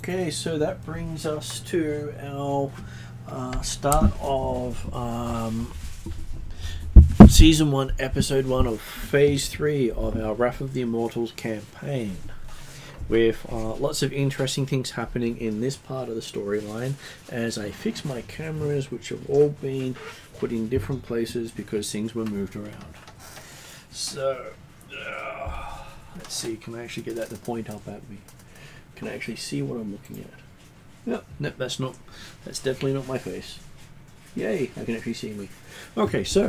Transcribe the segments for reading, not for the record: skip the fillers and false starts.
Okay, so that brings us to our start of Season 1, Episode 1 of Phase 3 of our Wrath of the Immortals campaign. With lots of interesting things happening in this part of the storyline as I fix my cameras, which have all been put in different places because things were moved around. So, let's see, can I actually get that to point up at me? Can I actually see what I'm looking at? Yep, no, that's definitely not my face. Yay, I can actually see me. Okay, so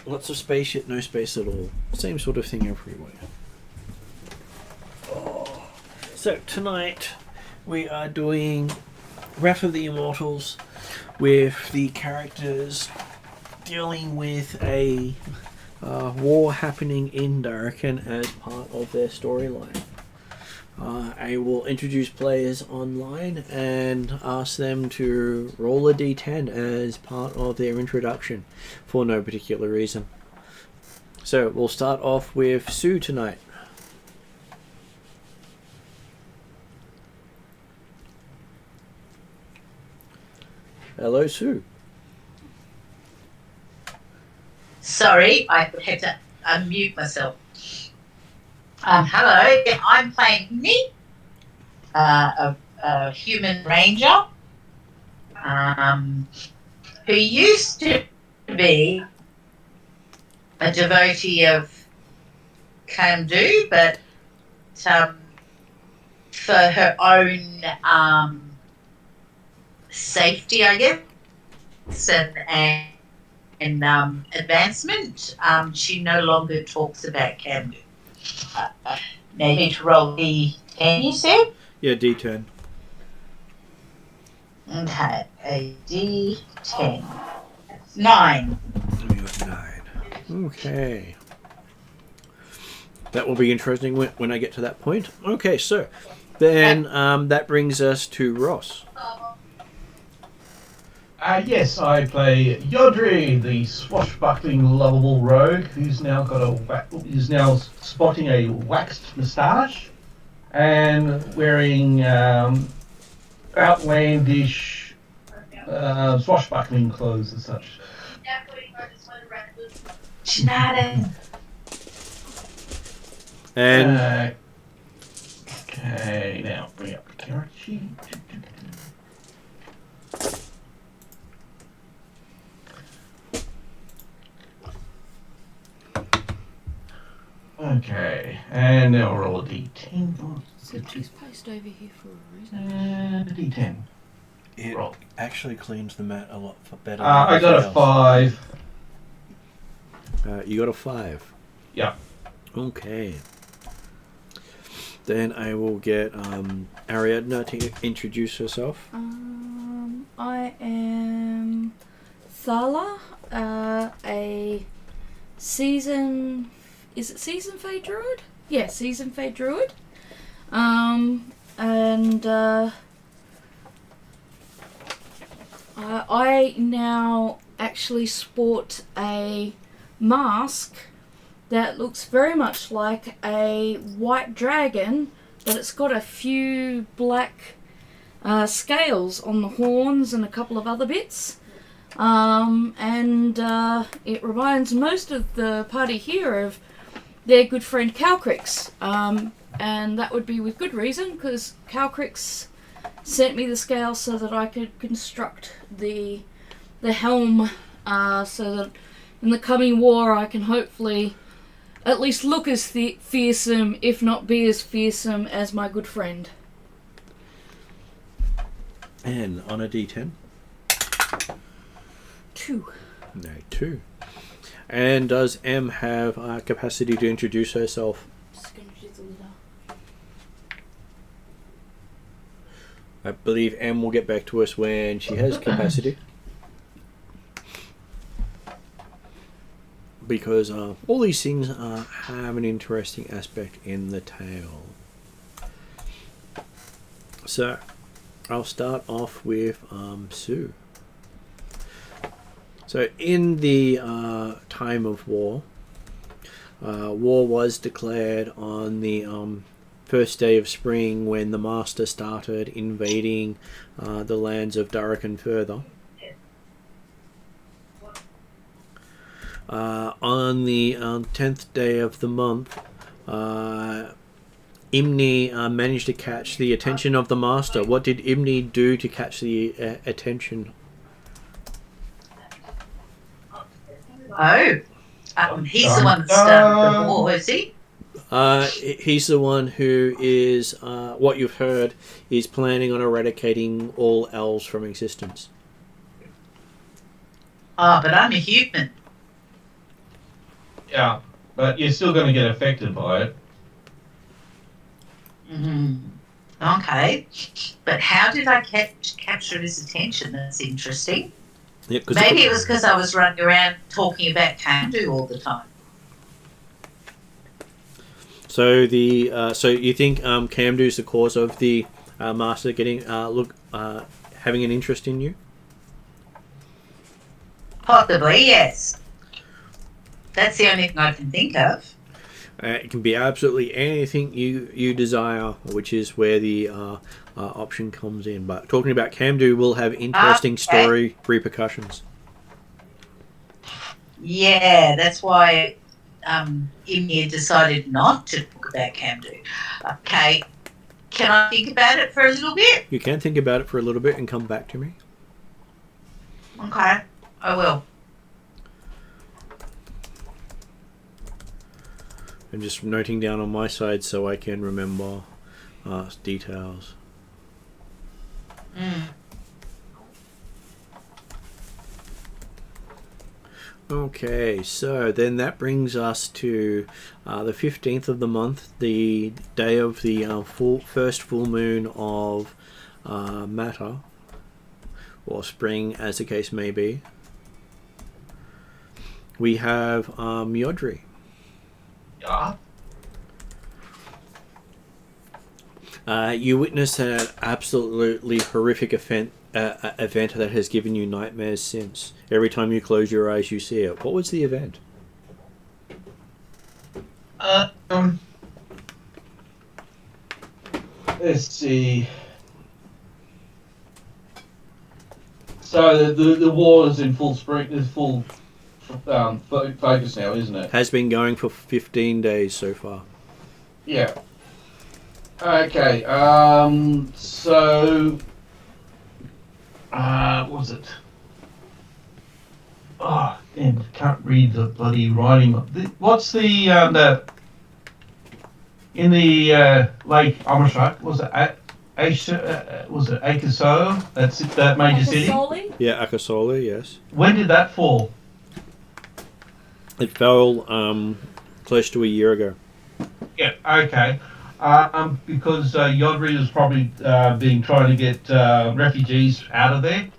lots of space yet no space at all. Same sort of thing everywhere. So tonight we are doing Wrath of the Immortals with the characters dealing with a war happening in Darken as part of their storyline. I will introduce players online and ask them to roll a d10 as part of their introduction for no particular reason. So we'll start off with Sue tonight. Hello, Sue. Sorry, I had to unmute myself. Hello, I'm playing Nick, a human ranger, who used to be a devotee of Kandu, but for her own safety, I guess, and advancement, she no longer talks about Kandu. Maybe to roll D10, you said? Yeah, d10. Okay, a D10. 9. You got 9. Okay. That will be interesting when I get to that point. Okay, so then that brings us to Ross. Yes, I play Yodri, the swashbuckling, lovable rogue who's now sporting a waxed moustache and wearing outlandish swashbuckling clothes and such. Schneider. And okay, now bring up the character sheet. Okay, and now roll a d10. So she's placed over here for a reason. And a d10. it Roll. actually cleans the mat a lot better. I got a 5. You got a 5. Yeah. Okay. Then I will get Ariadna to introduce herself. I am Thala, a season... Is it Season Fade Druid? Yeah, Season Fade Druid. I now actually sport a mask that looks very much like a white dragon, but it's got a few black scales on the horns and a couple of other bits. It reminds most of the party here of their good friend Calcrix. And that would be with good reason, because Calcrix sent me the scale so that I could construct the helm, so that in the coming war I can hopefully at least look as fearsome, if not be as fearsome, as my good friend. And on a d10? 2. No, 2. And does M have capacity to introduce herself? Just going to do the leader. I believe M will get back to us when she has capacity. Because all these things have an interesting aspect in the tale. So, I'll start off with Sue. So, in the time of war, War was declared on the first day of spring when the Master started invading the lands of Durrican further. On the 10th day of the month, Imni managed to catch the attention of the Master. What did Imni do to catch the attention? Oh, he's the one that started the war, is he? He's the one who is, what you've heard, is planning on eradicating all elves from existence. Oh, but I'm a human. Yeah, but you're still going to get affected by it. Okay. But how did I capture his attention? That's interesting. Yeah, Maybe it was because I was running around talking about Kandu all the time. So so you think Kamdu's the cause of the Master getting having an interest in you? Possibly, yes. That's the only thing I can think of. It can be absolutely anything you desire, which is where the option comes in. But talking about Kamdu will have interesting story repercussions. Yeah, that's why Ymir decided not to talk about Kamdu. Okay, can I think about it for a little bit? You can think about it for a little bit and come back to me. Okay, I will. I'm just noting down on my side so I can remember details. Okay, so then that brings us to the 15th of the month, the day of the first full moon of Matter, or spring as the case may be. We have Myodri. Yeah. You witnessed an absolutely horrific event that has given you nightmares since. Every time you close your eyes, you see it. What was the event? Let's see. So the war is in full spring. Is full focus now, isn't it? Has been going for 15 days so far. Yeah. Okay. So. What was it? Oh, damn! Can't read the bloody writing. What's the in the Lake Amershak? Was it was it Akaso? That's it, that major city. Akasoli? Yeah, Akasoli, yes. When did that fall? It fell close to a year ago. Yeah. Okay. Because Yodri is probably been trying to get refugees out of there.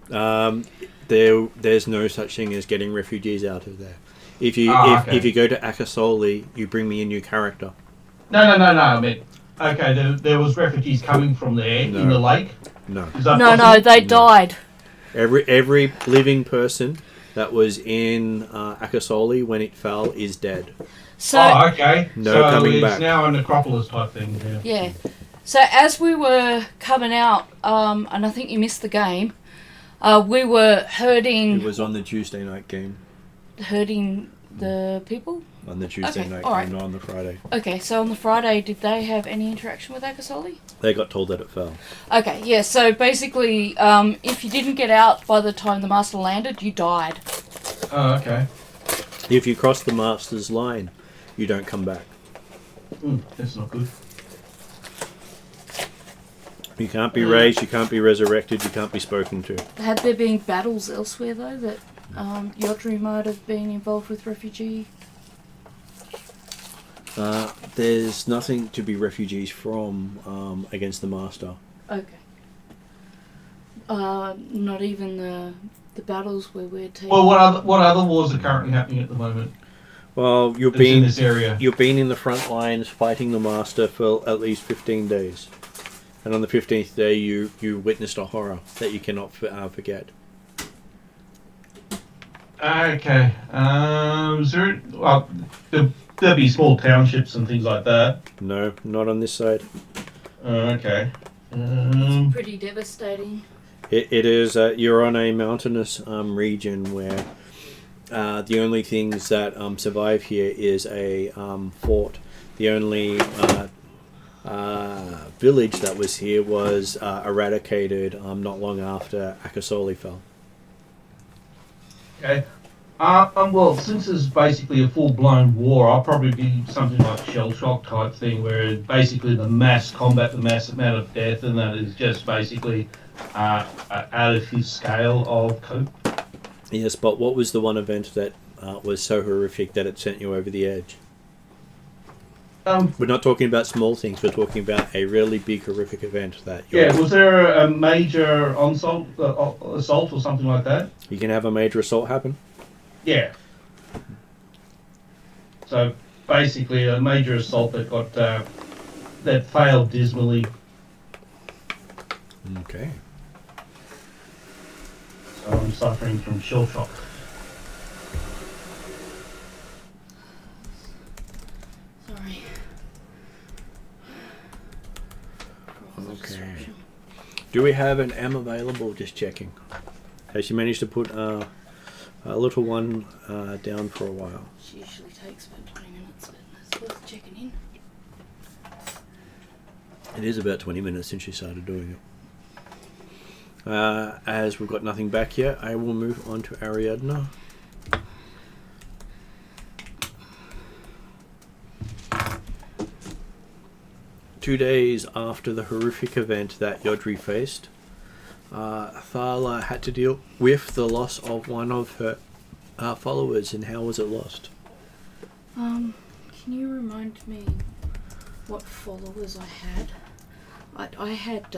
There's no such thing as getting refugees out of there. If you go to Akasoli, you bring me a new character. No. I mean, okay, there was refugees coming from there in the lake. No. No, they died. Every living person that was in Akasoli when it fell is dead. So, okay. No so coming it's back. now an necropolis type thing. Yeah. So as we were coming out, and I think you missed the game, we were herding. It was on the Tuesday night game. Herding the people? On the Tuesday night game, not on the Friday. Okay, so on the Friday, did they have any interaction with Akasoli? They got told that it fell. Okay, yeah, so basically, if you didn't get out by the time the Master landed, you died. Oh, okay. If you cross the Master's line, you don't come back. That's not good. You can't be raised, you can't be resurrected, you can't be spoken to. Had there been battles elsewhere, though, that Yodri might have been involved with refugee? There's nothing to be refugees from against the Master. Okay. Not even the battles where we're taking... Well, what other wars are currently happening at the moment? Well, you've in this area. You've been in the front lines fighting the Master for at least 15 days. And on the 15th day, you witnessed a horror that you cannot forget. Okay. Is there, well, the there'll be small townships and things like that. No, not on this side. Okay. It's pretty devastating. It is. You're on a mountainous region where the only things that survive here is a fort. The only village that was here was eradicated not long after Akasoli fell. Okay. Well, since it's basically a full-blown war, I'll probably be something like shell shock type thing, where basically the mass combat, the mass amount of death, and that is just basically out of his scale of cope. Yes, but what was the one event that was so horrific that it sent you over the edge? We're not talking about small things. We're talking about a really big, horrific event that. Yeah, was there a major assault or something like that? You can have a major assault happen. Yeah. So basically, a major assault that got that failed dismally. Okay. So I'm suffering from shell shock. Sorry. Okay. Do we have an M available? Just checking. Has she managed to put a little one down for a while? She usually takes about 20 minutes, but it's worth checking in. It is about 20 minutes since she started doing it. As we've got nothing back yet, I will move on to Ariadna. Two days after the horrific event that Yodri faced, Thala had to deal with the loss of one of her followers. And how was it lost? Can you remind me what followers I had? I had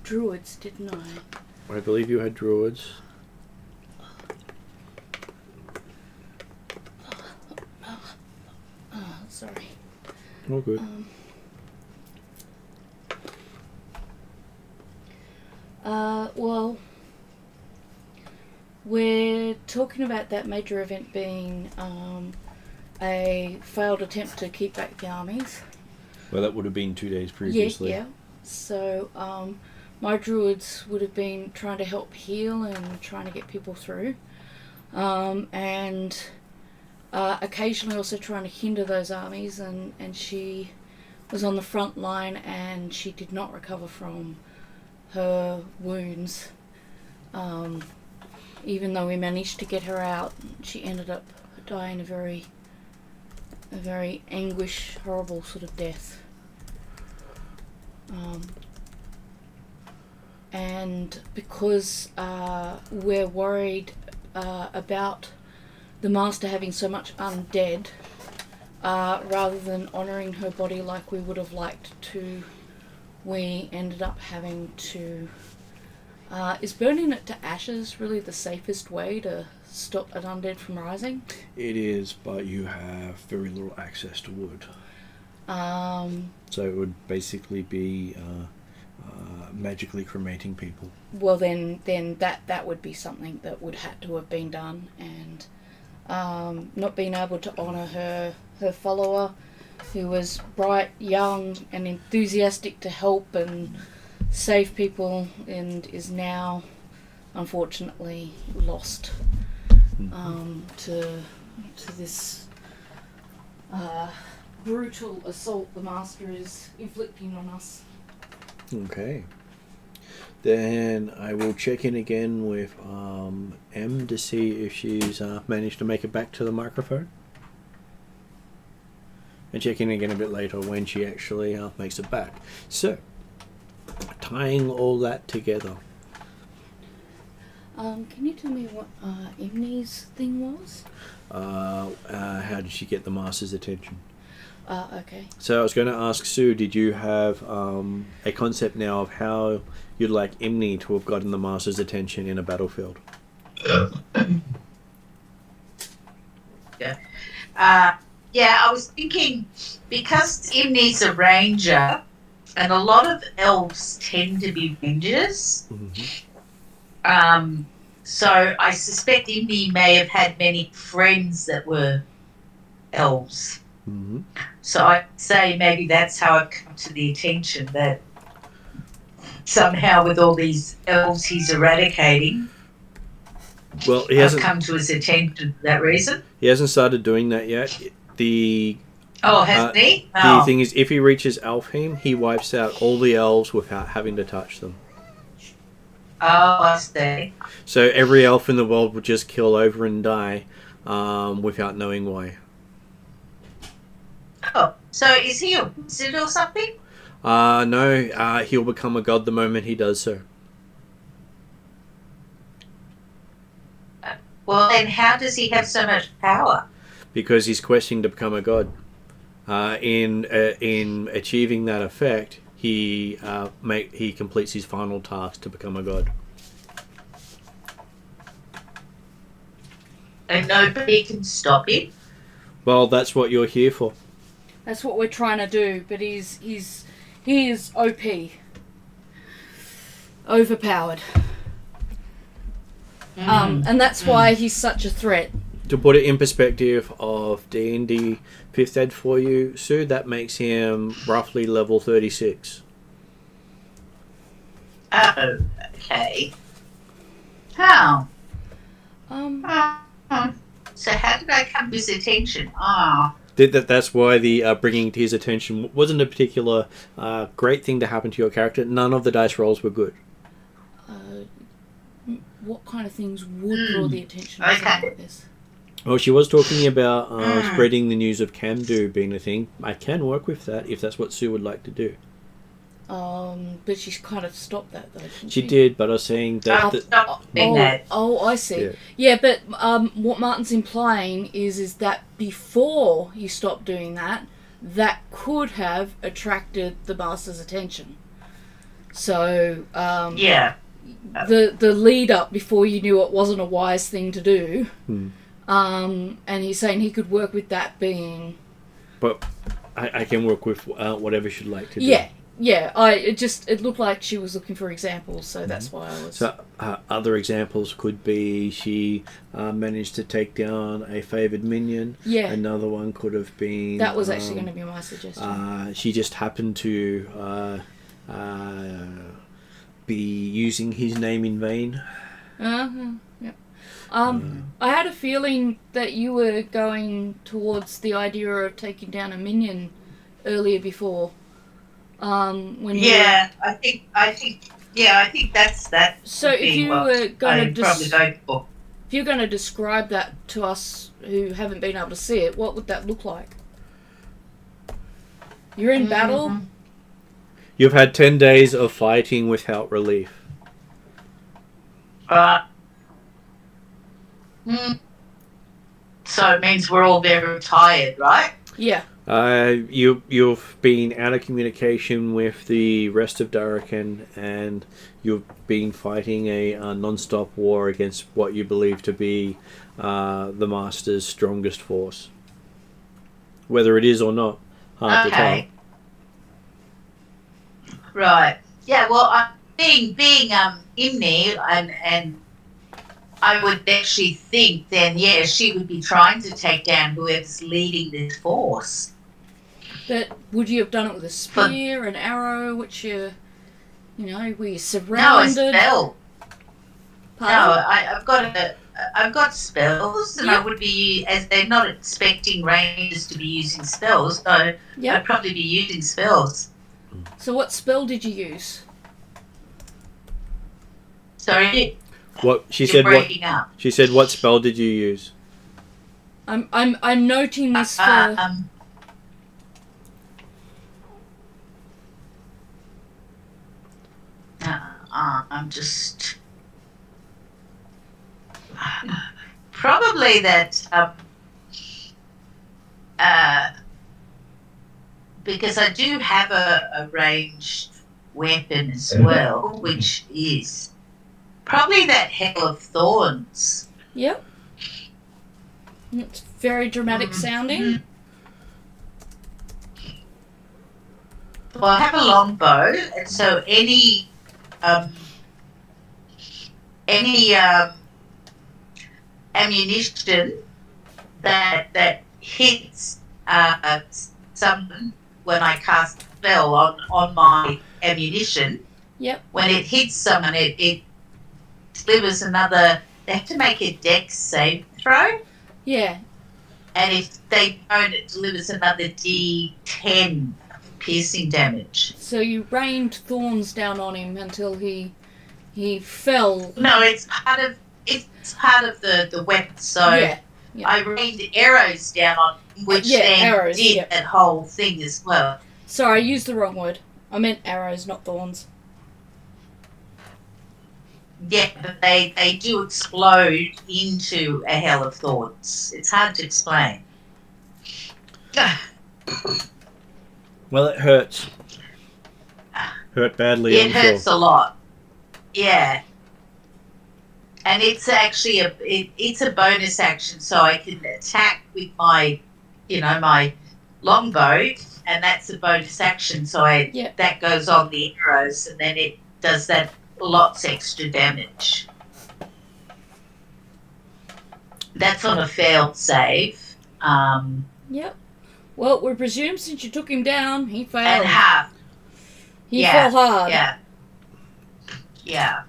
druids, didn't I? I believe you had druids. Sorry. All good. Well, we're talking about that major event being a failed attempt to keep back the armies. Well, that would have been 2 days previously. Yeah. So, my druids would have been trying to help heal and trying to get people through. And occasionally also trying to hinder those armies, and she was on the front line and she did not recover from her wounds. Even though we managed to get her out, she ended up dying a very anguish, horrible sort of death. And because we're worried about the Master having so much undead, rather than honouring her body like we would have liked to, we ended up having to... is burning it to ashes really the safest way to stop an undead from rising? It is, but you have very little access to wood. So it would basically be magically cremating people. Well, then that would be something that would have to have been done, and not being able to honour her follower, who was bright, young, and enthusiastic to help and save people, and is now, unfortunately, lost to this brutal assault the Master is inflicting on us. Okay. Then I will check in again with M to see if she's managed to make it back to the microphone. And check in again a bit later when she actually makes it back. So, tying all that together. Can you tell me what Imni's thing was? How did she get the Master's attention? Okay. So I was going to ask Sue, did you have a concept now of how you'd like Imni to have gotten the Master's attention in a battlefield? Yeah, I was thinking, because Imni's a ranger, and a lot of elves tend to be rangers, so I suspect Imni may have had many friends that were elves. Mm-hmm. So I'd say maybe that's how I've come to the attention that somehow with all these elves he's eradicating, Well, I've come to his attention for that reason. he hasn't started doing that yet. Oh, hasn't he? The Oh. thing is, if he reaches Alfheim, he wipes out all the elves without having to touch them. Oh, I see. So every elf in the world would just kill over and die without knowing why. Oh, so is he a wizard or something? No, he'll become a god the moment he does so. Well, then how does he have so much power? Because he's questing to become a god. In achieving that effect, he completes his final task to become a god. And nobody can stop him? Well, that's what you're here for. That's what we're trying to do, but he is OP. Overpowered. And that's why he's such a threat. To put it in perspective of D&D 5th Ed for you, Sue, that makes him roughly level 36. Oh, okay. How? So how did I come to his attention? That's why the bringing to his attention wasn't a particular great thing to happen to your character. None of the dice rolls were good. What kind of things would draw the attention of something like this? Well, she was talking about spreading the news of Camdo being a thing. I can work with that if that's what Sue would like to do. But she's kind of stopped that though. She did, but I was saying that. I see. Yeah, but what Martin's implying is that before you stop doing that, that could have attracted the master's attention. So the lead up before you knew it wasn't a wise thing to do. And he's saying he could work with that being. But I can work with whatever she'd like to do. Yeah, it looked like she was looking for examples, so that's why I was... So, other examples could be she managed to take down a favoured minion. Yeah. Another one could have been... That was actually going to be my suggestion. She just happened to be using his name in vain. Yep. I had a feeling that you were going towards the idea of taking down a minion earlier before. I think that's that. So if you were going to if you're going to describe that to us who haven't been able to see it, what would that look like? You're in battle. You've had 10 days of fighting without relief. So it means we're all very tired, right? Yeah. You've been out of communication with the rest of Darrakan, and you've been fighting a non-stop war against what you believe to be the Master's strongest force. Whether it is or not, hard to tell. Right. Yeah. Well, being Imni, and I would actually think then, she would be trying to take down whoever's leading this force. But would you have done it with a spear, an arrow, which were you surrounded? No, a spell. Pardon? No, I've got spells, and I would be, as they're not expecting rangers to be using spells, so I'd probably be using spells. So what spell did you use? Sorry. What she said? Breaking up. She said, "What spell did you use?" I'm noting this for. I'm just probably that because I do have a ranged weapon as well, which is probably that Hell of Thorns. Yep. It's very dramatic sounding. Well, I have a long bow, and so any ammunition that hits someone when I cast a spell on my ammunition. Yep. When it hits someone, it delivers another. They have to make a dex save throw. Yeah. And if they don't, it delivers another D10 piercing damage. So you rained thorns down on him until he fell. No, it's part of the weapon. So Yeah. I rained arrows down on him, which then did that whole thing as well. Sorry, I used the wrong word. I meant arrows, not thorns. Yeah, but they do explode into a hell of thorns. It's hard to explain. Well, it hurts. Hurt badly, It hurts a lot. Yeah. And it's actually it's a bonus action, so I can attack with my longbow, and that's a bonus action, so that goes on the arrows, and then it does that lots extra damage. That's on a failed save. Yep. Well, we presume since you took him down, he failed. And half. He fell hard. Yeah. Yeah.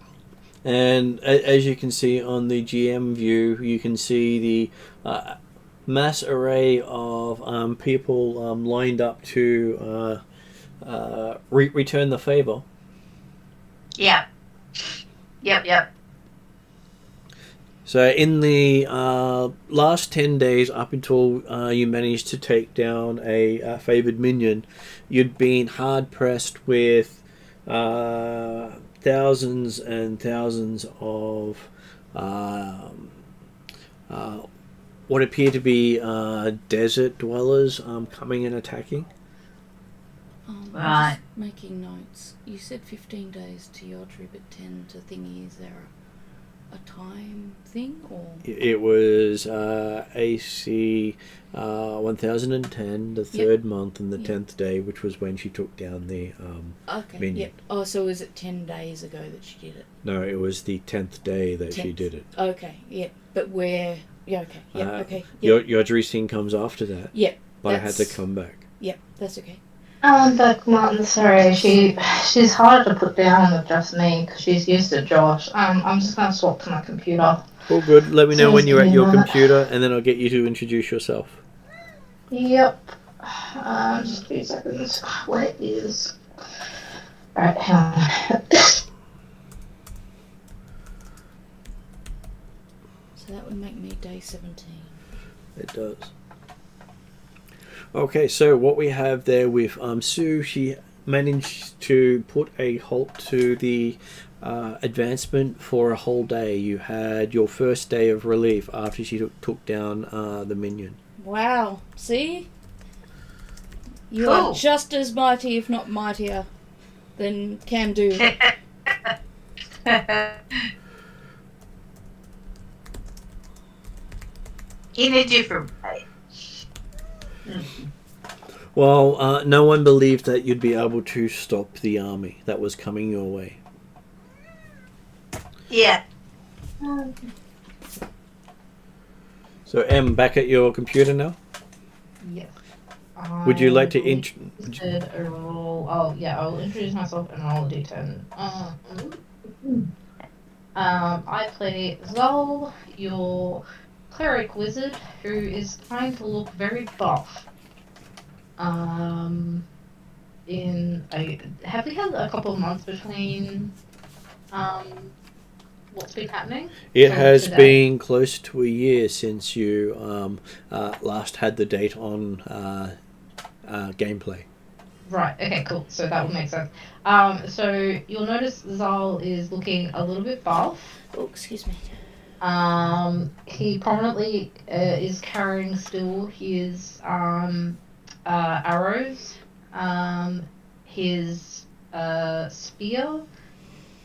And as you can see on the GM view, you can see the mass array of people lined up to return the favor. Yeah. Yep. So in the last 10 days, up until you managed to take down a favored minion, you'd been hard pressed with thousands and thousands of what appear to be desert dwellers coming and attacking. Right. I'm just making notes. You said 15 days to Yodri, but 10 to thingy. Is there a time thing, or? It was AC 1010, the third month and the 10th day, which was when she took down the minion. Yep. Oh, so was it 10 days ago that she did it? No, it was the 10th day that she did it. Okay, yeah. But where... Yeah, okay. Yeah, okay. Yep. Your thing comes after that. Yep. But I had to come back. Yep, that's okay. But Martin, sorry, she's hard to put down with just me because she's used to Josh. I'm just gonna swap to my computer. All good. Let me know when you're at your computer, and then I'll get you to introduce yourself. Yep. Just 2 seconds. Where is? Alright, hang on. So that would make me day 17. It does. Okay, so what we have there with Sue, she managed to put a halt to the advancement for a whole day. You had your first day of relief after she took down the minion. Wow, see? You are just as mighty, if not mightier, than Camdu. In a different way. Well, no one believed that you'd be able to stop the army that was coming your way. Yeah. So, Em, back at your computer now? Yes. Would you like to I'll introduce myself and roll a d10. I play Zol, your cleric wizard, who is trying to look very buff. Have we had a couple of months between what's been happening? It has been close to a year since you last had the date on gameplay. Right, okay, cool. So that would make sense. So you'll notice Zal is looking a little bit buff. Oh, excuse me. He prominently is carrying still his arrows, his spear,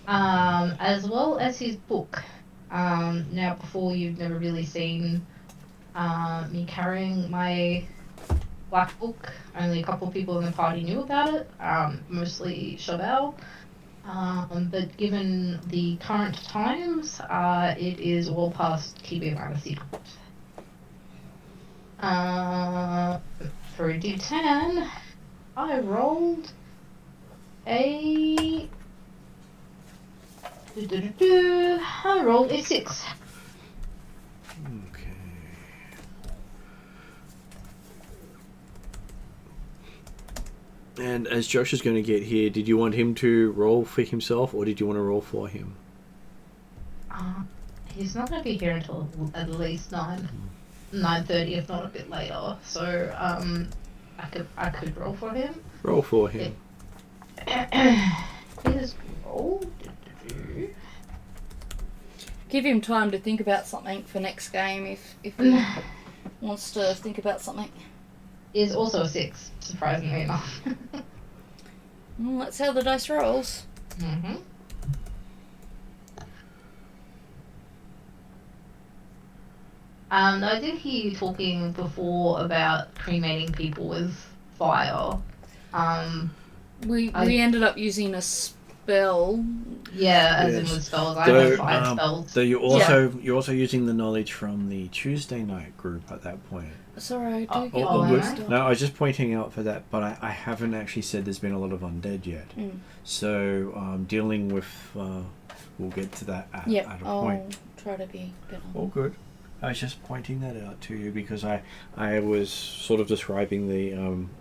as well as his book. Now, before, you've never really seen me carrying my black book. Only a couple of people in the party knew about it, mostly Chauvel. But given the current times, it is all past keeping it a secret. For a D10, I rolled a... I rolled a 6. Okay. And as Josh is going to get here, did you want him to roll for himself, or did you want to roll for him? He's not going to be here until at least 9:30, if not a bit later. So I could roll for him. Roll for him. His roll. Give him time to think about something for next game if he wants to think about something. Is also a 6, surprisingly enough. Well, that's how the dice rolls. Mm-hmm. I did hear you talking before about cremating people with fire. We ended up using a spell. Yeah, as in with spells. I have 5 spells. So you're also using the knowledge from the Tuesday night group at that point. Sorry, I do get all good. stuff. No, I was just pointing out for that, but I haven't actually said there's been a lot of undead yet. So dealing with, we'll get to that at a point. I'll try to be better. All good. I was just pointing that out to you because I was sort of describing the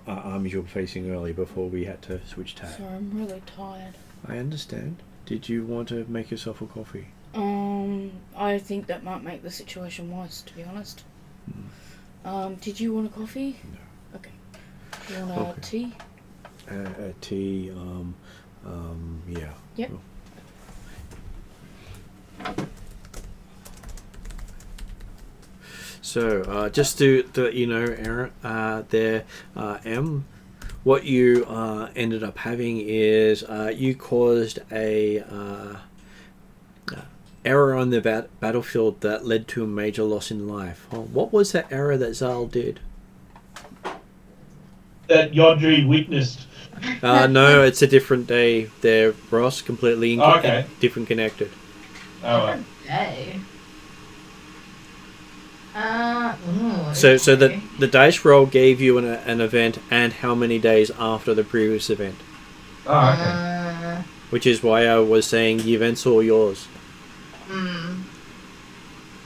armies you were facing earlier before we had to switch tab. Sorry, I'm really tired. I understand. Did you want to make yourself a coffee? I think that might make the situation worse, to be honest. Did you want a coffee? No. Okay. Do you want a tea? A tea, yeah. Yep. So, just to let you know, Aaron, what you ended up having is you caused a error on the battlefield that led to a major loss in life. What was that error that Zal did? That Yodri witnessed. No, it's a different day there, Ross. Completely different connected. Oh, okay. So the dice roll gave you an event and how many days after the previous event. Oh, okay. Which is why I was saying the event's all yours.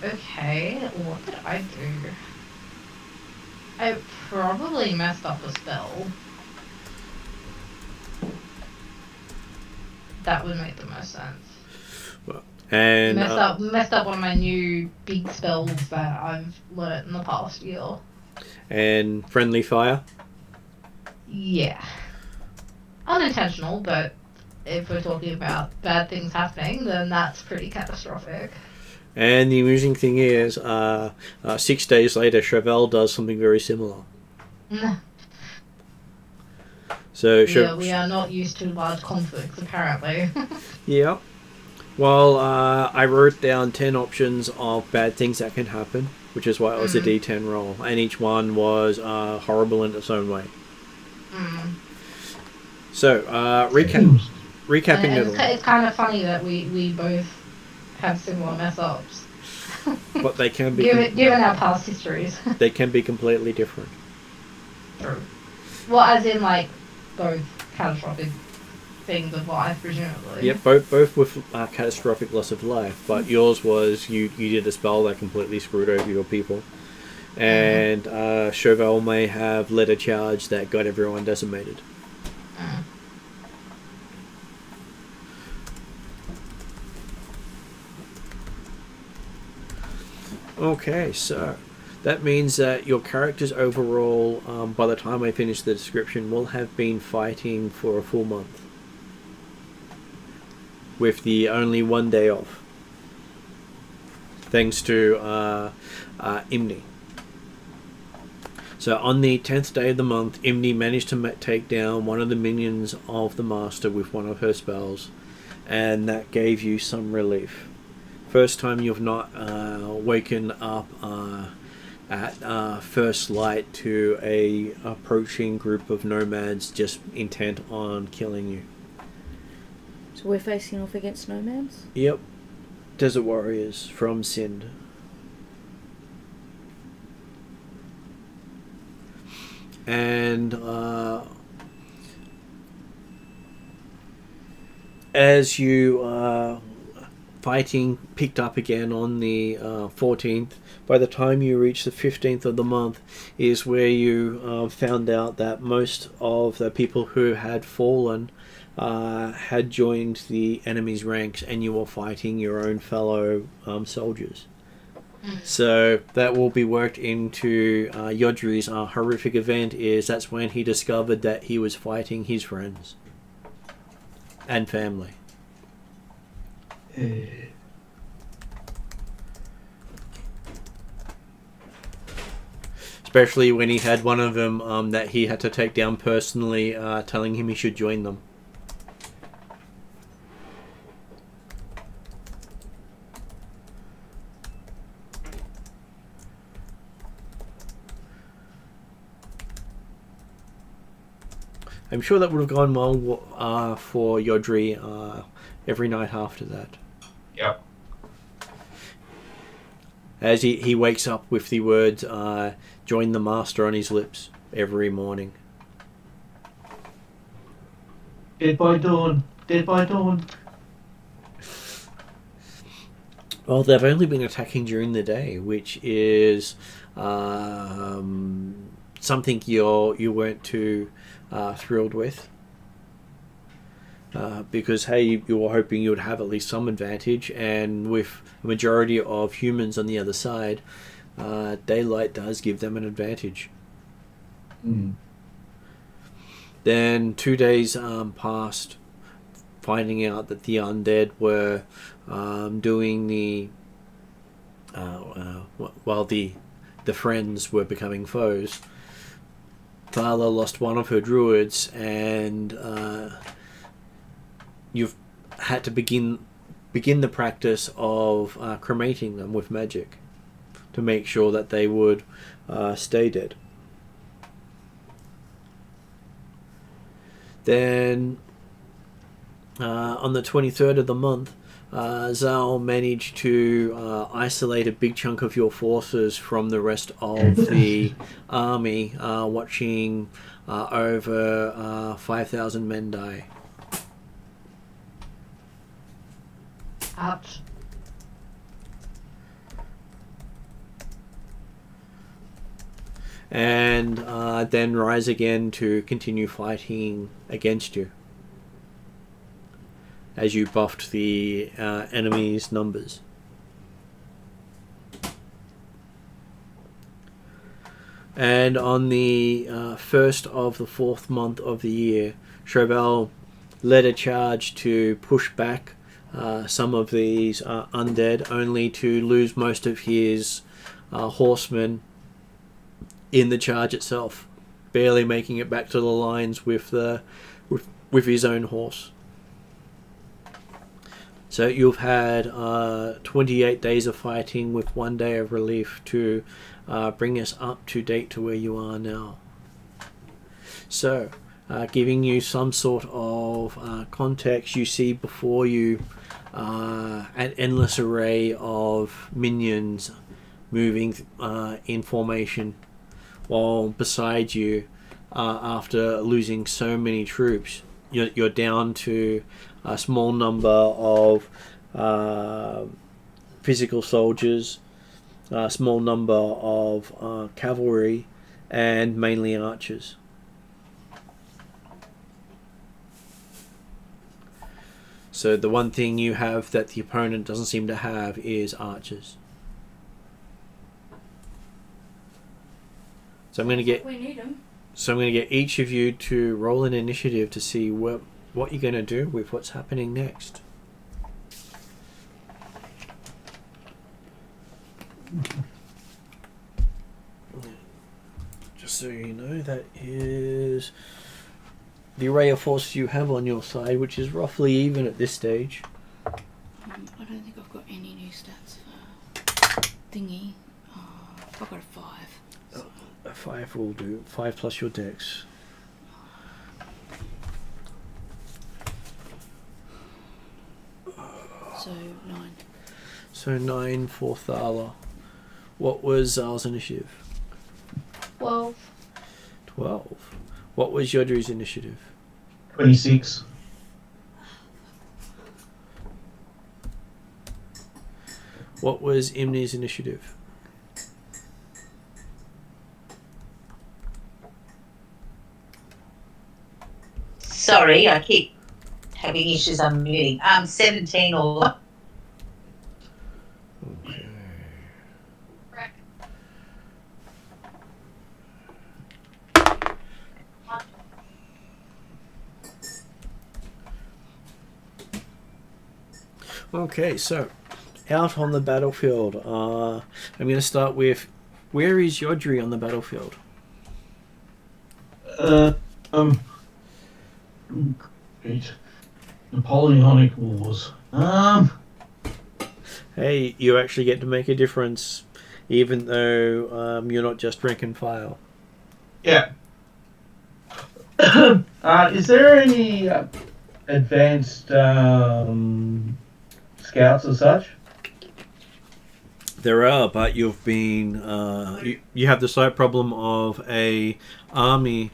Okay, what did I do? I probably messed up a spell. That would make the most sense. And messed up one of my new big spells that I've learnt in the past year. And friendly fire? Yeah. Unintentional, but if we're talking about bad things happening, then that's pretty catastrophic. And the amusing thing is, 6 days later, Chevelle does something very similar. So we are not used to large conflicts, apparently. Yeah. Well, I wrote down 10 options of bad things that can happen, which is why it was a D10 roll, and each one was horrible in its own way. So, recapping it all. It's kind of funny that we both have similar mess-ups. But they can be... given our past histories. They can be completely different. True. Well, as in, like, both catastrophic things of life, presumably. Yep, both with catastrophic loss of life, but yours was you did a spell that completely screwed over your people. And Chauvel may have led a charge that got everyone decimated. Okay, so that means that your characters overall, by the time I finish the description, will have been fighting for a full month. With the only 1 day off. Thanks to Imni. So on the 10th day of the month, Imni managed to take down one of the minions of the Master with one of her spells. And that gave you some relief. First time you've not waken up at first light to a approaching group of nomads just intent on killing you. So we're facing off against nomads? Yep. Desert warriors from Sind. And as you fighting picked up again on the 14th, by the time you reach the 15th of the month is where you found out that most of the people who had fallen had joined the enemy's ranks, and you were fighting your own fellow soldiers. So that will be worked into Yodri's horrific event. That's when he discovered that he was fighting his friends and family. Especially when he had one of them that he had to take down personally, telling him he should join them. I'm sure that would have gone well for Yodri every night after that. Yep. As he wakes up with the words, join the master on his lips every morning. Dead by dawn. Dead by dawn. Well, they've only been attacking during the day, which is something you weren't too thrilled with. Because, hey, you were hoping you would have at least some advantage, and with a majority of humans on the other side, daylight does give them an advantage. Then 2 days passed, finding out that the undead were doing the while the friends were becoming foes. Thala lost one of her druids, and you've had to begin the practice of cremating them with magic to make sure that they would stay dead. Then on the 23rd of the month, Zal managed to isolate a big chunk of your forces from the rest of the army, watching over 5,000 men die. Ouch. And then rise again to continue fighting against you as you buffed the enemy's numbers. And on the first of the 4th month of the year, Chauvel led a charge to push back some of these undead, only to lose most of his horsemen in the charge itself, barely making it back to the lines with his own horse. So you've had 28 days of fighting with 1 day of relief to bring us up to date to where you are now. So, giving you some sort of context, you see before you an endless array of minions moving in formation, while beside you, after losing so many troops, you're down to a small number of physical soldiers, a small number of cavalry, and mainly archers. So the one thing you have that the opponent doesn't seem to have is archers. So I'm going to get. We need them. So I'm going to get each of you to roll an initiative to see what you're going to do with what's happening next. Just so you know, that is the array of forces you have on your side, which is roughly even at this stage. I don't think I've got any new stats for thingy. I've got a 5. So. A 5 will do. 5 plus your dex. So 9. So 9 for Thala. What was Zal's initiative? 12. 12. What was Yodru's initiative? 26. What was Imni's initiative? Sorry, I keep having issues unmuting. 17 or... Okay. Okay, so out on the battlefield, I'm going to start with, where is Yodri on the battlefield? Great. Napoleonic Wars. Hey, you actually get to make a difference, even though you're not just rank and file. Yeah. Is there any advanced scouts or such? There are, but you've been you have the slight problem of a army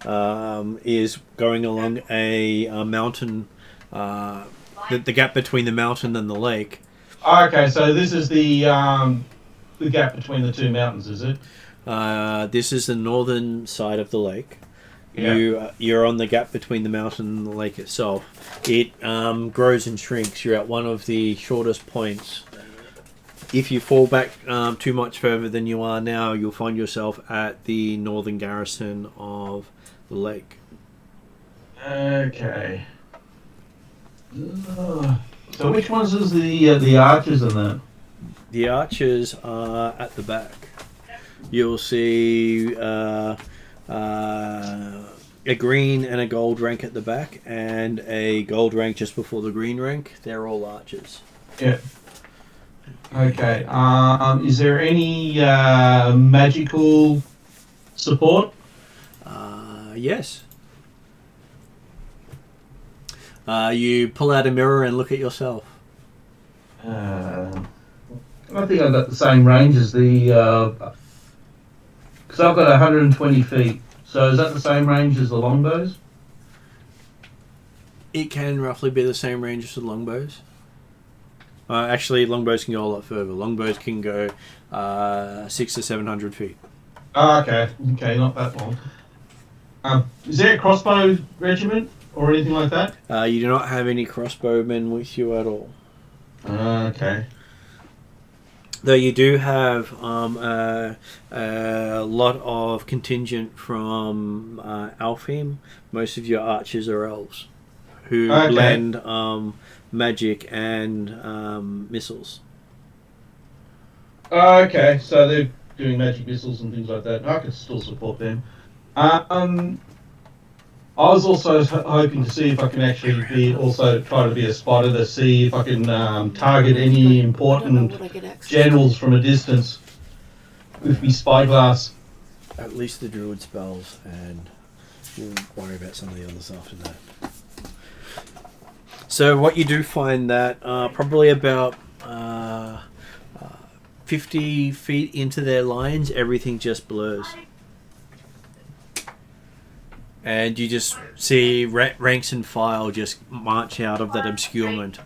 is going along a mountain, the gap between the mountain and the lake. Okay, so this is the gap between the two mountains, is it? This is the northern side of the lake. Yeah. You're on the gap between the mountain and the lake itself. It grows and shrinks. You're at one of the shortest points. If you fall back too much further than you are now, you'll find yourself at the northern garrison of the lake. Okay. So which ones is the archers in that? The archers are at the back. You'll see a green and a gold rank at the back, and a gold rank just before the green rank. They're all archers. Yeah. Okay. Is there any magical support? Yes. You pull out a mirror and look at yourself. I think I've got the same range as the... Because I've got 120 feet. So is that the same range as the longbows? It can roughly be the same range as the longbows. Actually, longbows can go a lot further. Longbows can go 600 to 700 feet. Oh, okay. Okay, not that long. Is there a crossbow regiment or anything like that? You do not have any crossbowmen with you at all. Okay. Though you do have a lot of contingent from Alfheim. Most of your archers are elves who blend magic and missiles. Okay, so they're doing magic missiles and things like that. I could still support them. I was also hoping to see if I can actually try to be a spotter to see if I can target any important generals from a distance with my spyglass. At least the druid spells, and we'll worry about some of the others after that. So what you do find that probably about 50 feet into their lines, everything just blurs. And you just see ranks and file just march out of that obscurement.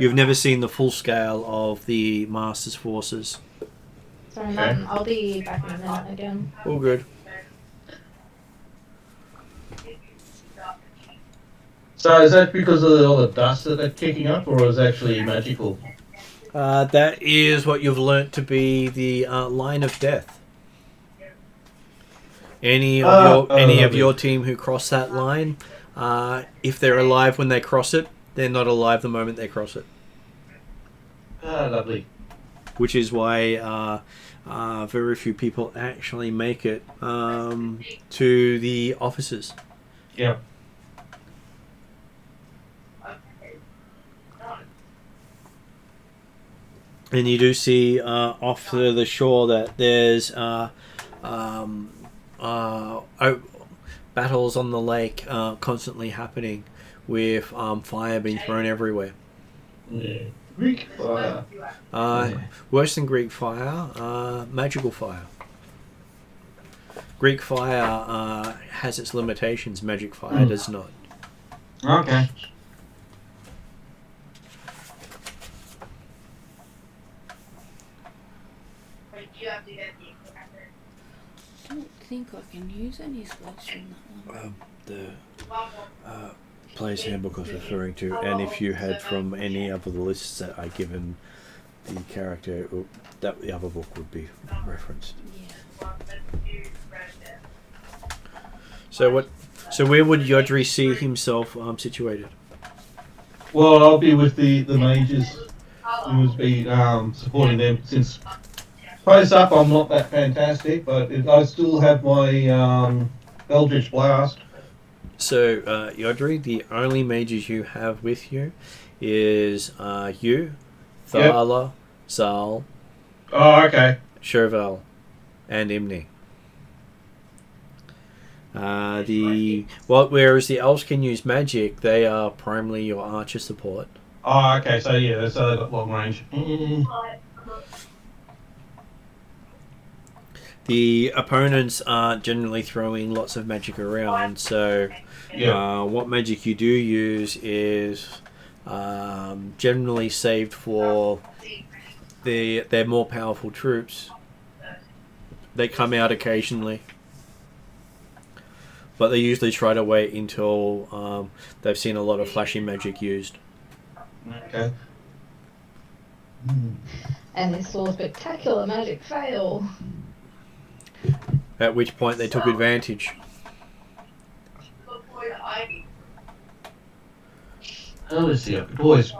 You've never seen the full scale of the Master's forces. Sorry, Martin, I'll be back in a minute again. All good. So is that because of all the dust that they're kicking up, or is it actually magical? That is what you've learnt to be the line of death. Any of your team who cross that line, if they're alive when they cross it, they're not alive the moment they cross it. Lovely. Which is why very few people actually make it to the offices. Yep. And you do see off to the shore that there's battles on the lake constantly happening with fire being thrown everywhere. Yeah. Greek fire. Worse than Greek fire, magical fire. Greek fire has its limitations. Magic fire does not. Okay. I don't think I can use any spells from that one. The player's handbook I was referring to, and if you had from any of the lists that are given the character, that the other book would be referenced. Yeah. So where would Yodri see himself situated? Well, I'll be with the mages. I would be supporting them since close up. I'm not that fantastic, but I still have my Eldritch Blast. So Yodri, the only mages you have with you is you, Thala, Zal, Oh, okay. Chauvel, and Imni. Whereas the elves can use magic, they are primarily your archer support. Oh, okay. So yeah, so they've got long range. The opponents aren't generally throwing lots of magic around, so what magic you do use is generally saved for their more powerful troops. They come out occasionally, but they usually try to wait until they've seen a lot of flashy magic used. Okay. And they saw spectacular magic fail. At which point they took advantage. Oh, let's see. Boys.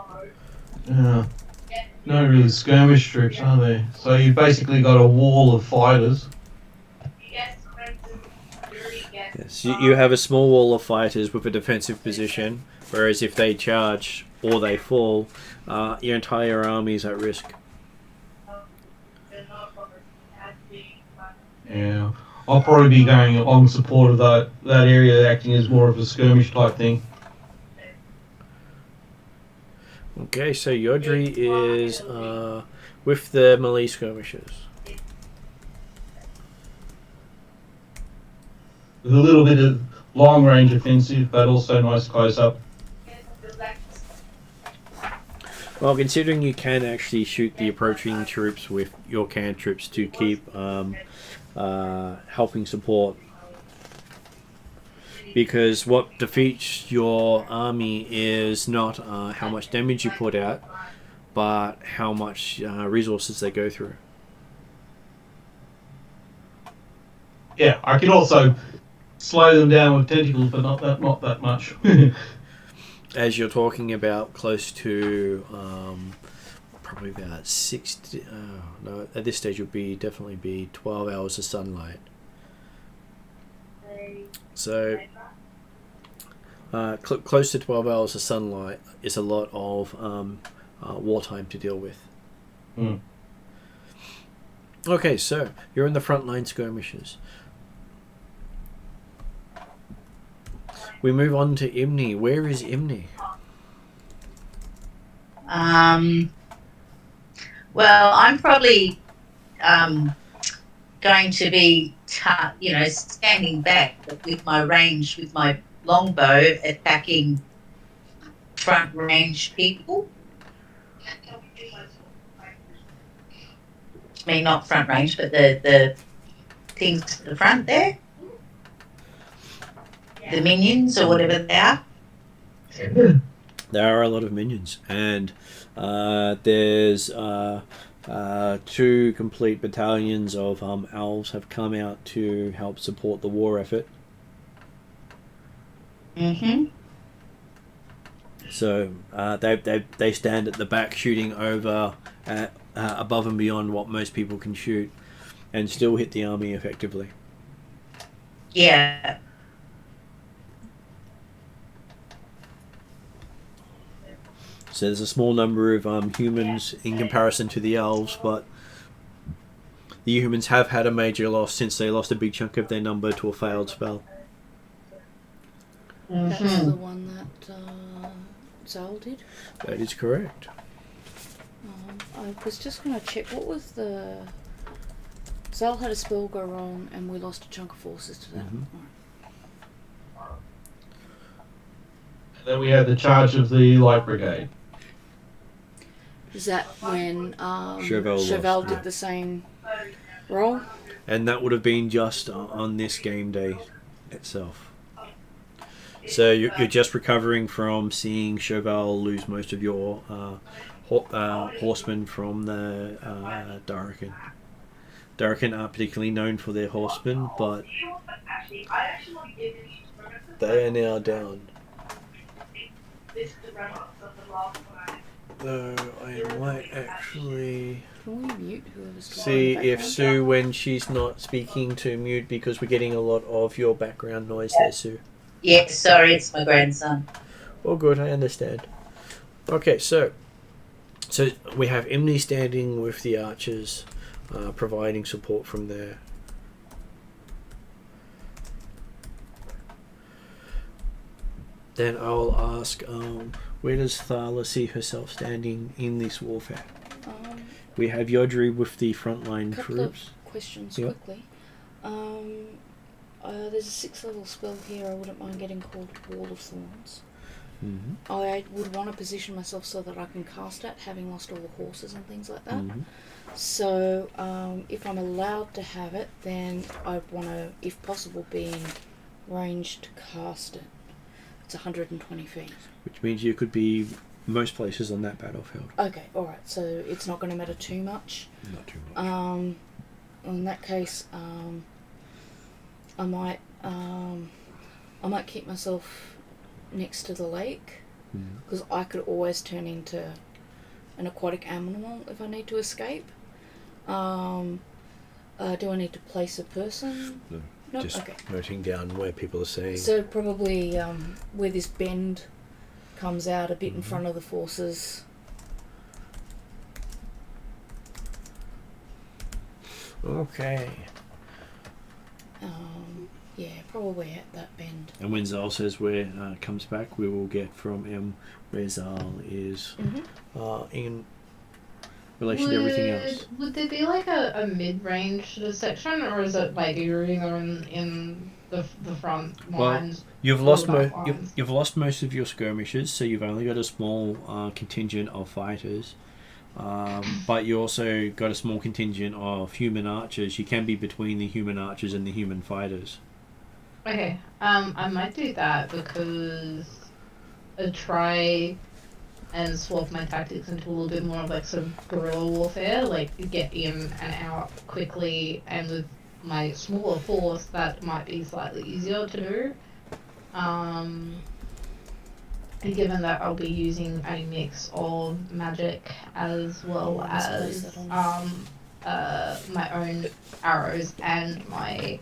No really skirmish troops, are they? So you've basically got a wall of fighters. Yes, you have a small wall of fighters with a defensive position, whereas if they charge or they fall, your entire army is at risk. Yeah, I'll probably be going on support of that area, acting as more of a skirmish type thing. Okay, so Yodri is with the melee skirmishers. With a little bit of long range offensive, but also nice close up. Well, considering you can actually shoot the approaching troops with your cantrips to keep helping support, because what defeats your army is not how much damage you put out, but how much resources they go through. Yeah, I can also slow them down with tentacles, but not that much. As you're talking about close to probably about 60. No, at this stage it would definitely be 12 hours of sunlight. So close to 12 hours of sunlight is a lot of wartime to deal with. Mm. Okay, so you're in the front line skirmishes. We move on to Imni. Where is Imni? Well, I'm probably going to be, standing back with my range, with my longbow, attacking front range people. I mean, not front range, but the things at the front there. The minions or whatever they are. There are a lot of minions, and there's 2 complete battalions of elves have come out to help support the war effort. Mm-hmm. So they stand at the back shooting over above and beyond what most people can shoot, and still hit the army effectively. Yeah. So there's a small number of humans in comparison to the elves, but the humans have had a major loss since they lost a big chunk of their number to a failed spell. That's Mm-hmm. the one that Zal did. That is correct. I was just going to check, what was the Zal had a spell go wrong and we lost a chunk of forces to that. Then we had the charge of the Light Brigade. Is that when Chauvel did the same roll? And that would have been just on this game day itself. So you're just recovering from seeing Chauvel lose most of your horsemen from the Darkin. Darkin aren't particularly known for their horsemen, but they are now down. Though I might actually Can we mute whoever's talking see in the if background? Sue, when she's not speaking, to mute, because we're getting a lot of your background noise there, Sue. Yes, sorry, it's my grandson. Oh, good, I understand. Okay, so we have Imni standing with the archers, providing support from there. Then I'll ask, where does Thala see herself standing in this warfare? We have Yodri with the frontline Couple troops. of questions Yep. quickly. There's a 6th level spell here I wouldn't mind getting called Wall of Thorns. Mm-hmm. I would want to position myself so that I can cast it, having lost all the horses and things like that. Mm-hmm. So, if I'm allowed to have it, then I'd want to, if possible, be in range to cast it. It's 120 feet. Which means you could be most places on that battlefield. Okay, alright, so it's not going to matter too much. Not too much. In that case, I might keep myself next to the lake, because I could always turn into an aquatic animal if I need to escape. Do I need to place a person? No. No? Just Okay. noting down where people are saying. So probably where this bend comes out a bit in front of the forces. Okay. Yeah, probably at that bend. And when Zal says where comes back, we will get from M where Zal is in relation to everything else. Would there be like a mid-range sort of section, or is it like you're either in the front lines? You've or lost the back lines? you've lost most of your skirmishers, so you've only got a small contingent of fighters. But you also got a small contingent of human archers. You can be between the human archers and the human fighters. Okay, I might do that because I'd try and swap my tactics into a little bit more of like sort of guerrilla warfare, like get in and out quickly, and with my smaller force that might be slightly easier to do. And given that I'll be using a mix of magic as well as my own arrows and my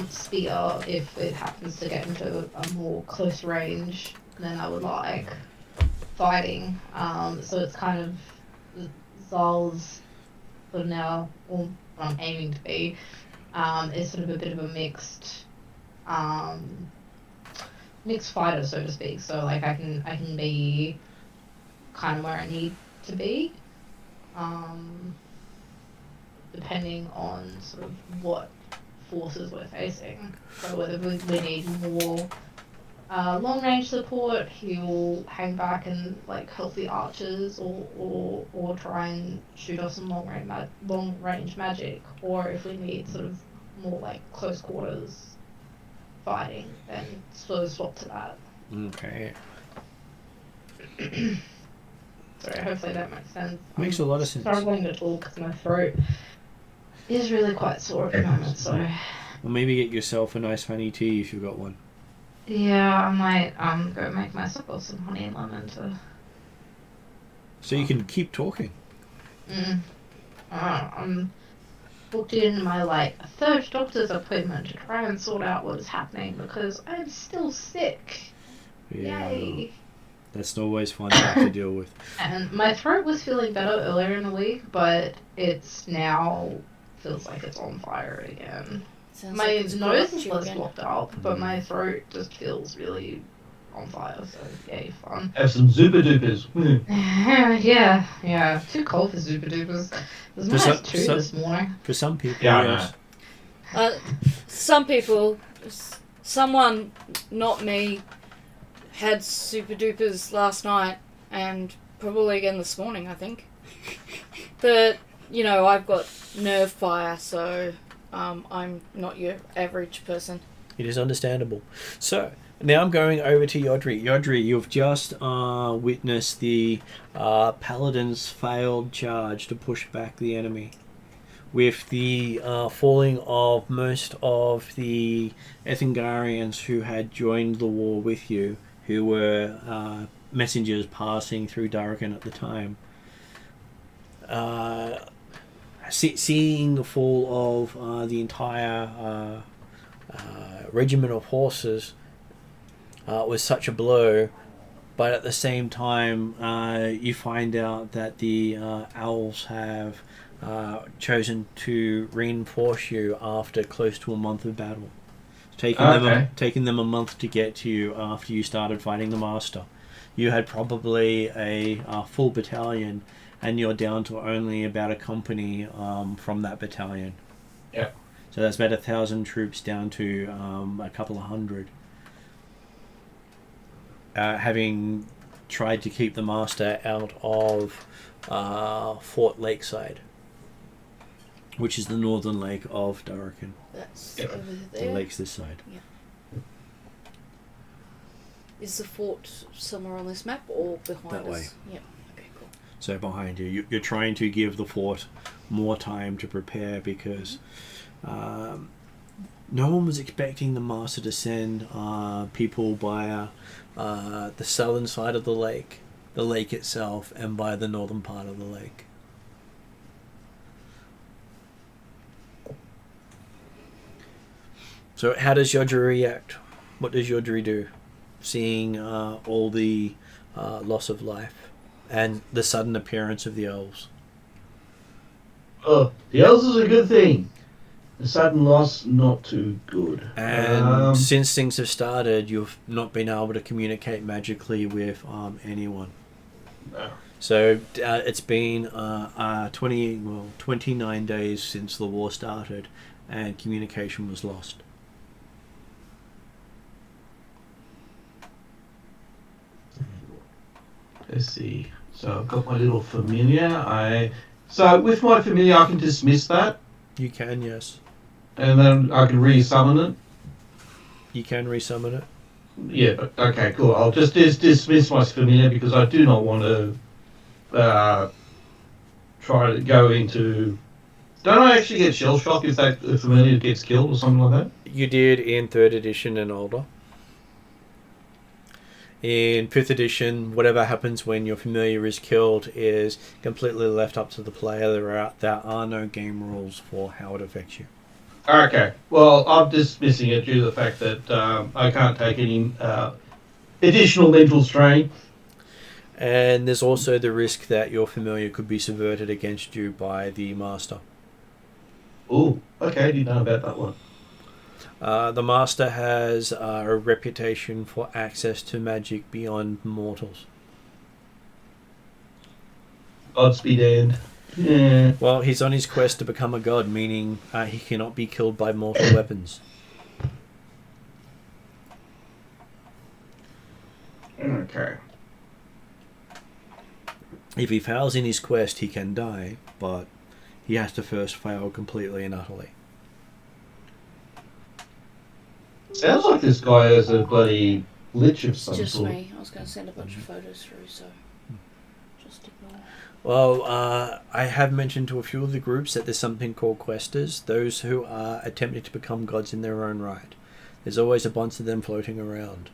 spear, if it happens to get into a more close range than I would like fighting. So it's kind of Zal's sort of now, or what I'm aiming to be, is sort of a bit of a mixed fighter, so to speak. So like I can be kind of where I need to be, depending on sort of what forces we're facing. So whether we need more long range support, he'll hang back and like help the archers, or try and shoot off some long range magic, or if we need sort of more like close quarters fighting, then sort of swap to that. Okay. Sorry, hopefully that makes sense. Makes a lot of sense. Struggling to talk because my throat is really quite sore at the moment, so... Well, maybe get yourself a nice honey tea if you've got one. Yeah, I might go make myself some honey and lemon to... So you can keep talking. I'm booked in my, like, third doctor's appointment to try and sort out what is happening because I'm still sick. Yeah. Yay. That's always fun to have to deal with. And my throat was feeling better earlier in the week, but it's now feels like it's on fire again. Sounds My like it's nose got is you less again. blocked up, but my throat just feels really on fire, so yay, fun. Have some super dupers. yeah. Too cold for super dupers. It was -2 this morning. For some people, Yeah, yes. Some people, someone, not me, had super dupers last night and probably again this morning, I think. But, you know, I've got nerve fire, so I'm not your average person. It is understandable. So, now I'm going over to Yodri. Yodri, you've just witnessed the Paladin's failed charge to push back the enemy. With the falling of most of the Ethengarians who had joined the war with you, who were messengers passing through Darrakan at the time. Seeing the fall of the entire regiment of horses was such a blow, but at the same time you find out that the owls have chosen to reinforce you after close to a month of battle. It's taken them a month to get to you after you started fighting the Master. You had probably a full battalion, and you're down to only about a company from that battalion. Yeah. So that's about 1,000 troops down to a couple of hundred. Having tried to keep the Master out of Fort Lakeside, which is the northern lake of Darrakan. That's Yep. over The there. lake's this side. Is the fort somewhere on this map or behind That us? way. Yep. Okay, cool. So behind you. You're trying to give the fort more time to prepare because no one was expecting the Master to send people by the southern side of the lake itself, and by the northern part of the lake. So how does Yodri react? What does Yodri do? Seeing all the loss of life and the sudden appearance of the elves. Oh, the elves is a good thing. The sudden loss, not too good. And since things have started, you've not been able to communicate magically with anyone. No. So it's been 29 days since the war started, and communication was lost. Let's see. So I've got my little familiar. So with my familiar, I can dismiss that, You can, yes. and then I can re-summon it. You can resummon it. Yeah, but okay, cool. I'll just dismiss my familiar because I do not want to try to go into. Don't I actually get shell shock if that familiar gets killed or something like that? You did in 3rd edition and older. In 5th edition, whatever happens when your familiar is killed is completely left up to the player. There are no game rules for how it affects you. Okay. Well, I'm dismissing it due to the fact that I can't take any additional mental strain. And there's also the risk that your familiar could be subverted against you by the Master. Oh, okay. Didn't know about that one. The Master has a reputation for access to magic beyond mortals. Odds be damned. Yeah. Well, he's on his quest to become a god, meaning he cannot be killed by mortal weapons. Okay. If he fails in his quest, he can die, but he has to first fail completely and utterly. Sounds like this guy has a bloody glitch of It's some just sort. me. I was going to send a bunch of photos through, so just ignore. Well, I have mentioned to a few of the groups that there's something called questers, those who are attempting to become gods in their own right. There's always a bunch of them floating around.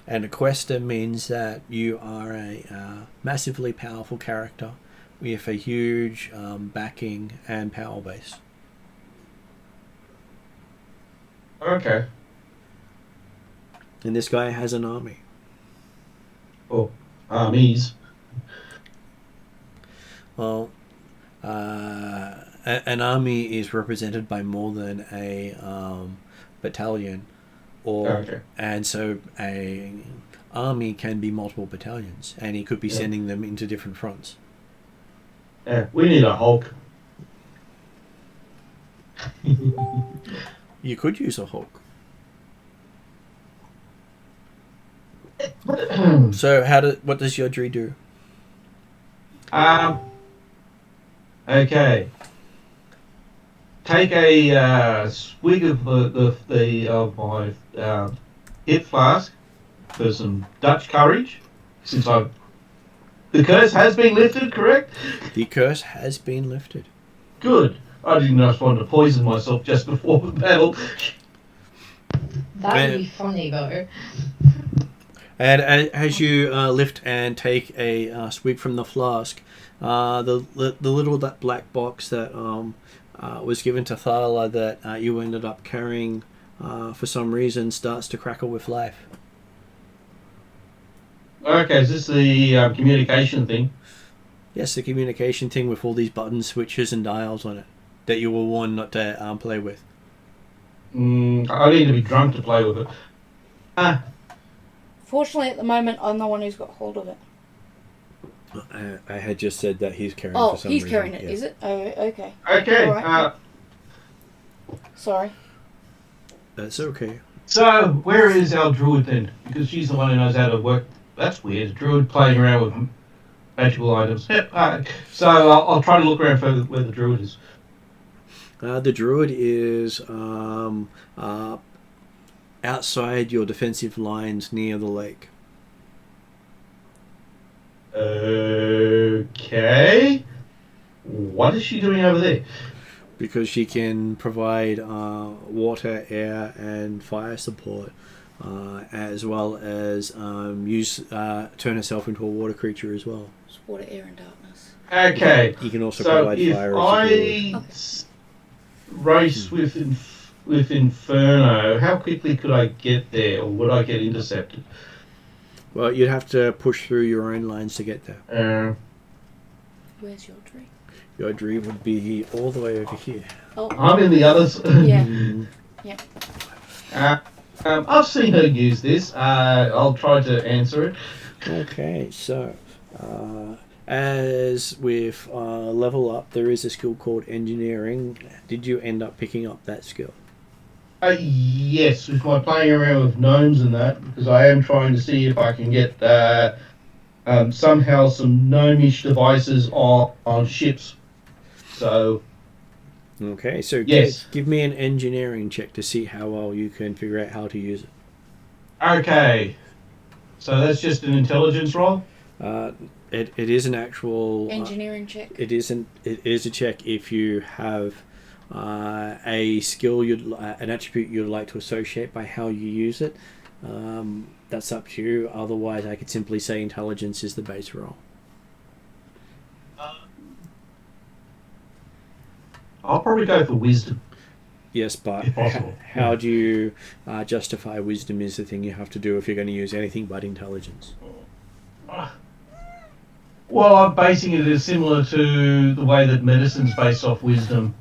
And a quester means that you are a massively powerful character with a huge backing and power base. Okay. And this guy has an army. Oh, armies. Well, an army is represented by more than a battalion. And so a army can be multiple battalions, and he could be sending them into different fronts. Yeah, we need a Hulk. You could use a Hulk. So what does Yodri do? Okay. Take a swig of my hip flask for some Dutch courage, since the curse has been lifted, correct? The curse has been lifted. Good. I didn't just want to poison myself just before the battle. That would be funny, though. And as you lift and take a swig from the flask, the little that black box that was given to Thala that you ended up carrying for some reason starts to crackle with life. Okay, is this the communication thing? Yes, the communication thing with all these buttons, switches, and dials on it that you were warned not to play with. I need to be drunk to play with it. Fortunately, at the moment, I'm the one who's got hold of it. I had just said that he's carrying it for some reason. He's carrying it, is it? Oh, okay. Okay. All right. Sorry. That's okay. So, where is our druid then? Because she's the one who knows how to work. That's weird. Druid playing around with magical items. Yep. So, I'll try to look around for where the druid is. The druid is outside your defensive lines near the lake. Okay. What is she doing over there? Because she can provide water, air, and fire support, as well as turn herself into a water creature as well. It's water, air, and darkness. Okay. You can also so provide if fire. I race with Inferno, how quickly could I get there, or would I get intercepted? Well, you'd have to push through your own lines to get there. Where's your tree? Your tree would be all the way over here. Oh. I'm in the others. Yeah. Yeah. I've seen her use this. I'll try to answer it. Okay, so as with level up, there is a skill called engineering. Did you end up picking up that skill? Yes, with my playing around with gnomes and that, because I am trying to see if I can get somehow some gnomish devices on ships. So. Okay, so yes. Give me an engineering check to see how well you can figure out how to use it. Okay, so that's just an intelligence roll? It is an actual engineering check. It isn't. It is a check if you have a skill an attribute you'd like to associate by how you use it. That's up to you. Otherwise, I could simply say intelligence is the base roll. I'll probably go for wisdom. Yes, but if possible. How do you justify wisdom is the thing you have to do if you're going to use anything but intelligence. Well, I'm basing it as similar to the way that medicine's based off wisdom.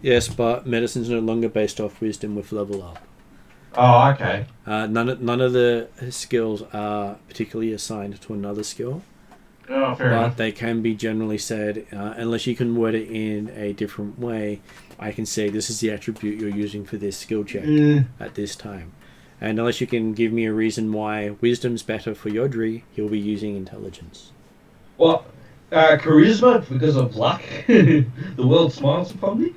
Yes, but medicine's no longer based off wisdom with level up. Oh, okay. None of the skills are particularly assigned to another skill. Oh, fair enough. But they can be generally said, unless you can word it in a different way, I can say this is the attribute you're using for this skill check at this time. And unless you can give me a reason why wisdom's better for Yodri, he'll be using intelligence. Well, charisma, because of luck. The world smiles upon me.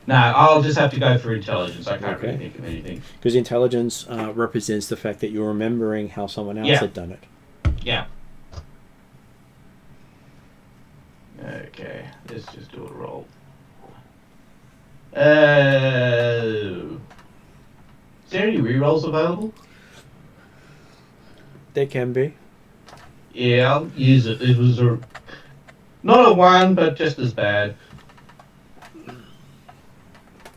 No, I'll just have to go for intelligence. I can't really think of anything. Because intelligence represents the fact that you're remembering how someone else had done it. Yeah. Okay, let's just do a roll. Is there any rerolls available? There can be. Yeah, I'll use it. It was not a 1, but just as bad.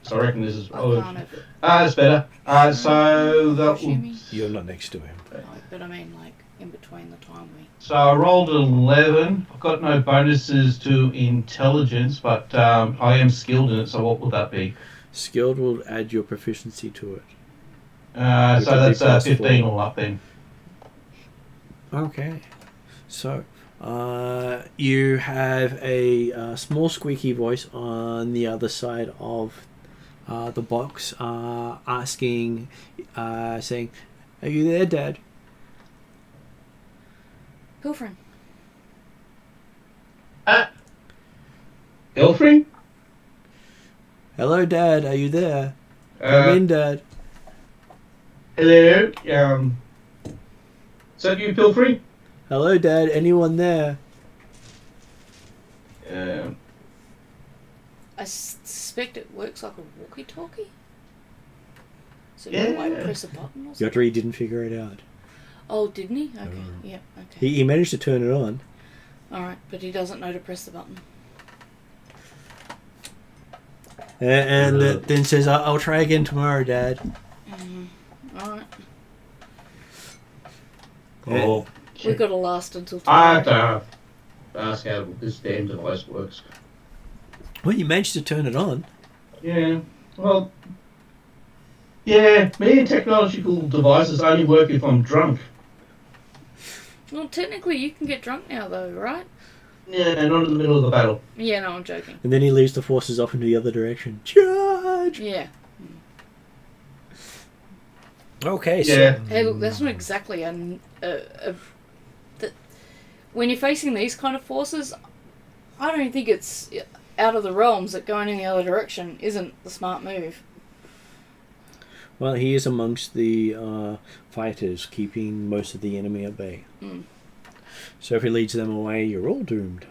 So I reckon this is... it's better. So that will... You're not next to him. No, but I mean, like, in between the time we... So I rolled 11. I've got no bonuses to intelligence, but I am skilled in it, so what would that be? Skilled will add your proficiency to it. So that's 15 all up then. Okay. So, you have a small squeaky voice on the other side of the box, asking, saying, "Are you there, Dad?" Pilfrin. Pilfrin? Hello, Dad. Are you there? Come in, Dad. Hello. Is that you, Pilfrin? Hello, Dad. Anyone there? I suspect it works like a walkie-talkie. So Yeah. you might press a button or something. Yodri didn't figure it out. Oh, didn't he? Okay. Yeah. Okay. He managed to turn it on. All right, but he doesn't know to press the button. And then says, "I'll try again tomorrow, Dad." All right. Oh. We've got to last until I tomorrow. have to ask how this damn device works. Well, you managed to turn it on. Yeah. Well. Yeah. Me and technological devices only work if I'm drunk. Well, technically, you can get drunk now, though, right? Yeah, not in the middle of the battle. Yeah, no, I'm joking. And then he leads the forces off into the other direction. Charge! Yeah. Okay, Yeah. so... Hey, look, that's not exactly when you're facing these kind of forces, I don't think it's out of the realms that going in the other direction isn't the smart move. Well, he is amongst the fighters, keeping most of the enemy at bay. So if he leads them away, you're all doomed.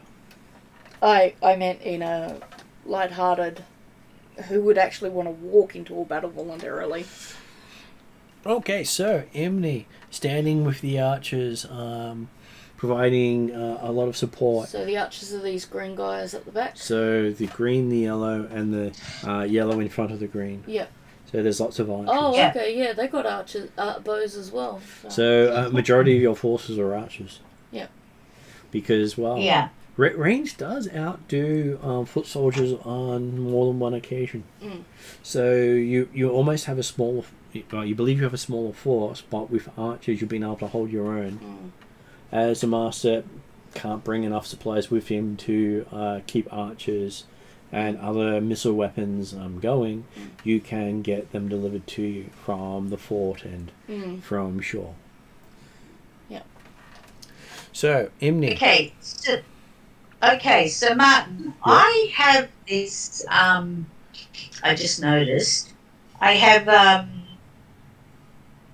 I meant in a light-hearted, who would actually want to walk into a battle voluntarily. Okay, so Imni, standing with the archers, providing a lot of support. So the archers are these green guys at the back? So the green, the yellow, and the yellow in front of the green. Yep. So there's lots of archers. Oh, okay, yeah, they got archers, bows as well. So majority of your forces are archers. Yep. Because, well, range does outdo foot soldiers on more than one occasion. So you almost have a smaller, you believe you have a smaller force, but with archers you've been able to hold your own. As the master can't bring enough supplies with him to keep archers and other missile weapons going, you can get them delivered to you from the fort and from shore. Yep. So, Imni. Okay, so Martin, I have this, I just noticed, I have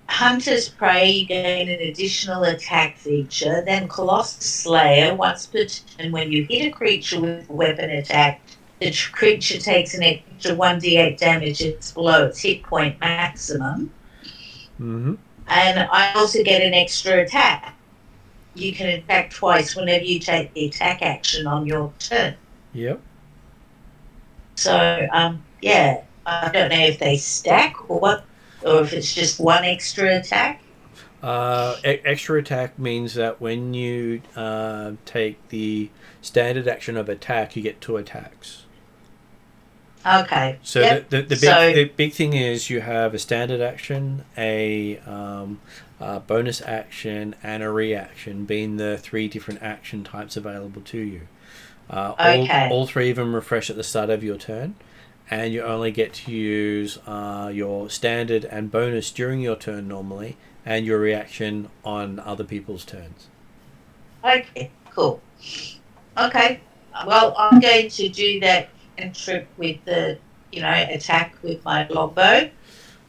Hunter's Prey, you gain an additional attack feature, then Colossus Slayer, once per turn, when you hit a creature with a weapon attack, the creature takes an extra 1d8 damage if it's below its hit point maximum. And I also get an extra attack. You can attack twice whenever you take the attack action on your turn. Yep. So, yeah, I don't know if they stack or what, or if it's just one extra attack. Extra attack means that when you take the standard action of attack, you get 2 attacks. Okay. So the big thing is you have a standard action, a bonus action, and a reaction, being the 3 different action types available to you. All 3 of them refresh at the start of your turn, and you only get to use your standard and bonus during your turn normally, and your reaction on other people's turns. Okay, cool. Okay, well, I'm going to do that cantrip with the, attack with my longbow.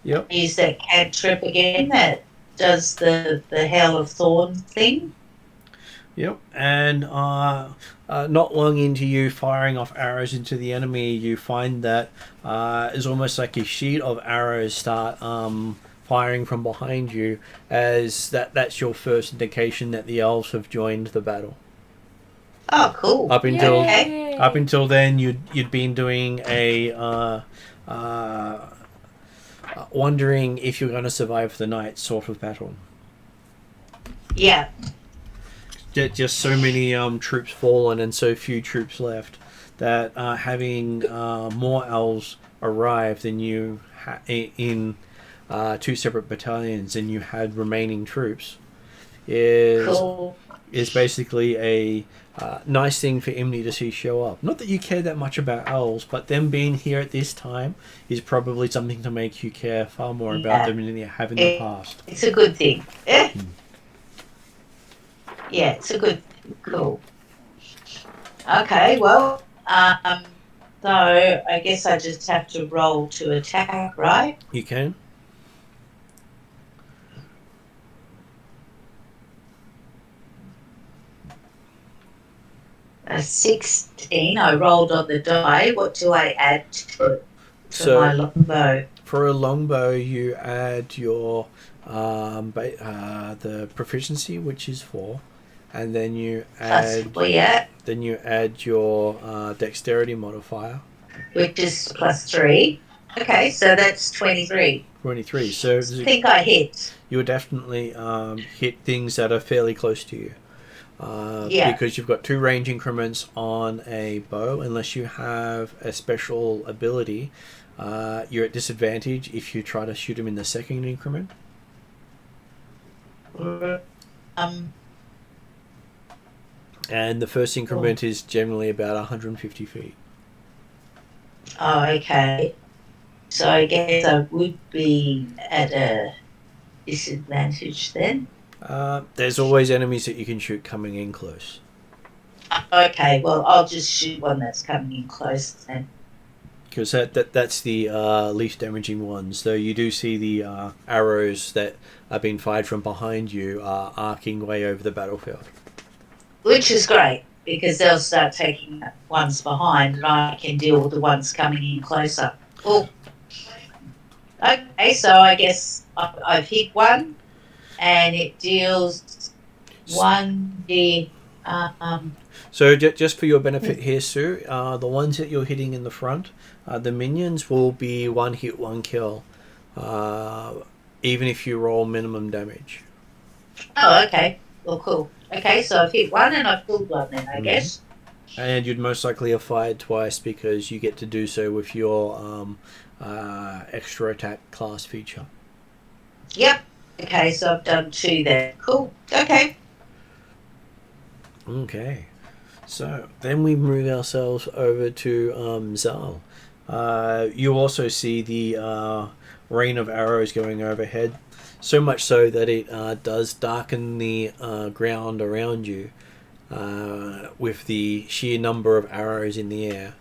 Yep. Use that cantrip again that does the Hail of Thorn thing. Yep, and not long into you firing off arrows into the enemy, you find that it's almost like a sheet of arrows start firing from behind you, as that's your first indication that the elves have joined the battle. Oh, cool. Up until then, you'd been doing a wondering if you're going to survive the night sort of battle. Yeah. Just so many troops fallen and so few troops left that having more elves arrived and you in 2 separate battalions and you had remaining troops is basically a nice thing for Imni to see show up. Not that you care that much about owls, but them being here at this time is probably something to make you care far more about them than you have in the past. It's a good thing. Yeah, yeah, it's a good thing. Cool. Okay, well, so I guess I just have to roll to attack, right? You can. A 16. I rolled on the die. What do I add to my longbow? For a longbow, you add your the proficiency, which is 4, and then you add your dexterity modifier, which is +3. Okay, so that's 23. 23. So I think I hit. You'll definitely hit things that are fairly close to you. Because you've got 2 range increments on a bow. Unless you have a special ability, you're at disadvantage if you try to shoot them in the second increment. And the first increment is generally about 150 feet. Oh, okay. So I guess I would be at a disadvantage then. There's always enemies that you can shoot coming in close. Okay, well, I'll just shoot one that's coming in close then. Because that's the least damaging ones. Though you do see the arrows that are being fired from behind you are arcing way over the battlefield. Which is great, because they'll start taking ones behind and I can deal with the ones coming in closer. Cool. Okay, so I guess I've hit one. And it deals 1d. So just for your benefit here, Sue, the ones that you're hitting in the front, the minions will be 1 hit, 1 kill, even if you roll minimum damage. Oh, okay. Well, cool. Okay, so I've hit one and I've killed one then, I guess. And you'd most likely have fired twice because you get to do so with your extra attack class feature. Yep. Okay, so I've done 2 there. Cool. Okay. Okay. So then we move ourselves over to Zal. You also see the rain of arrows going overhead, so much so that it does darken the ground around you with the sheer number of arrows in the air.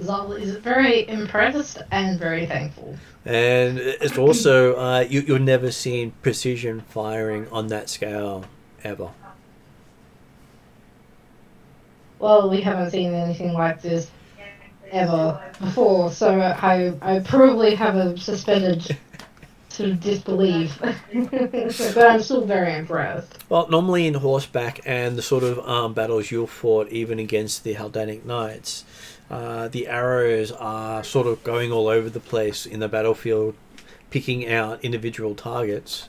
Zal is very impressed and very thankful. And it's also, you've never seen precision firing on that scale, ever. Well, we haven't seen anything like this ever before, so I probably have a suspended sort of disbelief. But I'm still very impressed. Well, normally in horseback and the sort of battles you've fought, even against the Haldanic Knights, the arrows are sort of going all over the place in the battlefield, picking out individual targets,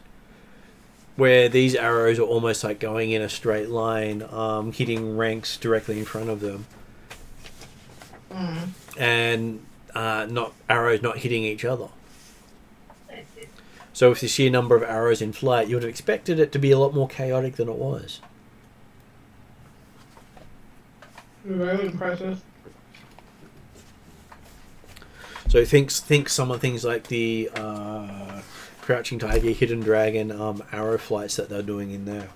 where these arrows are almost like going in a straight line, hitting ranks directly in front of them. And arrows not hitting each other. So with the sheer number of arrows in flight, you would have expected it to be a lot more chaotic than it was. Very impressive. So think some of the things like the Crouching Tiger, Hidden Dragon, arrow flights that they're doing in there.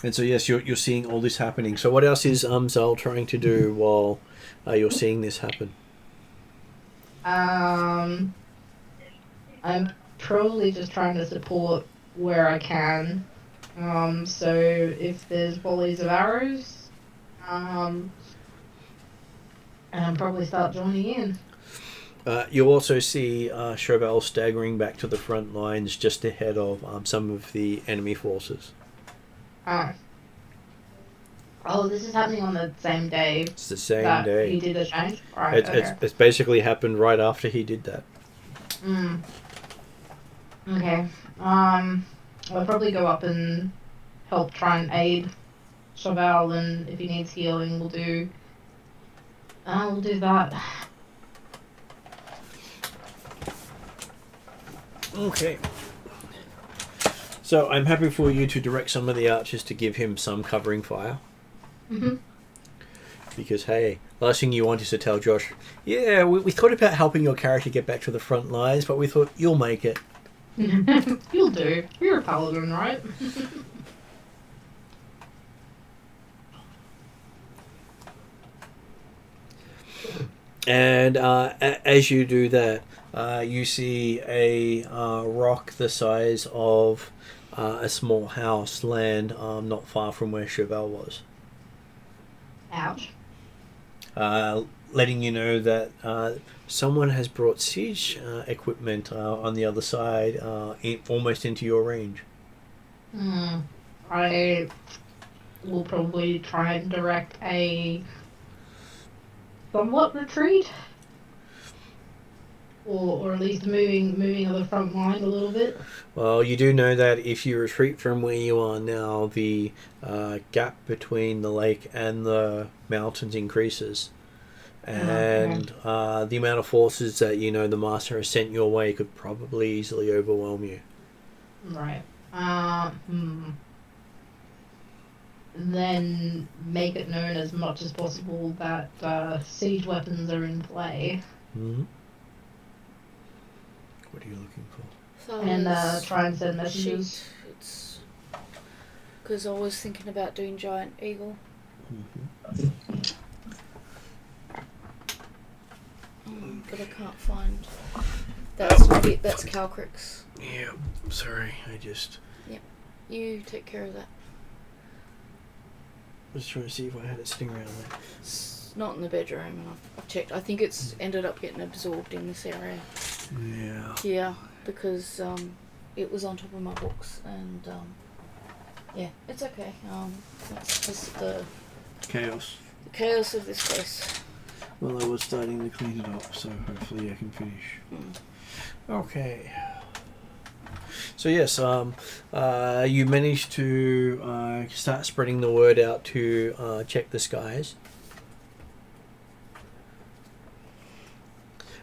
And so yes, you're seeing all this happening. So what else is Zal trying to do while you're seeing this happen? I'm probably just trying to support where I can. So if there's volleys of arrows, and probably start joining in. You also see Chauvel staggering back to the front lines just ahead of some of the enemy forces. Oh, this is happening on the same day. It's the same day. He did the change? Right, It's basically happened right after he did that. Okay. I'll probably go up and help try and aid Cheval, and if he needs healing, we'll do that. Okay. So I'm happy for you to direct some of the archers to give him some covering fire. Mm-hmm. Because, hey, last thing you want is to tell Josh, yeah, we thought about helping your character get back to the front lines, but we thought you'll make it. You'll do. You're a paladin, right? And as you do that, you see a rock the size of a small house land not far from where Cheval was. Ouch. Letting you know that someone has brought siege equipment on the other side, almost into your range. I will probably try and direct a somewhat retreat, or at least moving of the front line a little bit. Well, you do know that if you retreat from where you are now, the gap between the lake and the mountains increases. And the amount of forces that the Master has sent your way could probably easily overwhelm you. Right. Then make it known as much as possible that siege weapons are in play. Mm-hmm. What are you looking for? So And try and send messages. It's because I was thinking about doing Giant Eagle. Mm-hmm. But I can't find. That's not it. That's Calcrix. Yeah, sorry, You take care of that. I was trying to see if I had it sitting around there. It's not in the bedroom, and I've checked. I think it's ended up getting absorbed in this area. Yeah. Yeah, because it was on top of my books, and yeah, it's okay. That's just the Chaos. chaos of this place. Well, I was starting to clean it up, so hopefully I can finish. Okay. So yes, you managed to start spreading the word out to check the skies.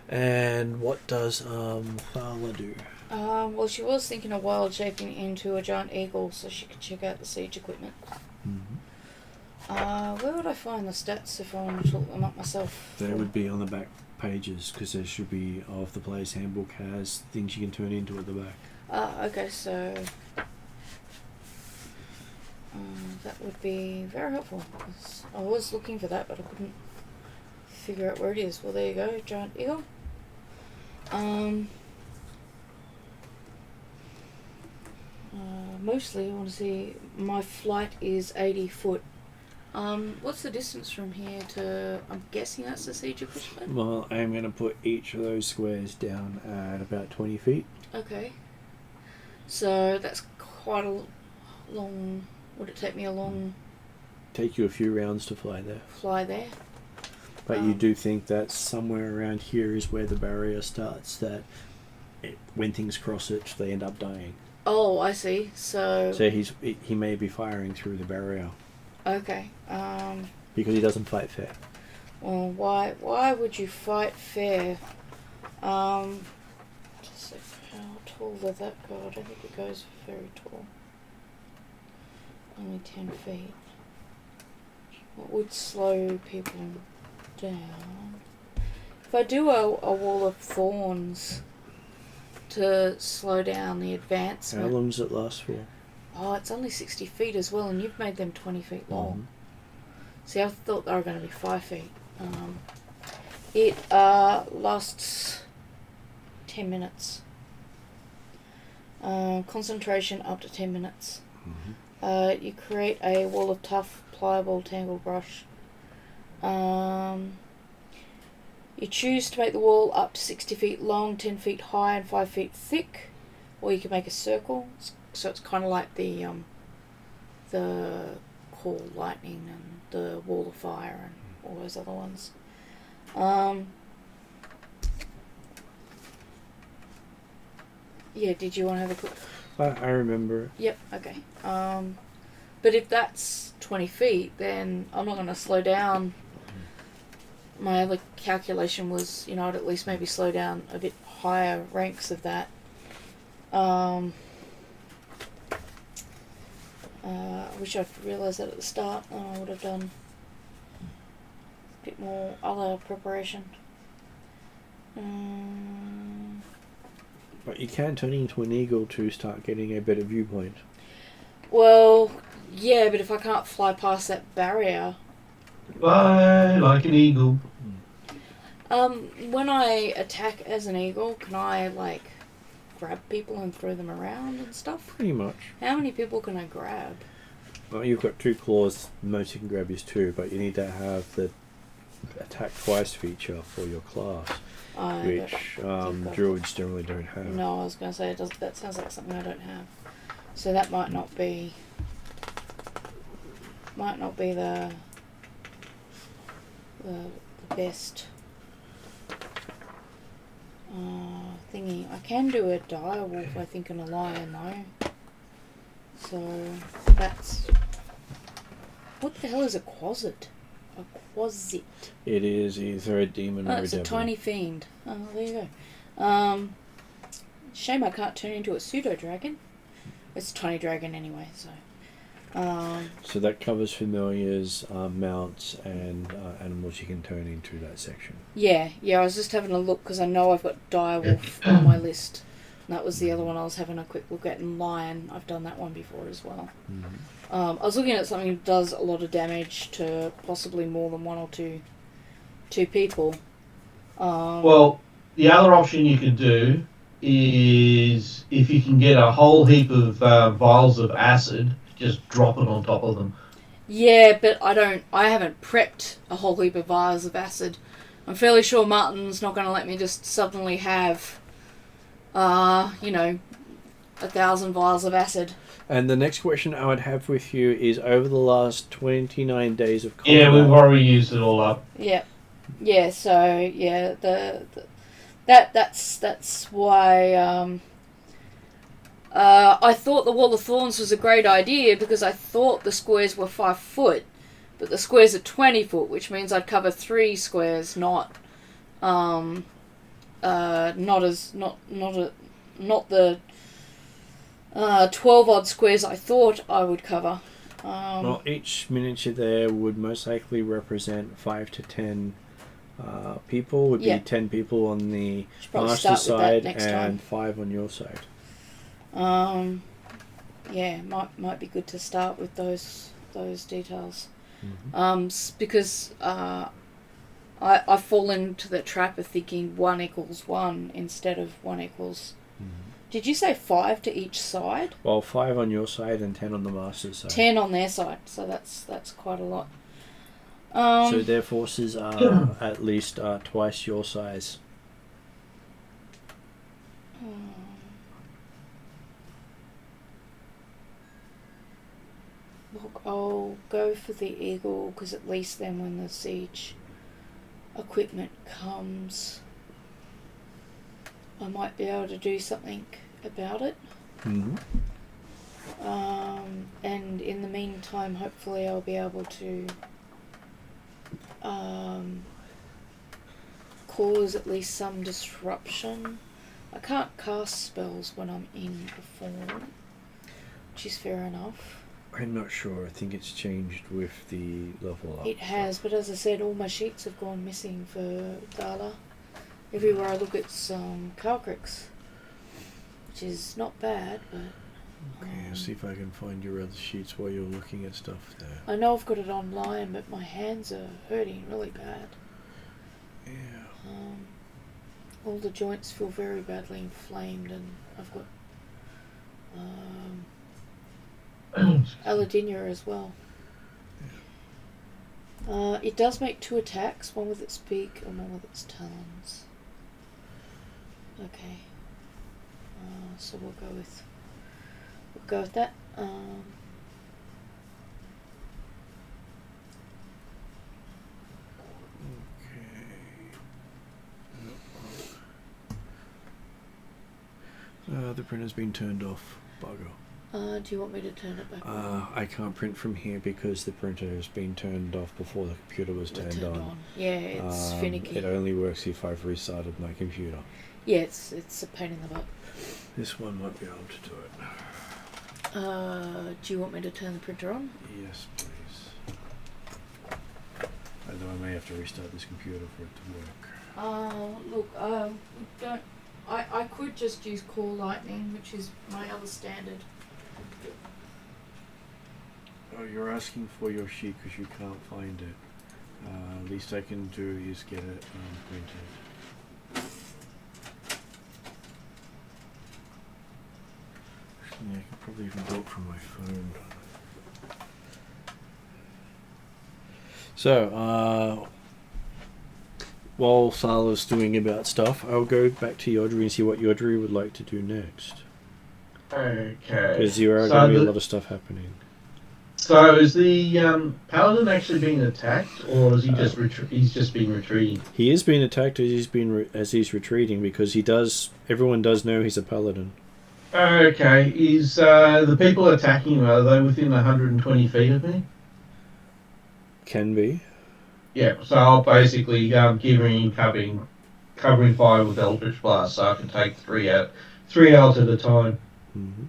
And what does Thala do? Well, she was thinking of wild shaping into a giant eagle so she could check out the siege equipment. Mm-hmm. Where would I find the stats if I want to look them up myself? They would be on the back pages, because there should be, of the player's handbook has things you can turn into at the back. Okay, so that would be very helpful, because I was looking for that, but I couldn't figure out where it is. Well, there you go, giant eagle. Mostly I want to see, my flight is 80 foot. What's the distance from here to, I'm guessing that's the siege equipment? Well, I'm going to put each of those squares down at about 20 feet. Okay. So that's quite a long, would it take me a long Take you a few rounds to fly there. fly there? But you do think that somewhere around here is where the barrier starts, that when things cross it, they end up dying. Oh, I see. So he may be firing through the barrier. Okay. Because he doesn't fight fair. Well, why would you fight fair? Just like, how tall did that go? I don't think it goes very tall. Only 10 feet. What would slow people down? If I do a wall of thorns to slow down the advancement. How long does it last for? Oh, it's only 60 feet as well, and you've made them 20 feet long. Mm-hmm. See, I thought they were going to be 5 feet. It lasts 10 minutes. Concentration up to 10 minutes. Mm-hmm. You create a wall of tough, pliable tangle brush. You choose to make the wall up to 60 feet long, 10 feet high, and 5 feet thick, or you can make a circle. So it's kind of like the Call Lightning and the Wall of Fire and all those other ones. Yeah, did you want to have a quick... I remember it. Yep, okay. But if that's 20 feet, then I'm not going to slow down. My other calculation was, I'd at least maybe slow down a bit higher ranks of that. I wish I'd realised that at the start. I would have done a bit more other preparation. But you can turn into an eagle to start getting a better viewpoint. Well, yeah, but if I can't fly past that barrier... Fly like an eagle. When I attack as an eagle, can I, grab people and throw them around and stuff? Pretty much. How many people can I grab? Well, you've got 2 claws. The most you can grab is 2, but you need to have the attack twice feature for your class, which druids generally don't have. No, I was going to say that sounds like something I don't have. So that might not be the best thingy. I can do a dire wolf, I think, and a lion though. So that's... What the hell is a quasit? A quasit. It is either a demon or a devil. It's a tiny fiend. Oh, there you go. Shame I can't turn into a pseudo dragon. It's a tiny dragon anyway, so. So that covers familiars, mounts, and animals you can turn into that section. Yeah. I was just having a look because I know I've got direwolf on my list. And that was the other one I was having a quick look at. And lion, I've done that one before as well. Mm-hmm. I was looking at something that does a lot of damage to possibly more than 1 or 2 people. Well, the other option you could do is if you can get a whole heap of vials of acid, just drop it on top of them. Yeah, but I haven't prepped a whole heap of vials of acid. I'm fairly sure Martin's not going to let me just suddenly have, 1,000 vials of acid. And the next question I would have with you is, over the last 29 days of combat... Yeah, we've already used it all up. Yeah. Yeah, so, yeah, that's why, I thought the Wall of Thorns was a great idea because I thought the squares were 5 foot, but the squares are 20 foot, which means I'd cover 3 squares, not the 12 odd squares I thought I would cover. Well, each miniature there would most likely represent 5 to 10 people. Would be 10 people on the master side and 5 on your side. Yeah, might be good to start with those details. Mm-hmm. Because I fall into the trap of thinking 1 equals 1 instead of 1 equals... Mm-hmm. Did you say 5 to each side? Well, 5 on your side and 10 on the master's side. 10 on their side, so that's quite a lot. So their forces are at least twice your size. Look, I'll go for the eagle because at least then when the siege equipment comes, I might be able to do something about it. Mm-hmm. And in the meantime, hopefully I'll be able to cause at least some disruption. I can't cast spells when I'm in a form, which is fair enough. I'm not sure. I think it's changed with the level up. It has, but as I said, all my sheets have gone missing for Gala. Everywhere I look, it's Calcrix, which is not bad, but... Okay, I'll see if I can find your other sheets while you're looking at stuff there. I know I've got it online, but my hands are hurting really bad. Yeah. All the joints feel very badly inflamed, and I've got Aladinia as well. Yeah. It does make 2 attacks, one with its beak and one with its talons. Okay. So we'll go with that. The printer's been turned off. Bugger. Do you want me to turn it back on? I can't print from here because the printer has been turned off before the computer was turned on. Yeah, it's finicky. It only works if I've restarted my computer. Yeah, it's a pain in the butt. This one might be able to do it. Do you want me to turn the printer on? Yes, please. Although I may have to restart this computer for it to work. Look, don't. I could just use Core Lightning, which is my other standard. Oh, you're asking for your sheet because you can't find it. Least I can do is get it printed. Actually, I could probably even do it from my phone. So, while Sala's doing about stuff, I'll go back to Yodri and see what Yodri would like to do next. Okay. Because there are going to be a lot of stuff happening. So is the paladin actually being attacked, or is he just he's just been retreating? He is being attacked as he's retreating because everyone does know he's a paladin. Okay. Is the people attacking him, are they within 120 feet of me? Can be. Yeah. So I'll basically give him covering fire with Eldritch Blast, so I can take three out at a time. Mm-hmm.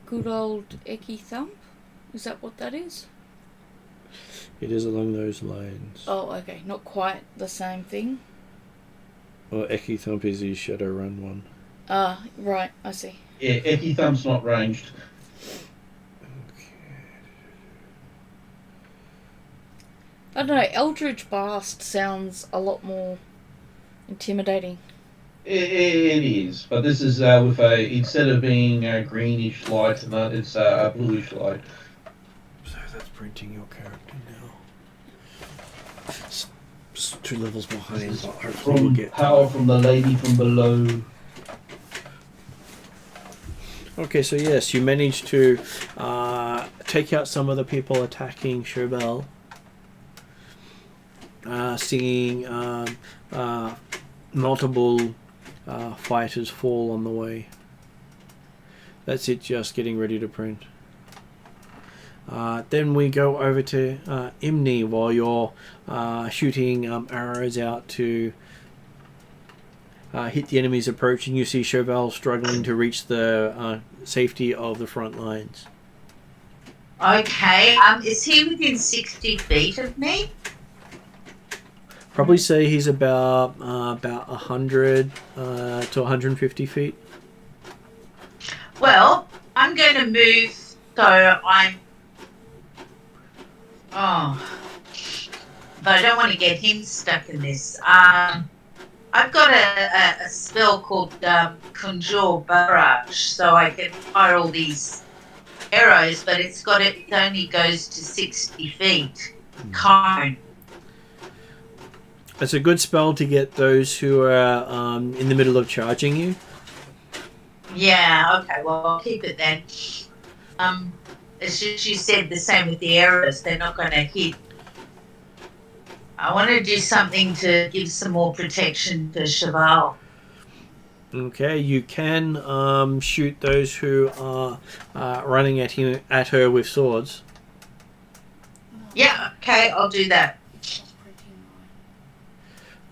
Good old Eki Thump? Is that what that is? It is along those lines. Oh, okay. Not quite the same thing. Well, Eki Thump is the Shadowrun one. Ah, right. I see. Yeah, Eki Thump's not ranged. I don't know. Eldritch Blast sounds a lot more intimidating. It is, but this is with instead of being a greenish light, it's a bluish light. So that's printing your character now. It's 2 levels behind, but hopefully we'll get power from the lady from below. Okay, so yes, you managed to take out some of the people attacking Chauvel. Seeing multiple fighters fall on the way. That's it, just getting ready to print. Then we go over to Imni while you're shooting arrows out to hit the enemies approaching. You see Chauvel struggling to reach the safety of the front lines. Okay, is he within 60 feet of me? Probably say he's about 100 to 150 feet. Well, I'm going to move so I'm... Oh. But I don't want to get him stuck in this. I've got a spell called Conjure Barrage, so I can fire all these arrows, but it only goes to 60 feet. Cone. It's a good spell to get those who are in the middle of charging you. Yeah, okay, well, I'll keep it then. As you said, the same with the arrows, they're not going to hit. I want to do something to give some more protection to Chauvel. Okay, you can shoot those who are running at her with swords. Yeah, okay, I'll do that.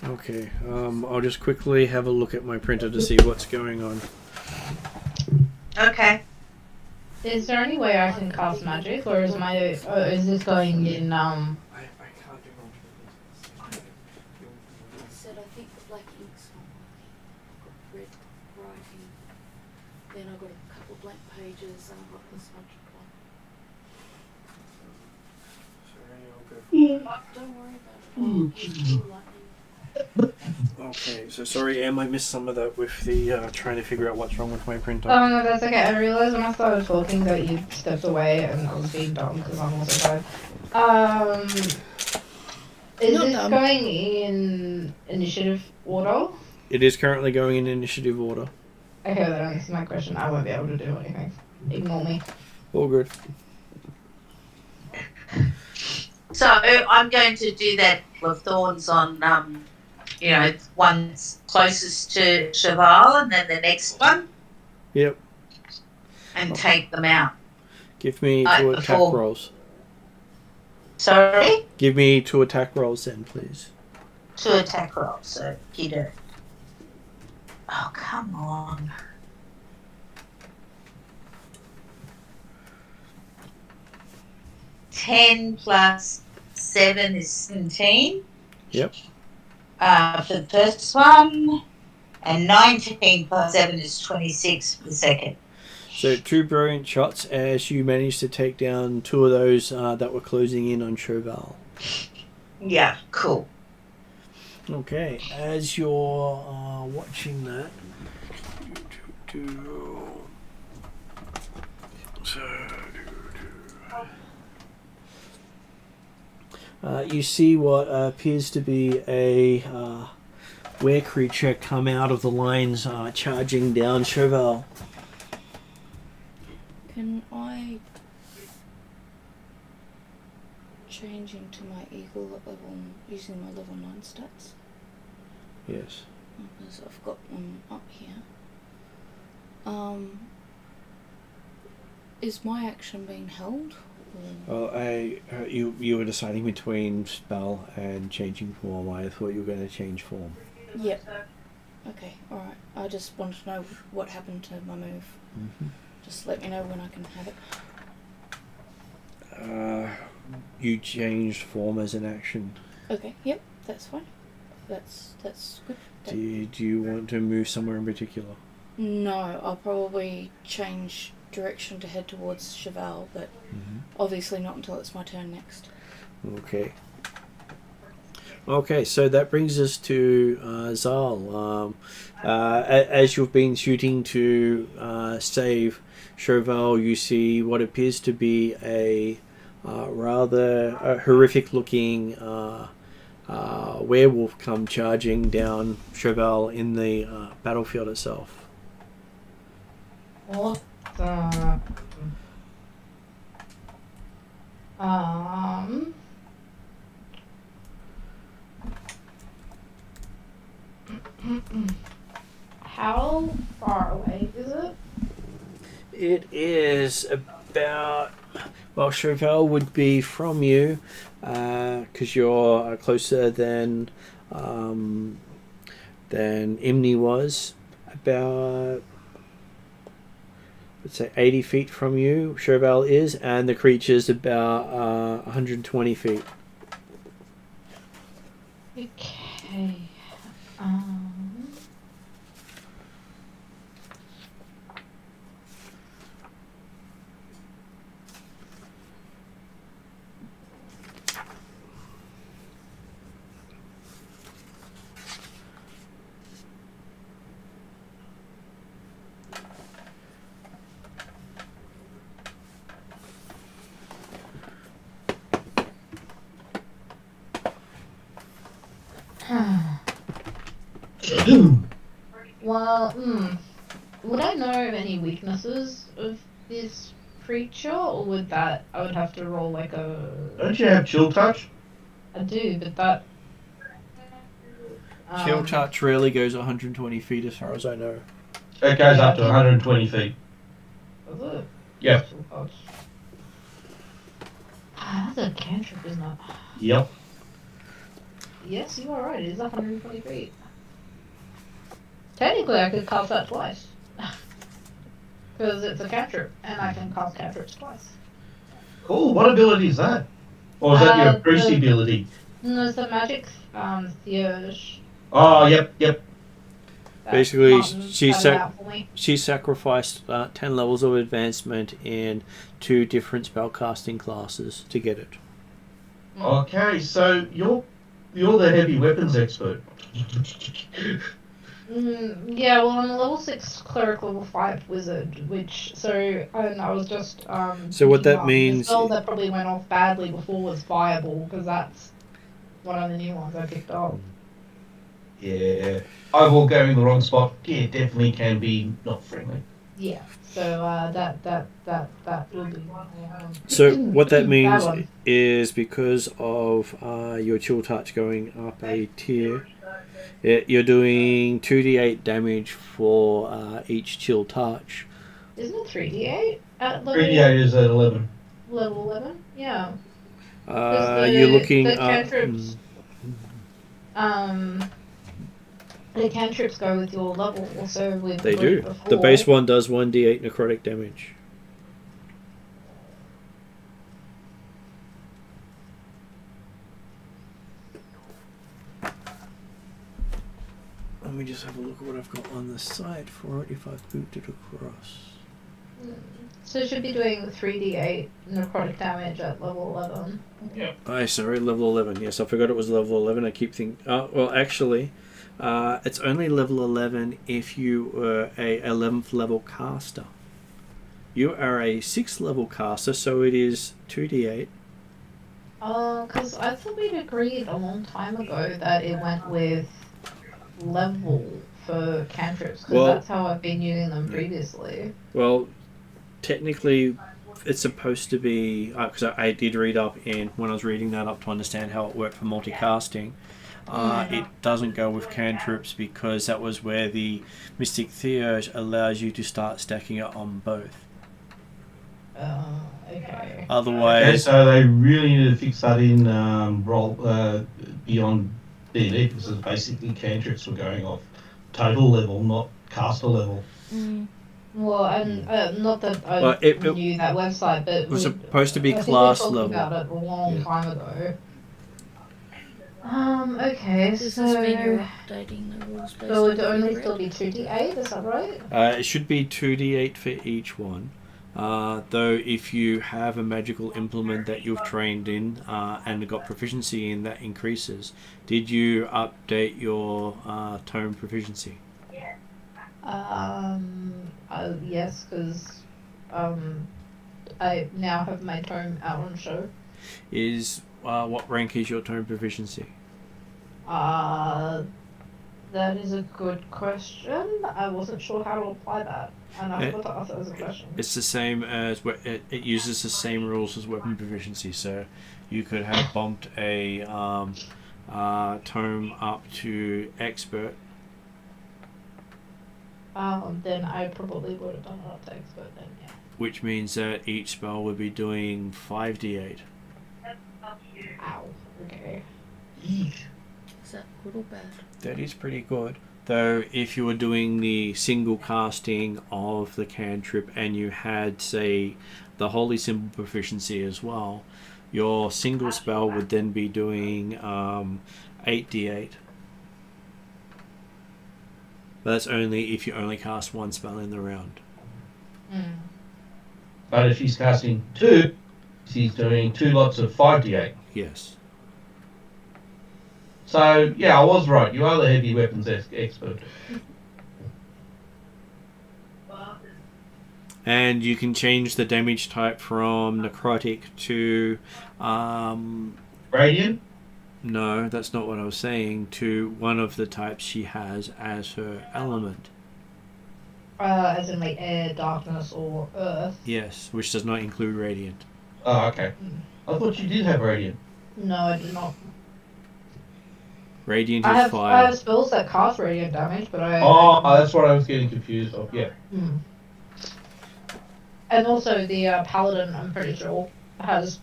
Okay, I'll just quickly have a look at my printer to see what's going on. Okay. Is there any way I can cast magic, or is this going in I can't do I said I think the black ink's not working. I've got red writing. Then I've got a couple blank pages and I've got this magic one. Sorry, I'll go. Don't worry about it. I'll Okay, so sorry, Em, I missed some of that with the trying to figure out what's wrong with my printer. Oh no, that's okay. I realised when I started talking that you stepped away and I was being dumb because I'm also tired. Is this going in initiative order? It is currently going in initiative order. Okay, that answers my question. I won't be able to do anything. Ignore me. All good. So I'm going to do that of thorns on, one's closest to Chauvel and then the next one. Yep. And take them out. Give me Like 2 attack before. rolls. Sorry? Give me 2 attack rolls then, please. 2 attack rolls, so you do. Oh, come on. 10 plus 7 is 17. Yep. For the first one. And 19 plus 7 is 26 for the second. So 2 brilliant shots as you managed to take down 2 of those that were closing in on Chauvel. Yeah, cool. Okay, as you're watching that, you see what appears to be a were creature come out of the lines, charging down Chauvel. Can I change into my eagle at level using my level 9 stats? Yes. Because I've got one up here. Is my action being held? You were deciding between spell and changing form. I thought you were going to change form. Yep. Okay, alright. I just wanted to know what happened to my move. Mm-hmm. Just let me know when I can have it. You changed form as an action. Okay, yep, that's fine. That's good. Do you want to move somewhere in particular? No, I'll probably change direction to head towards Chauvel, but obviously not until it's my turn next. Okay. Okay, so that brings us to Zal. As you've been shooting to save Chauvel, you see what appears to be a rather horrific-looking werewolf come charging down Chauvel in the battlefield itself. What the... How far away is it? It is about... Well, Chauvel would be from you, because you're closer than Imni was. About, let's say, 80 feet from you, Chauvel is, and the creature's about 120 feet. Okay. Well, would I know of any weaknesses of this creature, or would I would have to roll like a... Don't you have chill touch? I do, but that... Chill touch rarely goes 120 feet as far as I know. It goes up to 120 feet. Is it? Yep. Chill touch. That's a cantrip, isn't it? Yep. Yes, you are right, it is 120 feet. Technically, I could cast that twice. Because it's a cantrip, and I can cast cantrips twice. Cool. What ability is that? Or is that your priest ability? No, it's the magic theurge. Oh, yep. Basically, she sacrificed 10 levels of advancement in 2 different spellcasting classes to get it. Okay, so you're the heavy weapons expert. Yeah, well, I'm a level 6 cleric, level 5 wizard, and I was just, So what that means... The spell that probably went off badly before was Fireball, because that's one of the new ones I picked up. Yeah. Eyeball going in the wrong spot, yeah, definitely can be not friendly. Yeah, so, that will be... So what that means is because of your chill touch going up a tier, You're doing 2d8 damage for each chill touch. Isn't it 3d8 at level? 3d8 is at 11. Level 11? Yeah. You're looking the at. cantrips. The cantrips go with your level, also with. They do. Before. The base one does 1d8 necrotic damage. Let me just have a look at what I've got on the side for it if I've moved it across. So it should be doing 3d8 necrotic damage at level 11. Yeah. Sorry, level 11. Yes, I forgot it was level 11. I keep thinking... well, actually, it's only level 11 if you were a 11th level caster. You are a 6th level caster, so it is 2d8. Because I thought we'd agreed a long time ago that it went with level for cantrips, because that's how I've been using them previously. Well, technically, it's supposed to be... because I did read up when I was reading that up to understand how it worked for multicasting. It doesn't go with cantrips because that was where the Mystic Theurge allows you to start stacking it on both. Okay. Otherwise... Okay, so they really need to fix that in beyond D&D, because it's basically cantrips were going off total level, not caster level. Well, and not that I knew that website, but it was supposed to be class level. About it a long time ago. Okay, This so... is when you're updating the rules based So it on would only what still be 2d8, is that right? It should be 2d8 for each one. Though if you have a magical implement that you've trained in and got proficiency in, that increases. Did you update your tome proficiency? Yes, because I now have my tome out on show. What rank is your tome proficiency? That is a good question. I wasn't sure how to apply that, and I forgot to ask that as a question. It's the same as it uses the same rules as weapon proficiency. So you could have bumped a tome up to expert. Then I probably would have done it up to expert then, yeah. Which means that each spell would be doing 5d8. Ow. Okay. Is that good or bad? That is pretty good. Though if you were doing the single casting of the cantrip and you had, say, the holy symbol proficiency as well, your single spell would then be doing 8d8. But that's only if you only cast one spell in the round. But if she's casting 2, she's doing 2 lots of 5d8. Yes. So, yeah, I was right. You are the heavy weapons expert. And you can change the damage type from necrotic to... Radiant? No, that's not what I was saying. To one of the types she has as her element. As in like air, darkness, or earth? Yes, which does not include radiant. Oh, okay. I thought you did have radiant. No, I do not. Radiant I is fire. I have spells that cast radiant damage, but I... Oh, that's what I was getting confused of, yeah. And also the paladin, I'm pretty sure, has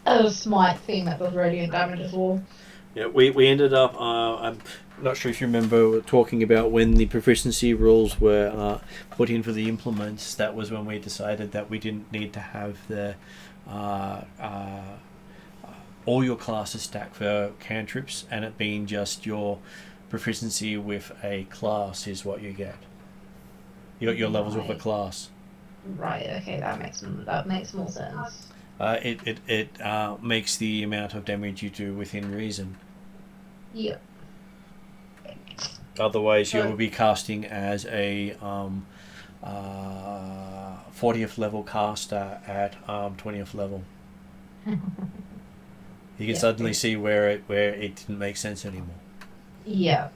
a smite thing that does radiant damage as well. Yeah, we ended up... I'm not sure if you remember talking about when the proficiency rules were put in for the implements. That was when we decided that we didn't need to have the... all your classes stacked for cantrips, and it being just your proficiency with a class is what you get. Your levels with a class. Right. Okay, that makes more sense. It makes the amount of damage you do within reason. Yeah. Otherwise, you will be casting as a 40th level caster at 20th level. You can suddenly see where it didn't make sense anymore. Yeah.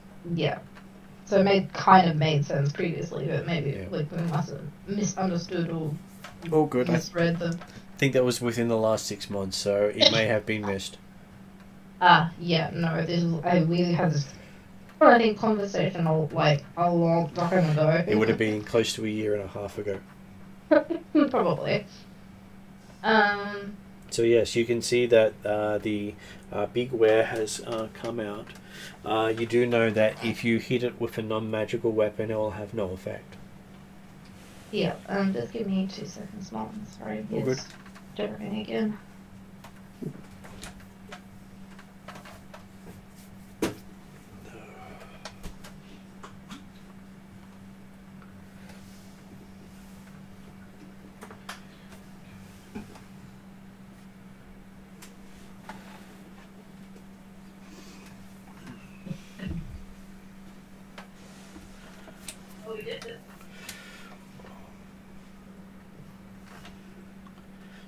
So it kind of made sense previously, but maybe we must have misunderstood or good. misread them. I think that was within the last 6 months, so it may have been missed. Yeah, no, we had this running conversation a long time ago. It would have been close to a year and a half ago. Probably. So yes, you can see that the big ware has come out. You do know that if you hit it with a non-magical weapon, it will have no effect. Yeah, just give me 2 seconds, Mom. Sorry, All good. Generating again.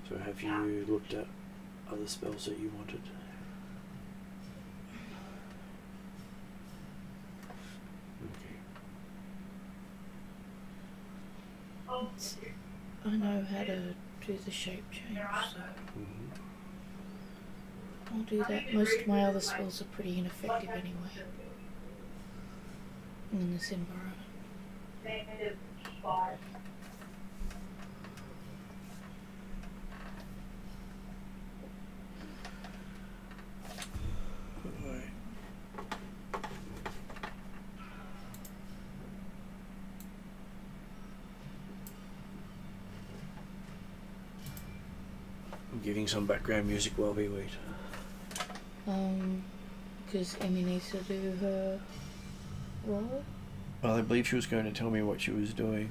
So have you looked at other spells that you wanted? Okay. I know how to do the shape change, so I'll do that. Most of my other spells are pretty ineffective anyway in this environment. I'm giving some background music while we wait. Because Emmy needs to do her role. Well, I believe she was going to tell me what she was doing.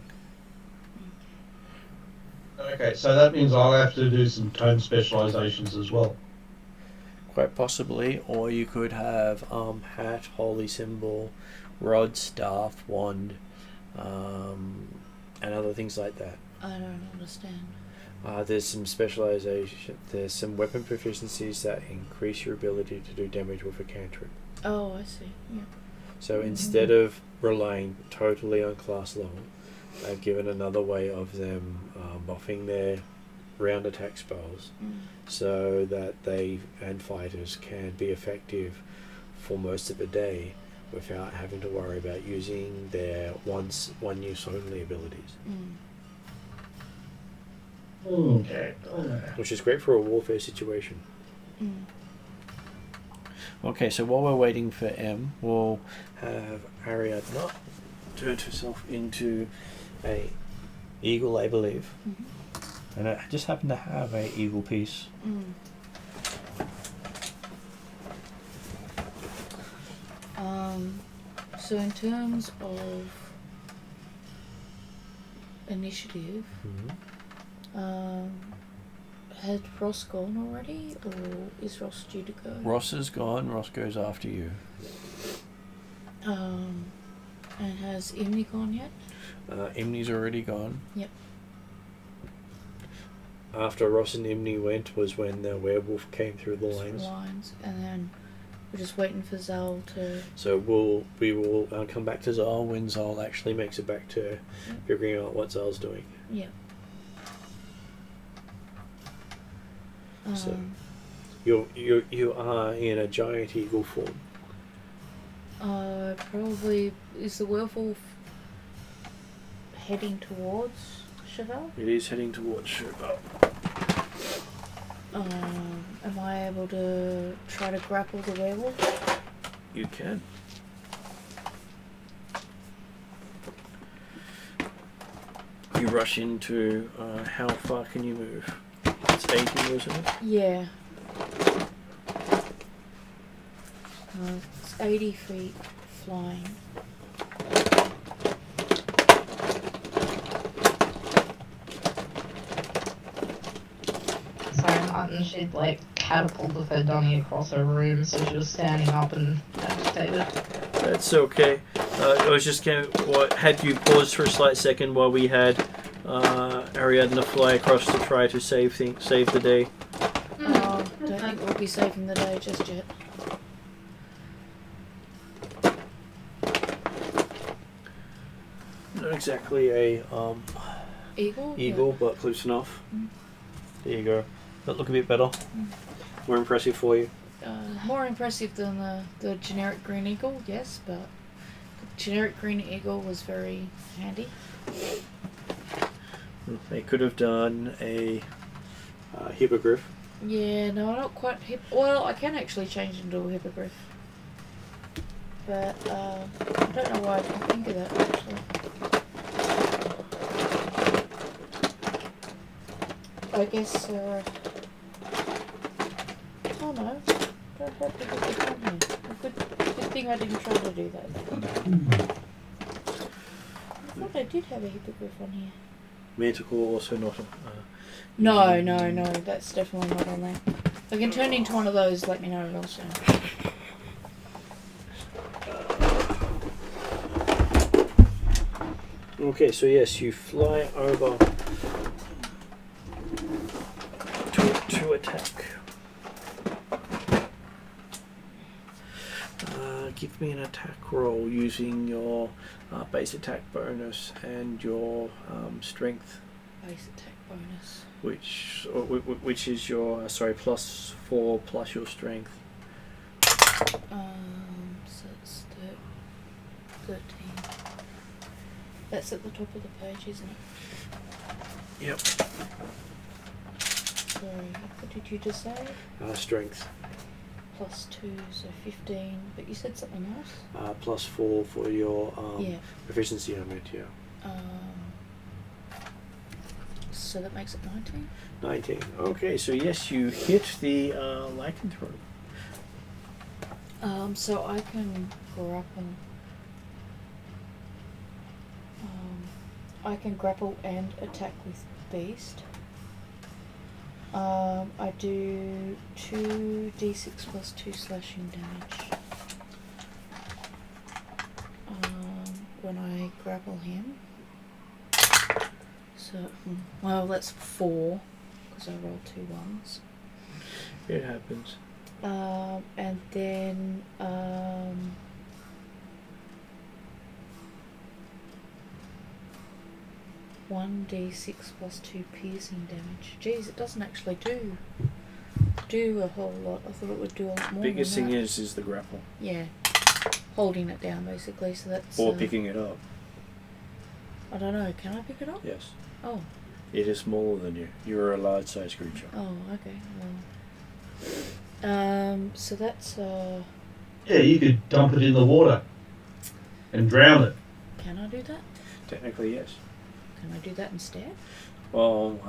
Okay, so that means I'll have to do some tome specializations as well. Quite possibly, or you could have hat, holy symbol, rod, staff, wand, and other things like that. I don't understand. There's some specialization. There's some weapon proficiencies that increase your ability to do damage with a cantrip. Oh, I see. Yeah. So instead of relying totally on class level, I've given another way of them buffing their round attack spells, so that they and fighters can be effective for most of the day without having to worry about using their one use only abilities. Okay. Which is great for a warfare situation. Okay, so while we're waiting for M, we'll have Ariadna turn herself into a eagle, I believe. And I just happen to have a eagle piece. So in terms of initiative, had Ross gone already, or is Ross due to go? Ross is gone. Ross goes after you. And has Imni gone yet? Imni's already gone. Yep. After Ross and Imni went was when the werewolf came through the lines. And then we're just waiting for Zal to... So we will come back to Zal when Zal actually makes it back to figuring out what Zal's doing. Yep. So you are in a giant eagle form. Probably is the werewolf heading towards Chevelle? It is heading towards Chevelle. Am I able to try to grapple the werewolf? You can. You rush into. How far can you move? It's 80, wasn't it? Yeah. It's 80 feet flying. Sorry, Martin, she'd catapulted her dummy across her room, so she was standing up and agitated. That's okay. I was just had you paused for a slight second while we had Ariadna fly across to try to save the day. Don't think we'll be saving the day just yet. Not exactly a Eagle, yeah. But close enough. There you go. That look a bit better. More impressive for you. more impressive than the generic green eagle, yes, but the generic green eagle was very handy. They could have done a hippogriff. Yeah, no, not quite well, I can actually change into a hippogriff. But, I don't know why I didn't think of that, actually. I guess, oh no, don't have to put this on here. Good thing I didn't try to do that. I thought I did have a hippogriff on here. Manticore also not. No, that's definitely not on there. If I can turn into one of those, let me know also. Okay, so yes, you fly over to attack. Give me an attack roll using your base attack bonus and your strength. Base attack bonus. Which is your +4 plus your strength. So it's 13. That's at the top of the page, isn't it? Yep. Sorry, what did you just say? Strength. +2, so 15. But you said something else. +4 for your proficiency on it. Yeah. So that makes it 19. 19. Okay, so yes, you hit the lycanthrope. So I can grapple. I can grapple and attack with beast. I do 2d6 plus 2 slashing damage. When I grapple him. So, well, that's 4 because I rolled 2 ones. It happens. And then 1d6 plus 2 piercing damage. Jeez, it doesn't actually do a whole lot. I thought it would do a lot more. Biggest than thing that. is the grapple. Yeah, holding it down basically. So that's Or picking it up. I don't know. Can I pick it up? Yes. Oh. It is smaller than you. You're a large-sized creature. Oh, okay. Well. So that's Yeah, you could dump it in the water and drown it. Can I do that? Technically, yes. Can I do that instead? Well,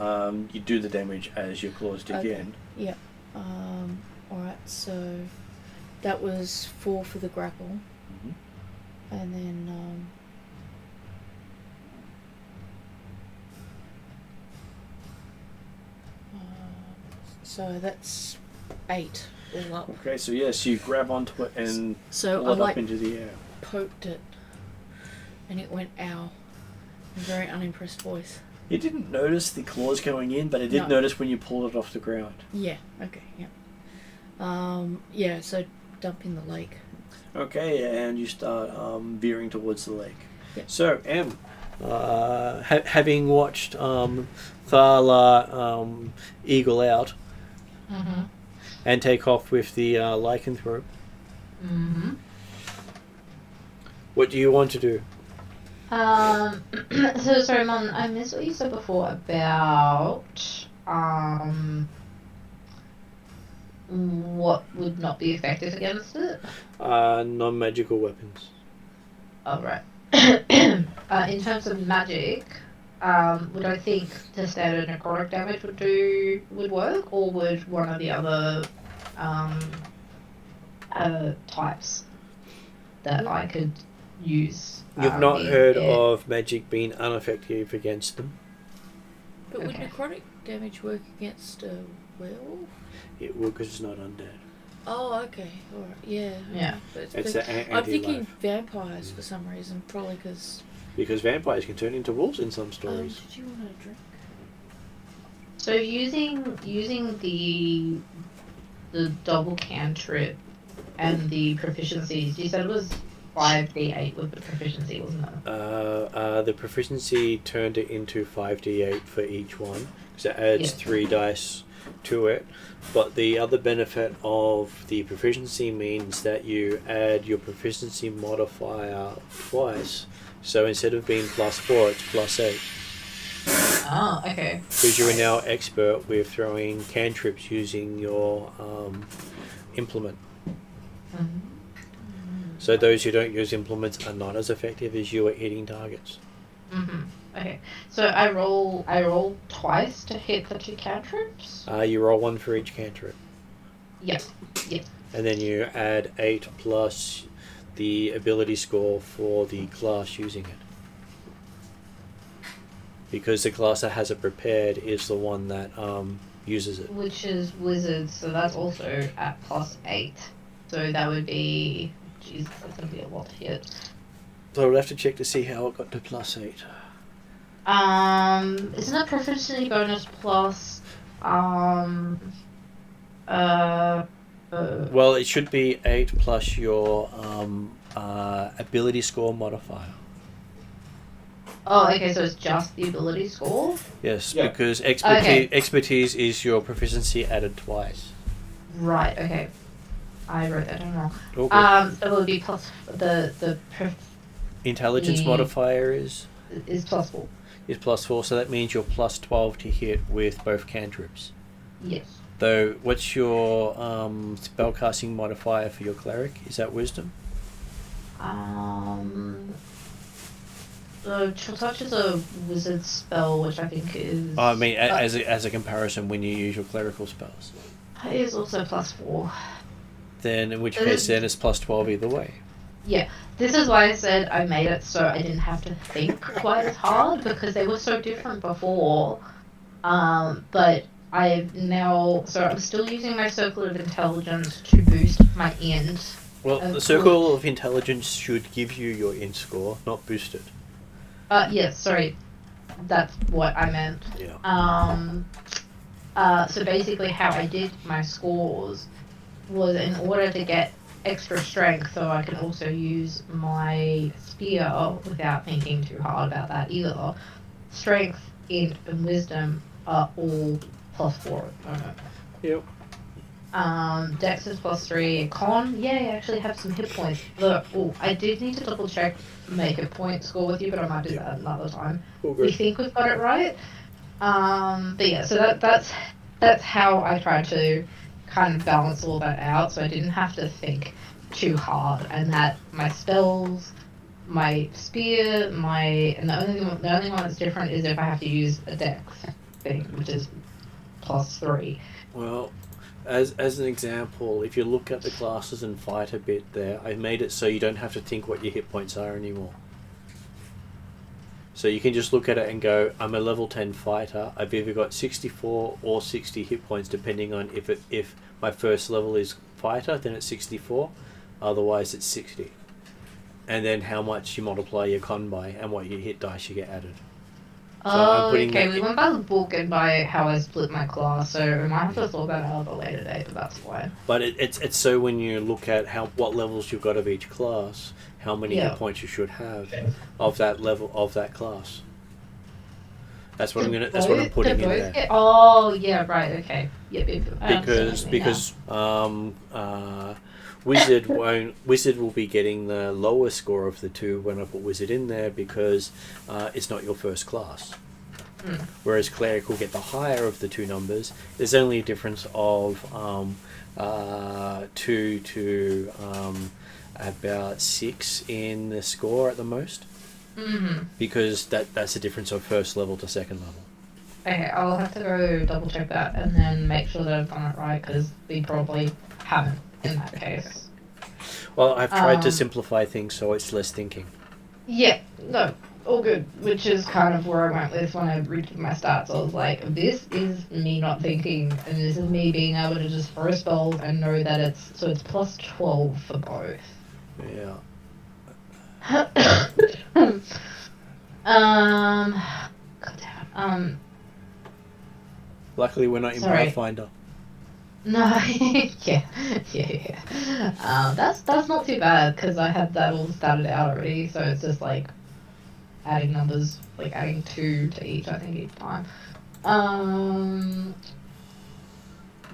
you do the damage as your claws dig in. Yeah. Alright, so that was 4 for the grapple. Mm-hmm. And then so that's 8 all up. Okay, so yes, you grab onto it and so pull I it up into the air. Poked it, and it went ow. In a very unimpressed voice. You didn't notice the claws going in, but I did notice when you pulled it off the ground. Yeah. Okay. Yeah. Yeah. So dump in the lake. Okay, and you start veering towards the lake. Yep. So, Em, having watched Thala eagle out and take off with the lycanthrope, what do you want to do? So sorry, Mon, I missed what you said before about what would not be effective against it. Non-magical weapons. Oh right. In terms of magic, would I think the standard necrotic damage would work, or would one of the other types that I could use? You've not heard of magic being ineffective against them? But would necrotic damage work against a werewolf? It will, because it's not undead. Oh, okay. Alright, yeah. Yeah. But It's I'm thinking vampires for some reason, probably because... Because vampires can turn into wolves in some stories. Did you want a drink? So using the double cantrip and the proficiencies, you said it was 5d8 with the proficiency, wasn't it? The proficiency turned it into 5d8 for each one, because it adds 3 dice to it. But the other benefit of the proficiency means that you add your proficiency modifier twice. So instead of being +4, it's +8. Oh, okay. Because you are now expert with throwing cantrips using your implement. So those who don't use implements are not as effective as you at hitting targets. Okay. So I roll twice to hit the 2 cantrips? You roll 1 for each cantrip. Yep. And then you add 8 plus the ability score for the class using it. Because the class that has it prepared is the one that uses it. Which is wizard, so that's also at +8. So that would be... Jesus, that's going to be a lot to hit. So we'll have to check to see how it got to +8. Isn't it proficiency bonus plus, Well, it should be 8 plus your ability score modifier. Oh, okay, so it's just the ability score? Yes, Yeah. because expertise is your proficiency added twice. Right, okay. I wrote that down wrong. All good. So it would be plus the Intelligence the- modifier is +4. +4, so that means you're +12 to hit with both cantrips. Yes. Though, what's your spellcasting modifier for your cleric? Is that wisdom? So Chill Touch is a wizard spell, which I think is... I mean, as a comparison, when you use your clerical spells. It is also +4. Then, in which case, then it's +12 either way. Yeah, this is why I said I made it so I didn't have to think quite as hard, because they were so different before. But I've now... So I'm still using my Circle of Intelligence to boost my int. Well, the Circle of Intelligence should give you your int score, not boost it. Yes, sorry. That's what I meant. Yeah. So basically how I did my scores was in order to get extra strength, so I could also use my spear without thinking too hard about that either. Strength, int, and wisdom are all +4 at the moment. Yep. Dex is +3. Con, yeah, I actually have some hit points. Look, I did need to double check my hit point score with you, but I might do that another time. All We good. think we've got it right. But yeah, so that's how I tried to kind of balance all that out, so I didn't have to think too hard, and that my spells, my spear, and the only one that's different is if I have to use a dex thing, which is +3. Well, as an example, if you look at the classes and fight a bit there, I made it so you don't have to think what your hit points are anymore. So you can just look at it and go, I'm a level 10 fighter. I've either got 64 or 60 hit points, depending on if my first level is fighter, then it's 64. Otherwise, it's 60. And then how much you multiply your con by and what your hit dice you get added. So I'm putting Okay, that- we went by the book and by how I split my class, so I might have to sort that out at a later date, but that's fine. But it's so when you look at what levels you've got of each class, how many Yeah. hit points you should have of that level of that class. That's what I'm putting in there. Oh yeah, right. Okay. Yep. Because Wizard will be getting the lower score of the two when I put Wizard in there, because it's not your first class. Whereas Cleric will get the higher of the two numbers. There's only a difference of 2 to about 6 in the score at the most. Because that's the difference of first level to second level. Okay, I'll have to go double check that and then make sure that I've done it right, because we probably haven't in that case. Well, I've tried to simplify things so it's less thinking. Yeah, no, all good. Which is kind of where I went with when I read my stats. I was like, this is me not thinking, and this is me being able to just throw spells and know that it's +12 for both. Yeah. God damn it. Luckily, we're not in Sorry. Pathfinder. No, yeah. That's not too bad, because I had that all started out already, so it's just like adding numbers, like adding 2 to each, I think, each time.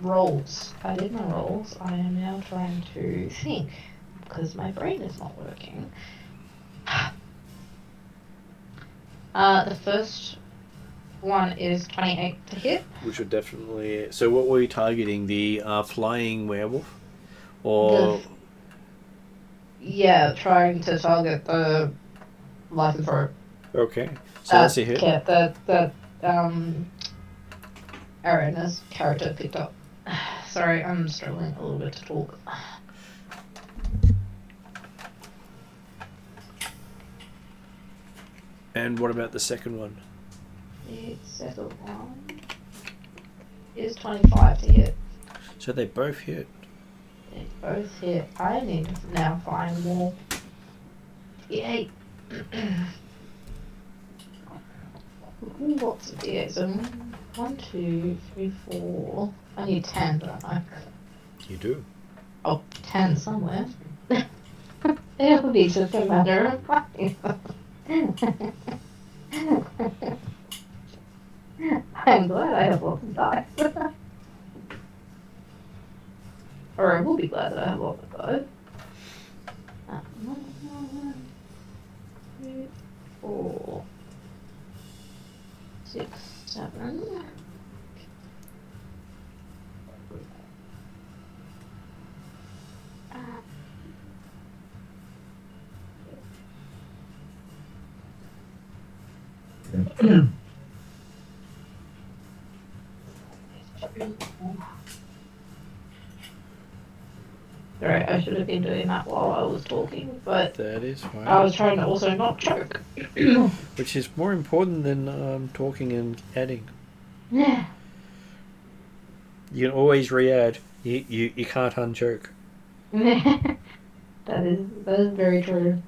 rolls. I did my rolls. I am now trying to think because my brain is not working. The first one is 28 to hit. Which would definitely. So, what were you targeting? The flying werewolf, or yeah, trying to target the lycanthrope. okay, so that's a hit. Yeah, the Arana's character picked up. Sorry, I'm struggling a little bit to talk. And what about the second one? The second one is 25 to hit. So they both hit. They both hit. I need to now find more. D8. Lots of D8. So 1, 2, 3, 4. I need 10, don't I? You do. Oh, 10 somewhere. It'll be just a matter of finding them. I'm glad I have lots of dice. Or I will be glad that I have lots of dice. 1, 2, 4, 6, 7. Sorry, I should have been doing that while I was talking, but That is fine. I was trying to also not choke. Which is more important than talking and adding. Yeah. You can always re-add. You can't unchoke. That is very true.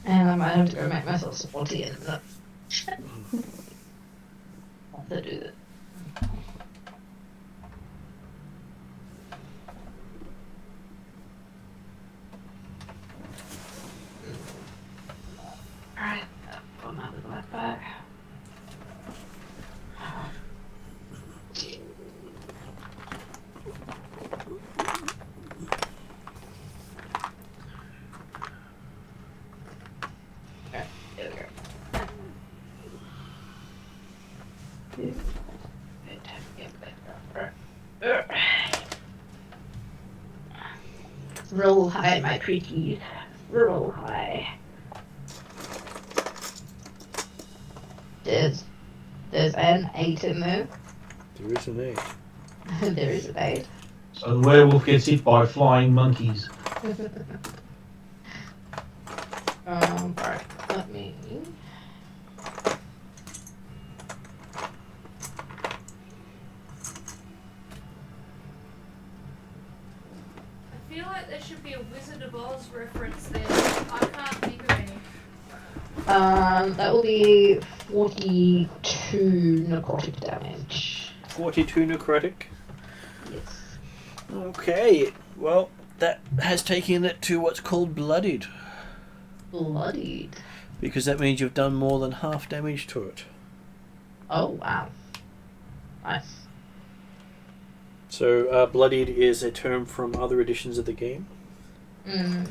And I might have to go make myself sporty and have to do that. Alright, I've gone out of my bag. Alright, there we go. Roll high, my pretties. Roll high. There's an 8 in there. There is an 8. There is an 8. So the werewolf gets hit by flying monkeys. Alright, let me. I feel like there should be a Wizard of Oz reference there. I can't think of any. That will be 42 necrotic damage. 42 necrotic. Yes. Okay, well, that has taken it to what's called bloodied. Bloodied. Because that means you've done more than half damage to it. Oh, wow. Nice. So, bloodied is a term from other editions of the game. Mm.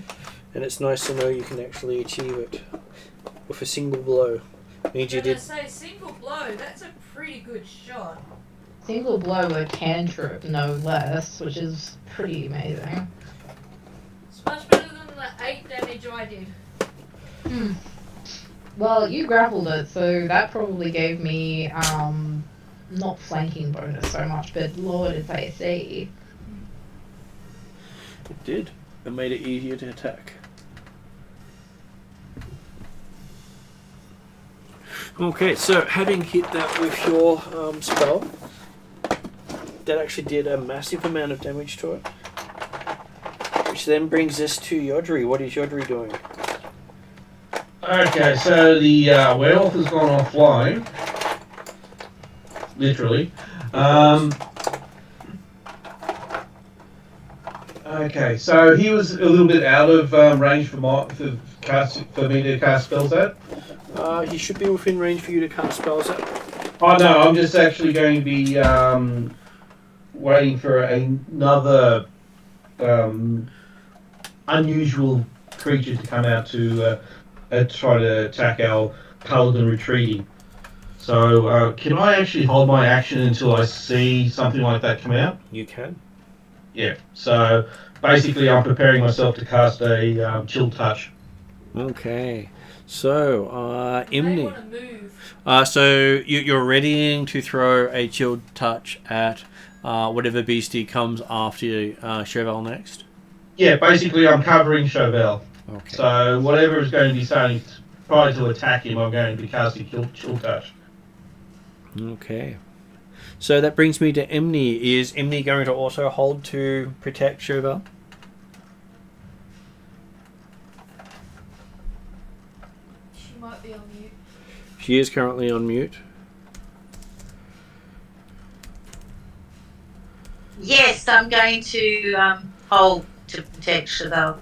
And it's nice to know you can actually achieve it with a single blow. Means you did. Say single blow. That's a pretty good shot. Single blow a cantrip, no less, which is pretty amazing. It's much better than the 8 damage I did. Hmm. Well, you grappled it, so that probably gave me, not flanking bonus so much, but lowered its AC. It did. It made it easier to attack. Okay, so having hit that with your spell, that actually did a massive amount of damage to it. Which then brings us to Yodri. What is Yodri doing? Okay, so the werewolf has gone offline. Literally. Okay, so he was a little bit out of range for me to cast spells at. He should be within range for you to cast spells at. Oh no, I'm just actually going to be waiting for another unusual creature to come out to try to attack our paladin retreating. So can I actually hold my action until I see something like that come out? You can. Yeah. So basically, I'm preparing myself to cast a chill touch. Okay. So, Imni. They want to move. So you're readying to throw a chilled touch at whatever beastie comes after you, Chauvel next? Yeah, basically I'm covering Chauvel. Okay. So whatever is going to be starting prior to attack him, I'm going to be casting chill touch. Okay. So that brings me to Imni. Is Imni going to also hold to protect Chauvel? She might be on mute. She is currently on mute. Yes, I'm going to hold to protect Chauvel.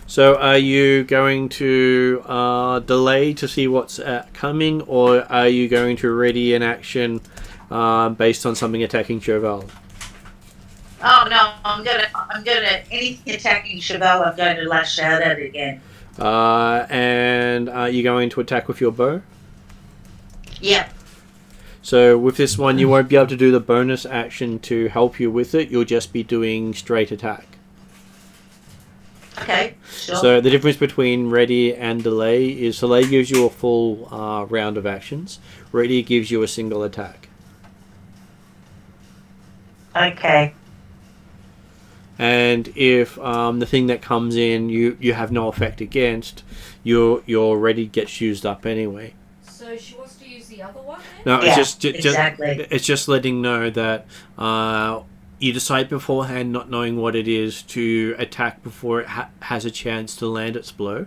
So are you going to delay to see what's coming, or are you going to ready an action based on something attacking Chauvel? Oh no, I'm gonna anything attacking Chauvel, I'm going to lash out at it again. And are you going to attack with your bow? Yeah. So with this one, you won't be able to do the bonus action to help you with it. You'll just be doing straight attack. Okay. Sure. So the difference between ready and delay is delay gives you a full round of actions. Ready gives you a single attack. Okay. And if the thing that comes in you have no effect against, your ready gets used up anyway. So she wants to use the other one then? No, Yeah, it's exactly. it's just letting know that you decide beforehand, not knowing what it is, to attack before it has a chance to land its blow.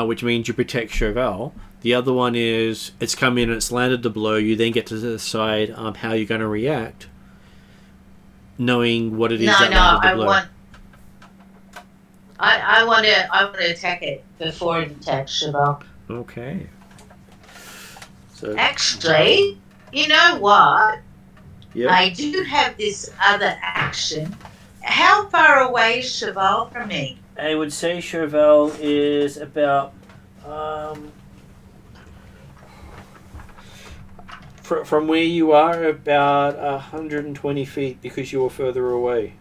Which means you protect Chauvel. The other one is it's come in and it's landed the blow. You then get to decide how you're going to react, knowing what it is that landed the blow. I want to attack it before it attacks Chauvel. Okay. So Actually, you know what? yep. I do have this other action. How far away is Chauvel from me? I would say Chauvel is about from where you are about 120 feet because you were further away.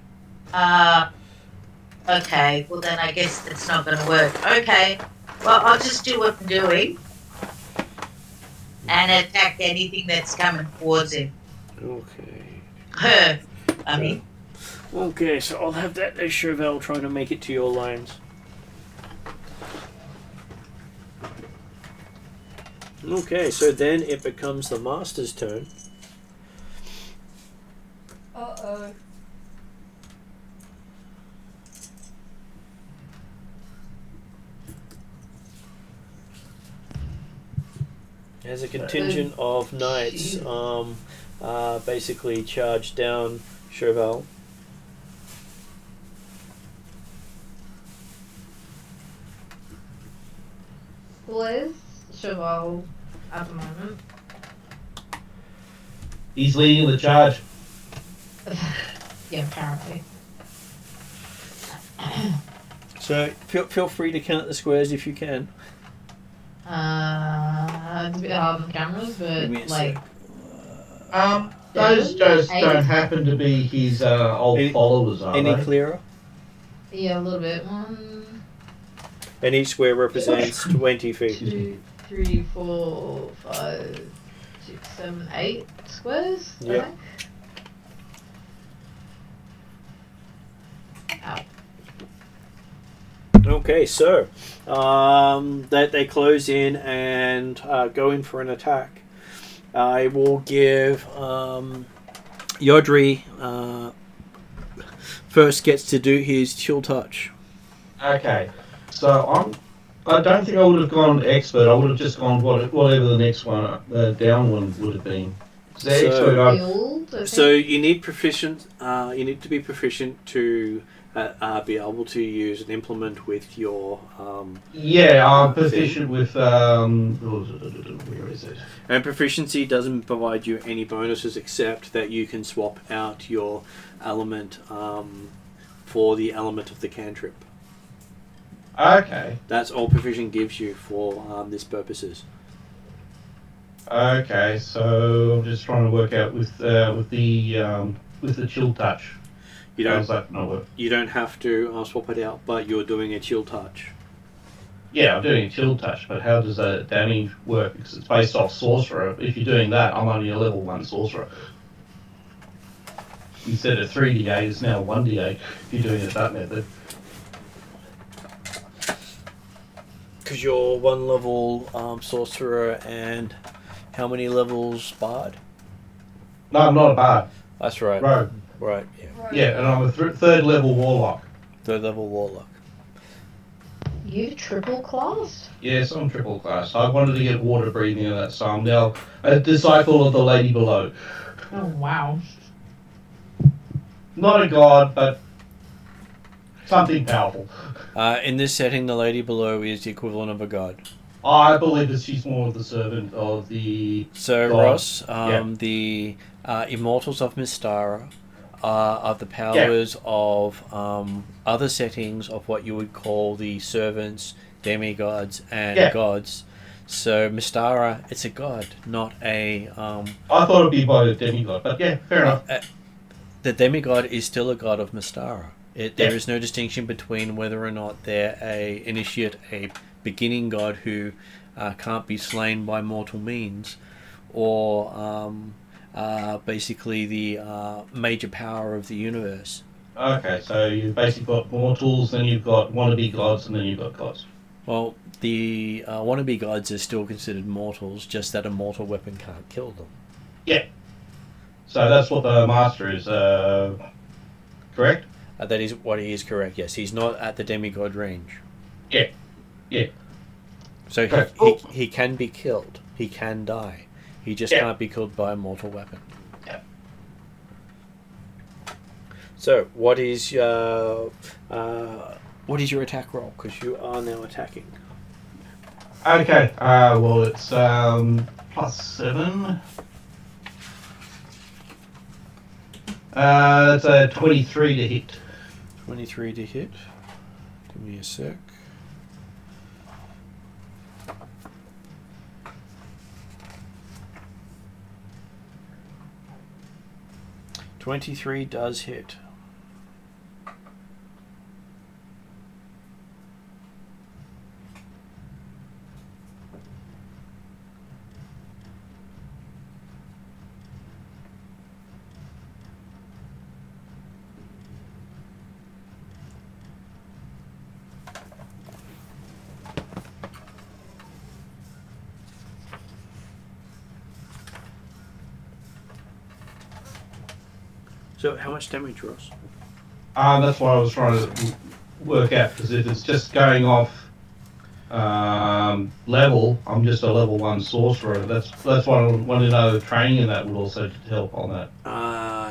Okay. Well, then I guess that's not going to work. Okay. Well, I'll just do what I'm doing and attack anything that's coming towards him. Okay. Her. I mean. Okay, so I'll have that as Chauvel trying to make it to your lines. Okay, so then it becomes the Master's turn. Uh-oh. As a contingent of knights, basically charge down Chauvel. Where's Chauvel at the moment? He's leading the charge. Yeah, apparently. So feel free to count the squares if you can. It's a bit hard on the cameras, Give me a but like. Those just don't happen to be his old followers, are Any they? clearer? Yeah, a little bit. 1, And each square represents 20 feet. 2, 3, 4, 5, 6, 7, 8 squares. Yep. Okay. Ow. Okay, so they close in and go in for an attack. I will give Yodri first gets to do his chill touch. Okay, so I don't think I would have gone expert. I would have just gone whatever the next one, the down one would have been. So expert, So you need proficient. You need to be proficient to be able to use an implement with your. Yeah, I'm thing. proficient with. Where is it? And proficiency doesn't provide you any bonuses except that you can swap out your element for the element of the cantrip. Okay. That's all proficiency gives you for this purposes. Okay, so I'm just trying to work out with the chill touch. You How's don't. that not work? You don't have to swap it out, but you're doing a chill touch. Yeah, I'm doing a chill touch, but how does that damage work? Because it's based off sorcerer. If you're doing that, I'm only a level 1 sorcerer. Instead of 3d8, it's now 1d8 if you're doing it that method. Because you're 1 level sorcerer and how many levels bard? No, I'm not a bard. That's right. Rogue. Right, yeah. Yeah, and I'm a 3rd level warlock. 3rd level warlock. You triple classed? Yes, I'm triple class. I wanted to get water breathing in that, so I'm now a disciple of the Lady Below. Oh, wow. Not a god, but something powerful. In this setting, the Lady Below is the equivalent of a god. I believe that she's more of the servant of the So, god. Ross, Yeah. the Immortals of Mystara are the powers of other settings of what you would call the servants, demigods, and gods. So, Mystara, it's a god, not a... I thought it'd be by a demigod, but yeah, fair enough. The demigod is still a god of Mystara. There is no distinction between whether or not they're a initiate, a beginning god who can't be slain by mortal means, or basically the major power of the universe. Okay, so you've basically got mortals, then you've got wannabe gods, and then you've got gods. Well, the wannabe gods are still considered mortals, just that a mortal weapon can't kill them. Yeah. So that's what the master is, correct? That is what he is correct, yes. He's not at the demigod range. Yeah. Yeah. So he can be killed. He can die. He just can't be killed by a mortal weapon. Yeah. So, what is your attack roll? Because you are now attacking. Okay, well it's +7. It's a 23 to hit. 23 to hit. Give me a sec. "23 does hit. So, how much damage, Ross? That's what I was trying to work out, because if it's just going off level, I'm just a level 1 sorcerer. That's what I want to know. Training in that would also help on that.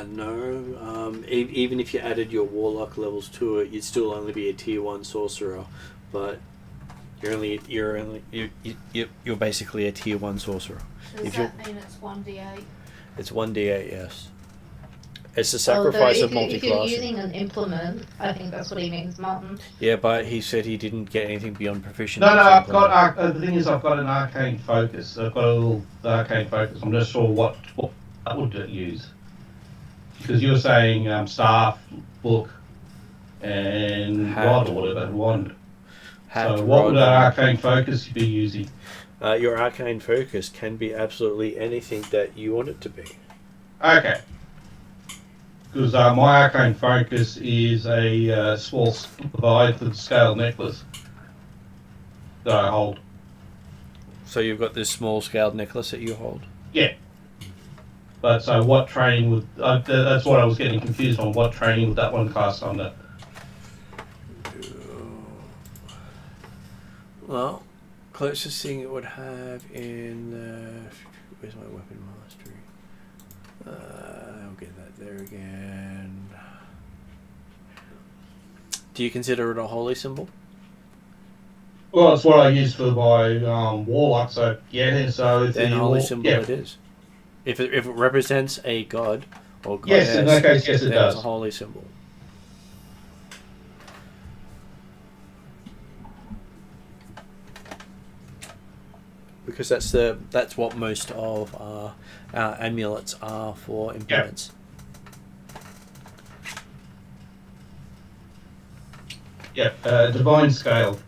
No. Even if you added your warlock levels to it, you'd still only be a tier 1 sorcerer. But you're basically a tier 1 sorcerer. Does that mean it's 1d8? It's 1d8, yes. It's the sacrifice of multi-classing. If you're using an implement, I think that's what he means, Martin. Yeah, but he said he didn't get anything beyond proficiency. No, I've got. The thing is, I've got an arcane focus. I've got a little arcane focus. I'm not sure what that would use. Because you were saying staff, book, and rod or whatever, wand. So what would an arcane focus be using? Your arcane focus can be absolutely anything that you want it to be. Okay. Because my arcane focus is a small Leviathan scale necklace that I hold. So you've got this small scaled necklace that you hold? Yeah. But so what training would... that's what I was getting confused on. What training would that one cast under? Well, closest thing it would have in... where's my weapon mastery? I'll get that there again. Do you consider it a holy symbol? Well, it's what I use for my warlock, so yeah, so if Then the holy symbol yeah. it is. If it represents a god or goddess, Yes, in that case, yes, it then it's a does. holy symbol. Because that's what most of our amulets are for implements. Yep, divine scale.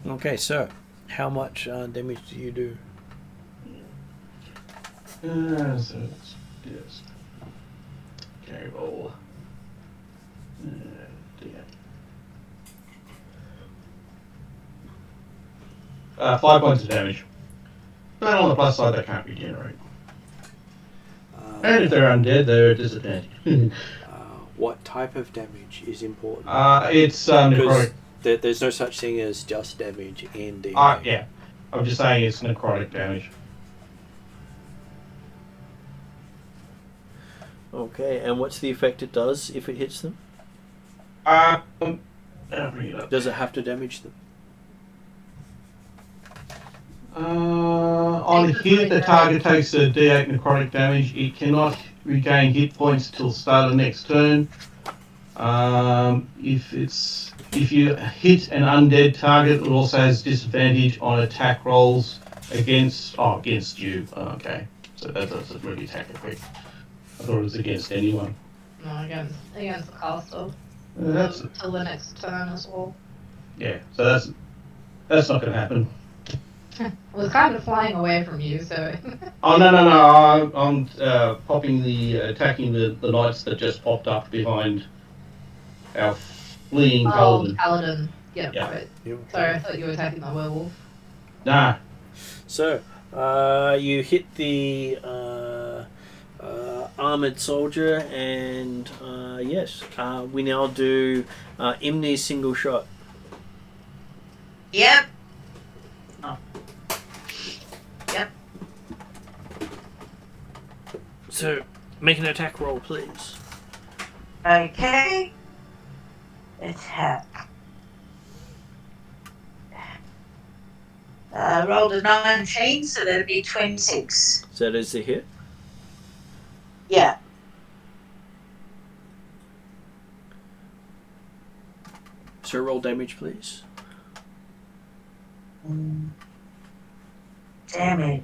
Okay, so how much damage do you do? So it's yes. Okay, roll. Yeah. 5 points of damage. But on the plus side, they can't regenerate. And if they're undead, they're at disadvantage. What type of damage is important? It's Because necrotic. there's no such thing as just damage in D&D. Yeah. I'm just saying it's necrotic damage. Okay, and what's the effect it does if it hits them? I'll bring it up. Does it have to damage them? On hit, the target takes a D8 necrotic damage. It cannot regain hit points till start of next turn. If you hit an undead target, it also has disadvantage on attack rolls against you. Okay, so that doesn't really attack effect. I thought it was against anyone. No, against the caster. That's Till the next turn as well. yeah. So that's not going to happen. It was kind of flying away from you, so. Oh no! I'm attacking the knights that just popped up behind our fleeing paladin. Paladin. Yeah, Yeah. right. Yeah. Sorry, I thought you were attacking the werewolf. Nah. So, you hit the armored soldier, and yes, we now do Imni's single shot. Yep. Oh. Yep. So, make an attack roll, please. Okay. Attack. Rolled a 19, so that'd be 26. So that is the hit. Yeah. So roll damage, please. Damage.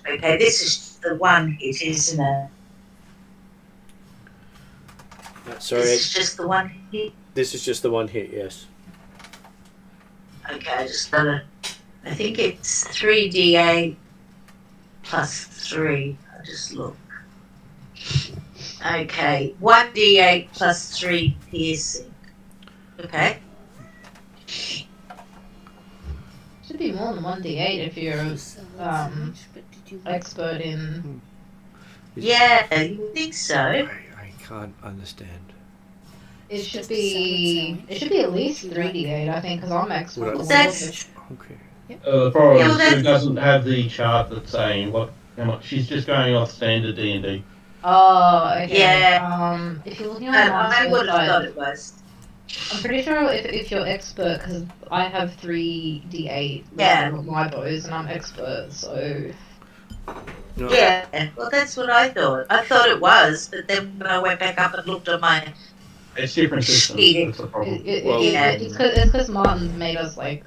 Okay, this is the one hit, isn't it? Sorry, This is just the one hit. this is just the one hit. Yes. Okay, I just gotta. I think it's 3d8 plus 3. I'll just look. Okay, 1d8 plus 3 piercing. Okay. Should be more than 1d8 if you're expert in. Yeah, you would think so. I can't understand. It should be at least 3d8, I think, because I'm expert. Well, That's- Okay. The problem Yeah, well, is Sue that's- doesn't have the chart that's saying how much. She's just going off standard D&D. Oh, okay. Yeah. If you're looking on I would have thought website, it was. I'm pretty sure if you're expert, because I have 3d8 Yeah. with my bows, and I'm expert, so. No. Yeah, well, that's what I thought. I thought it was, but then when I went back up and looked at my. It's different systems. Cheating. That's the problem. Yeah. It's because Martin's made us, like,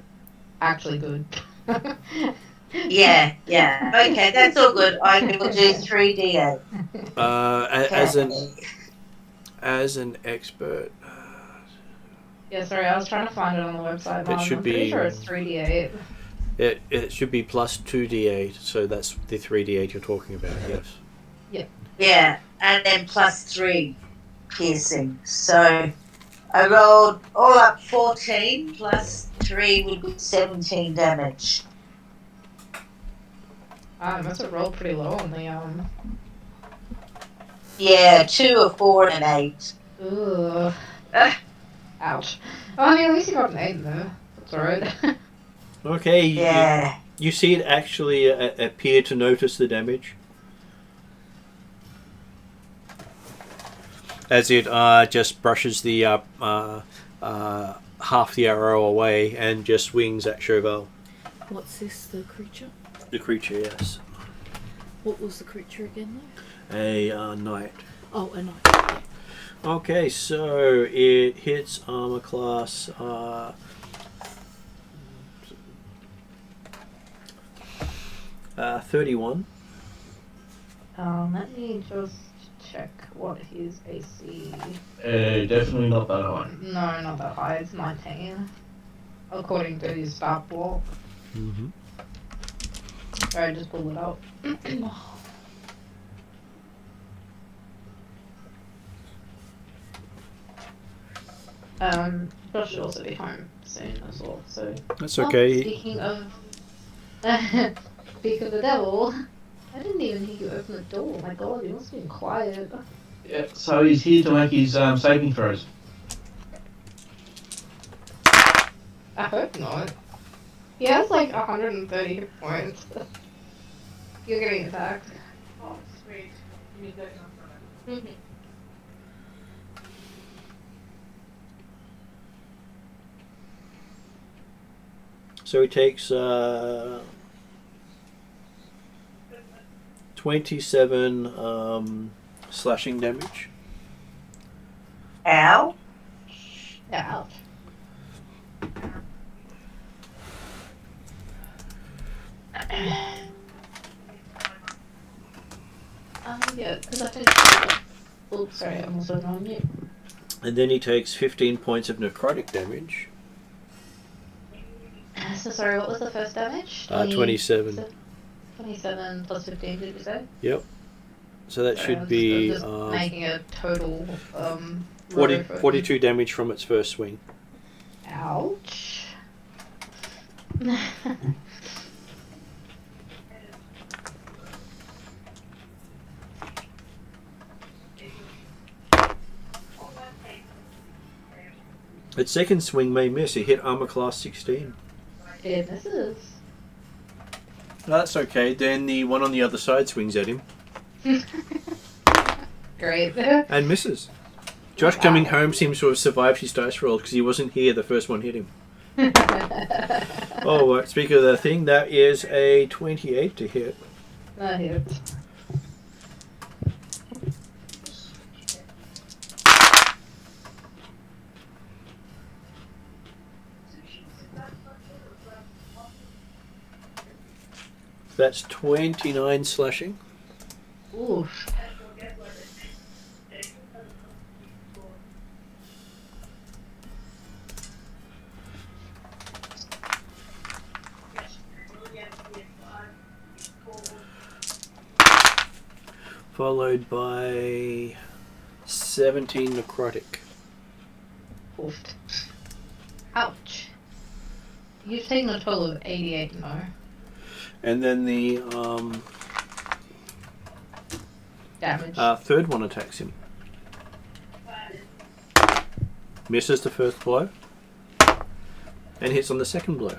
actually good. Yeah. Okay, that's all good. I will do 3d8. As an expert, Yeah, sorry, I was trying to find it on the website, Martin. should I'm pretty be- sure it's 3d8. it should be plus 2d8. So that's the 3d8 you're talking about. Yes. Yeah, and then plus 3 piercing. So I rolled all up 14 plus 3 would be 17 damage. I must have rolled pretty low on the, Yeah, 2, a 4, and an 8. Ugh. Ah. Ouch. Oh, I mean, at least you got an 8 though. That's alright. Okay. Yeah. You see it actually appear to notice the damage. as it just brushes the half the arrow away and just swings at Chauvel. What's this, the creature? The creature, yes. What was the creature again, though? A knight. Oh, a knight. Okay, so it hits armor class 31. Let me just check what his AC. Definitely not that high. No, not that high. It's 19. According to his stat block. Mm-hmm. Alright, just pull it out. Josh should also be home soon as well, so. That's okay. Speaking of the devil, I didn't even hear you open the door. My god, you must have been quiet. Yeah, so he's here to make his saving throws. I hope not. He has like 130 hit points. You're getting attacked. Oh, sweet. Give me 30 for it. So he takes 27 slashing damage. Ow. Ouch. Yeah, because I finished. Oops, sorry, I'm also on mute. And then he takes 15 points of necrotic damage. So sorry, what was the first damage? 27. 27 plus 15, did you say? Yep. So that Sorry, should be just making a total 42 damage from its first swing. Ouch. Its second swing may miss. It hit armor class 16. It misses. No, that's okay. Then the one on the other side swings at him Great. and misses. Josh coming home seems to have survived his dice roll because he wasn't here. The first one hit him. Oh, speaking of that thing, that is a 28 to hit. That hits. That's 29 slashing. Oof. Followed by 17 necrotic. Oof. Ouch. You've taken a total of 88 no. And then the Damage. third one attacks him. Misses the first blow. And hits on the second blow.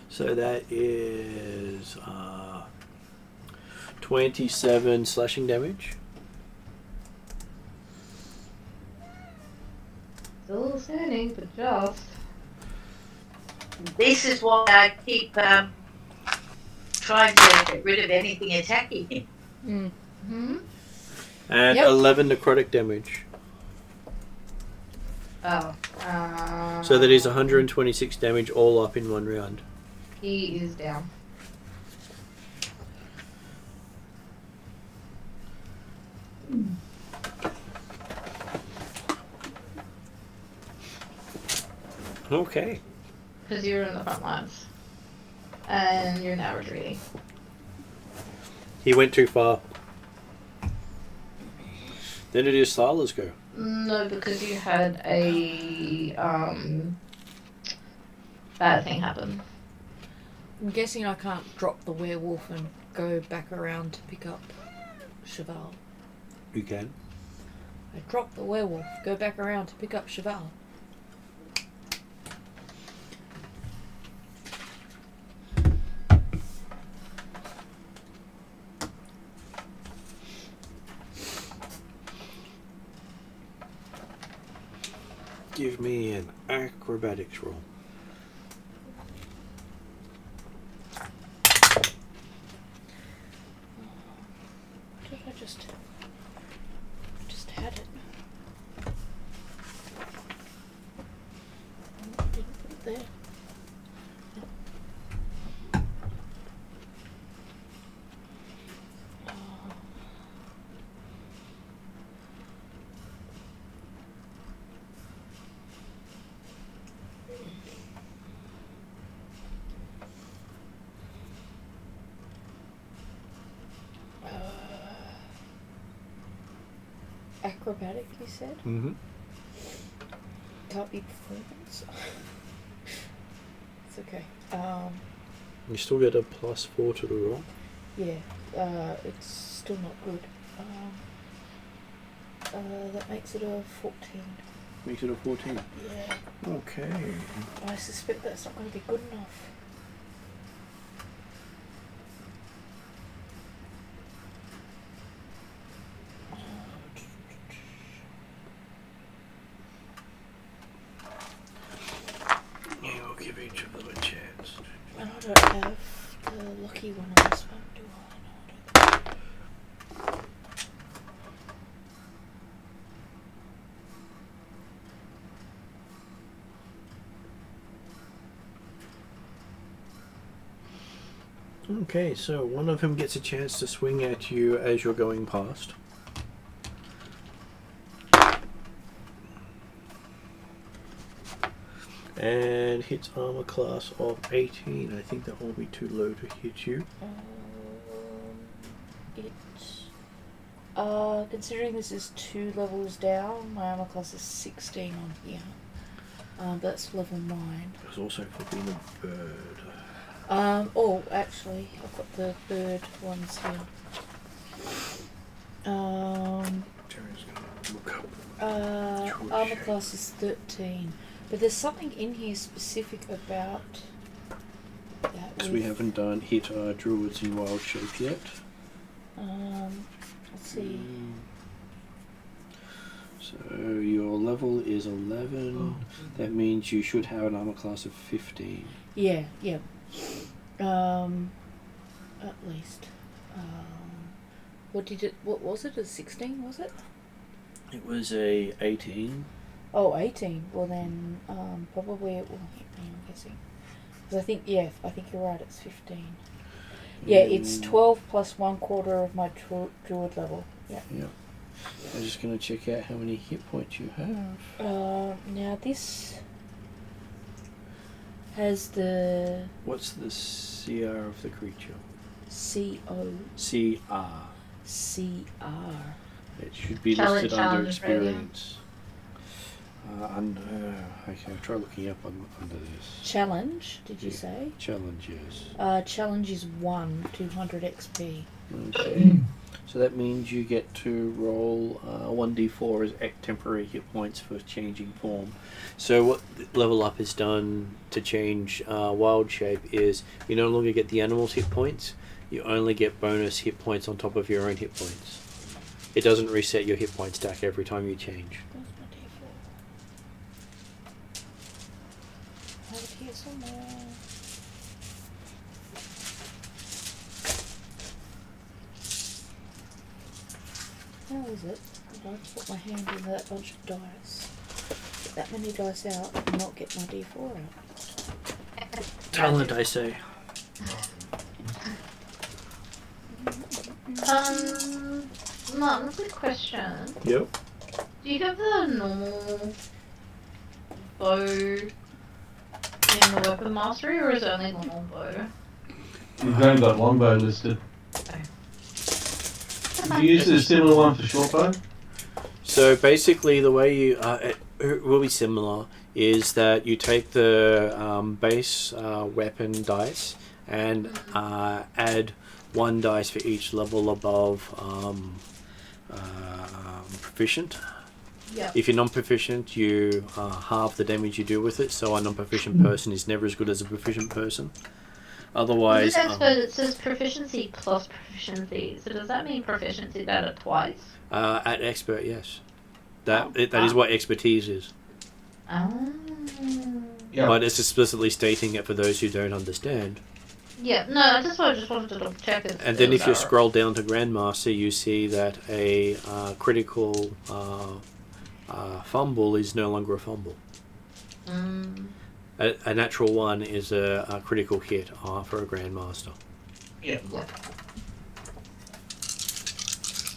So that is 27 slashing damage. Still standing, but just. This is why I keep trying to get rid of anything attacking him. Mm-hmm. And Yep. 11 necrotic damage. Oh. So that is 126 damage all up in one round. He is down. Okay. Because you're in the front lines. And you're now retreating. He went too far. Then it is Thal's go. No, because you had a bad thing happen. I'm guessing I can't drop the werewolf and go back around to pick up Cheval. You can. I drop the werewolf, go back around to pick up Cheval. Give me an acrobatics roll. Did I just had it? I didn't put it there. Acrobatic, you said? Mm-hmm. Can't be performance. It's okay. You still get a +4 to the roll. Yeah, it's still not good. That makes it a 14. Makes it a 14. Yeah. Okay. I suspect that's not going to be good enough. Yeah, we'll give each of them a chance. And I don't have the lucky one on this one, do I? No, I don't. Okay, so one of them gets a chance to swing at you as you're going past. And hits armor class of 18. I think that will be too low to hit you. Considering this is 2 levels down, my armor class is 16 on here. That's level 9. There's also for being a bird. Oh, actually, I've got the bird ones here. Jerry's gonna look up. Armor class is 13. But there's something in here specific about that. Because we haven't done hit druids in wild shape yet. Let's see. So your level is 11. That means you should have an armor class of 15. Yeah. At least. What was it? A 16, was it? It was a 18. Oh, 18. Well then, probably it will hit me, I'm guessing. Because I think you're right, it's 15. Yeah, it's 12 plus 1/4 of my druid level. Yeah. Yeah. I'm just going to check out how many hit points you have. Now this has the... What's the CR of the creature? C-O... CR. C-R. It should be listed under experience. Okay, I'll try looking up under this. Challenge, did you say? Challenge, yes. Challenge is 1, 200 XP. Okay. So that means you get to roll 1d4 as temporary hit points for changing form. So what level up has done to change wild shape is you no longer get the animal's hit points, you only get bonus hit points on top of your own hit points. It doesn't reset your hit point stack every time you change. Where's my D4? I have it here somewhere. How is it? I just put my hand in that bunch of dice. Get that many dice out and not get my D4 out. Talent, I say. Martin, quick question. Yep. Do you have the normal bow in the weapon mastery, or is it only the longbow? We've only got longbow listed. Okay. Do you use a similar one for shortbow? So basically the way you... it will be similar, is that you take the base weapon dice and add 1 dice for each level above proficient. Yep. If you're non-proficient, you halve the damage you do with it, so a non-proficient person is never as good as a proficient person. Otherwise... it says proficiency plus proficiency, so does that mean proficiency added twice? at expert, yes. That is what expertise is. Yeah. But it's explicitly stating it for those who don't understand. Yeah, no, I just wanted to double check it. And then if you scroll down to Grandmaster, you see that a critical fumble is no longer a fumble. A natural one is a critical hit for a Grandmaster. Yeah.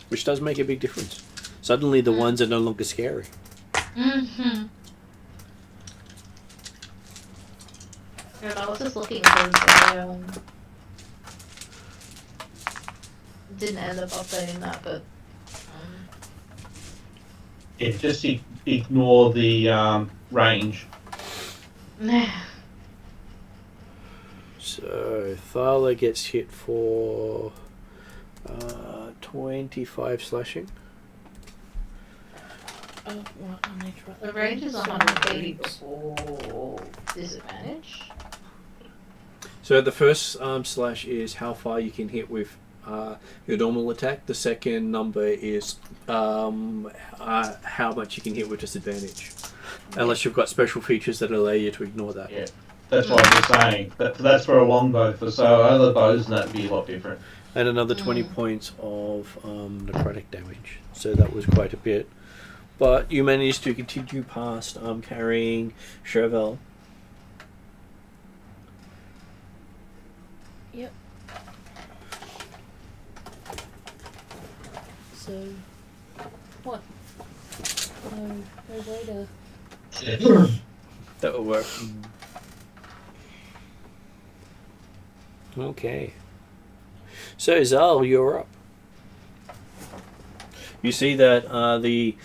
Which does make a big difference. Suddenly the ones are no longer scary. And I was just looking because I didn't end up updating that, but Yeah, just ignore the range. So Thala gets hit for 25 slashing. Oh, well, I need to write the that range down. is 180 before disadvantage. So the first slash is how far you can hit with your normal attack. The second number is how much you can hit with disadvantage. Unless you've got special features that allow you to ignore that. Yeah, that's what I was saying. That's for a longbow. So other bows and that would be a lot different. And another 20 points of necrotic damage. So that was quite a bit. But you managed to continue past carrying Chauvel. Yep. So, what? No way to... That will work. Okay. So Zal, you're up. You see that the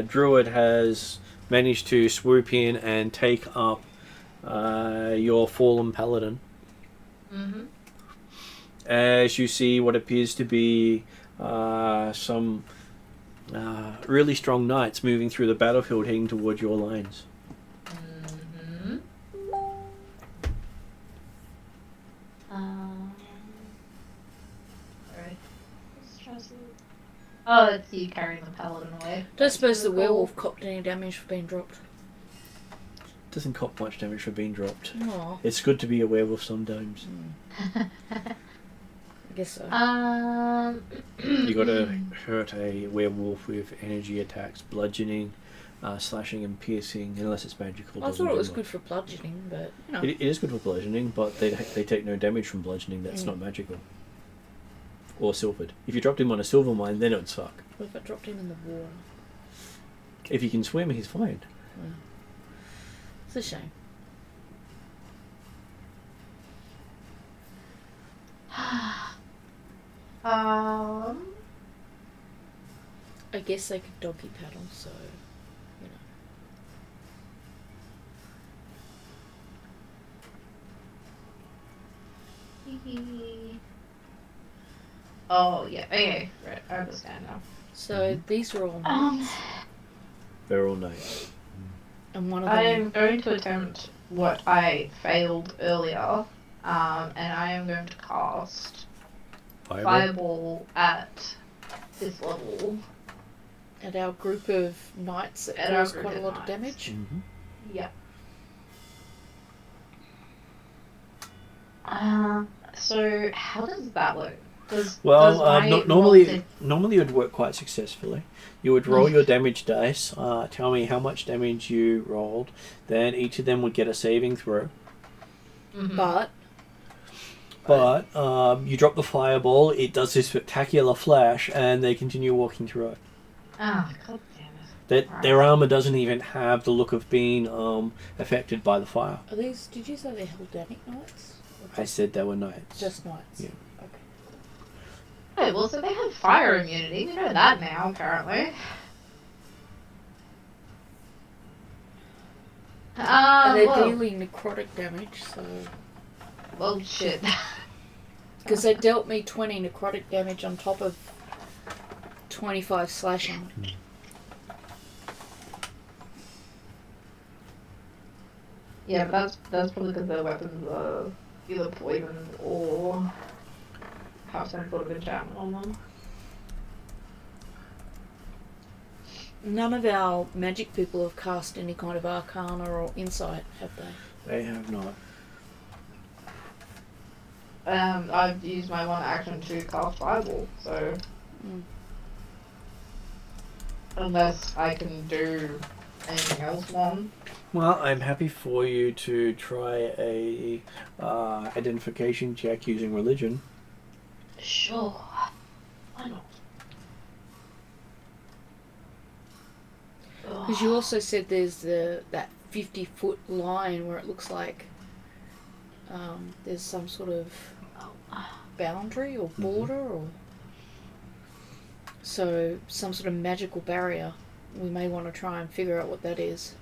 druid has managed to swoop in and take up your fallen paladin. As you see what appears to be some really strong knights moving through the battlefield heading towards your lines. Oh, it's you carrying the paladin away. Don't suppose the werewolf copped any damage for being dropped. Doesn't cop much damage for being dropped. Aww. It's good to be a werewolf sometimes. I guess so. You gotta hurt a werewolf with energy attacks, bludgeoning, slashing and piercing, unless it's magical. I thought it was good for bludgeoning, but you know. It is good for bludgeoning, but they take no damage from bludgeoning. That's not magical. Or silvered. If you dropped him on a silver mine, then it would suck. What if I dropped him in the water? If he can swim, he's fine. It's a shame. I guess they could doggy paddle, so you know. Oh yeah, okay, right, I understand now. So these are all knights. They're all nice. And one of them... I am going to attempt what I failed earlier, and I am going to cast Fireball at this level. At our group of knights that cause quite a lot of damage. Yeah. So how does that work? Normally it would work quite successfully. You would roll your damage dice, tell me how much damage you rolled, then each of them would get a saving throw. But you drop the fireball, it does this spectacular flash, and they continue walking through it. Oh, god damn it. Their armor doesn't even have the look of being affected by the fire. Are these? Did you say they're Hellenic knights? I said they were knights. Just knights. Yeah. Oh, well, so they have fire immunity. We know that now, apparently. And they're dealing necrotic damage, so... Well, shit. Because they dealt me 20 necrotic damage on top of 25 slashing. Yeah, but that's probably because their weapons are either poisoned or have some sort of enchantment on them. None of our magic people have cast any kind of arcana or insight, have they? They have not. I've used my one action to cast Fireball, so unless I can do anything else one. Well, I'm happy for you to try a identification check using religion. Sure. Why not? Because you also said there's that 50-foot line where it looks like there's some sort of boundary or border, or so some sort of magical barrier. We may want to try and figure out what that is.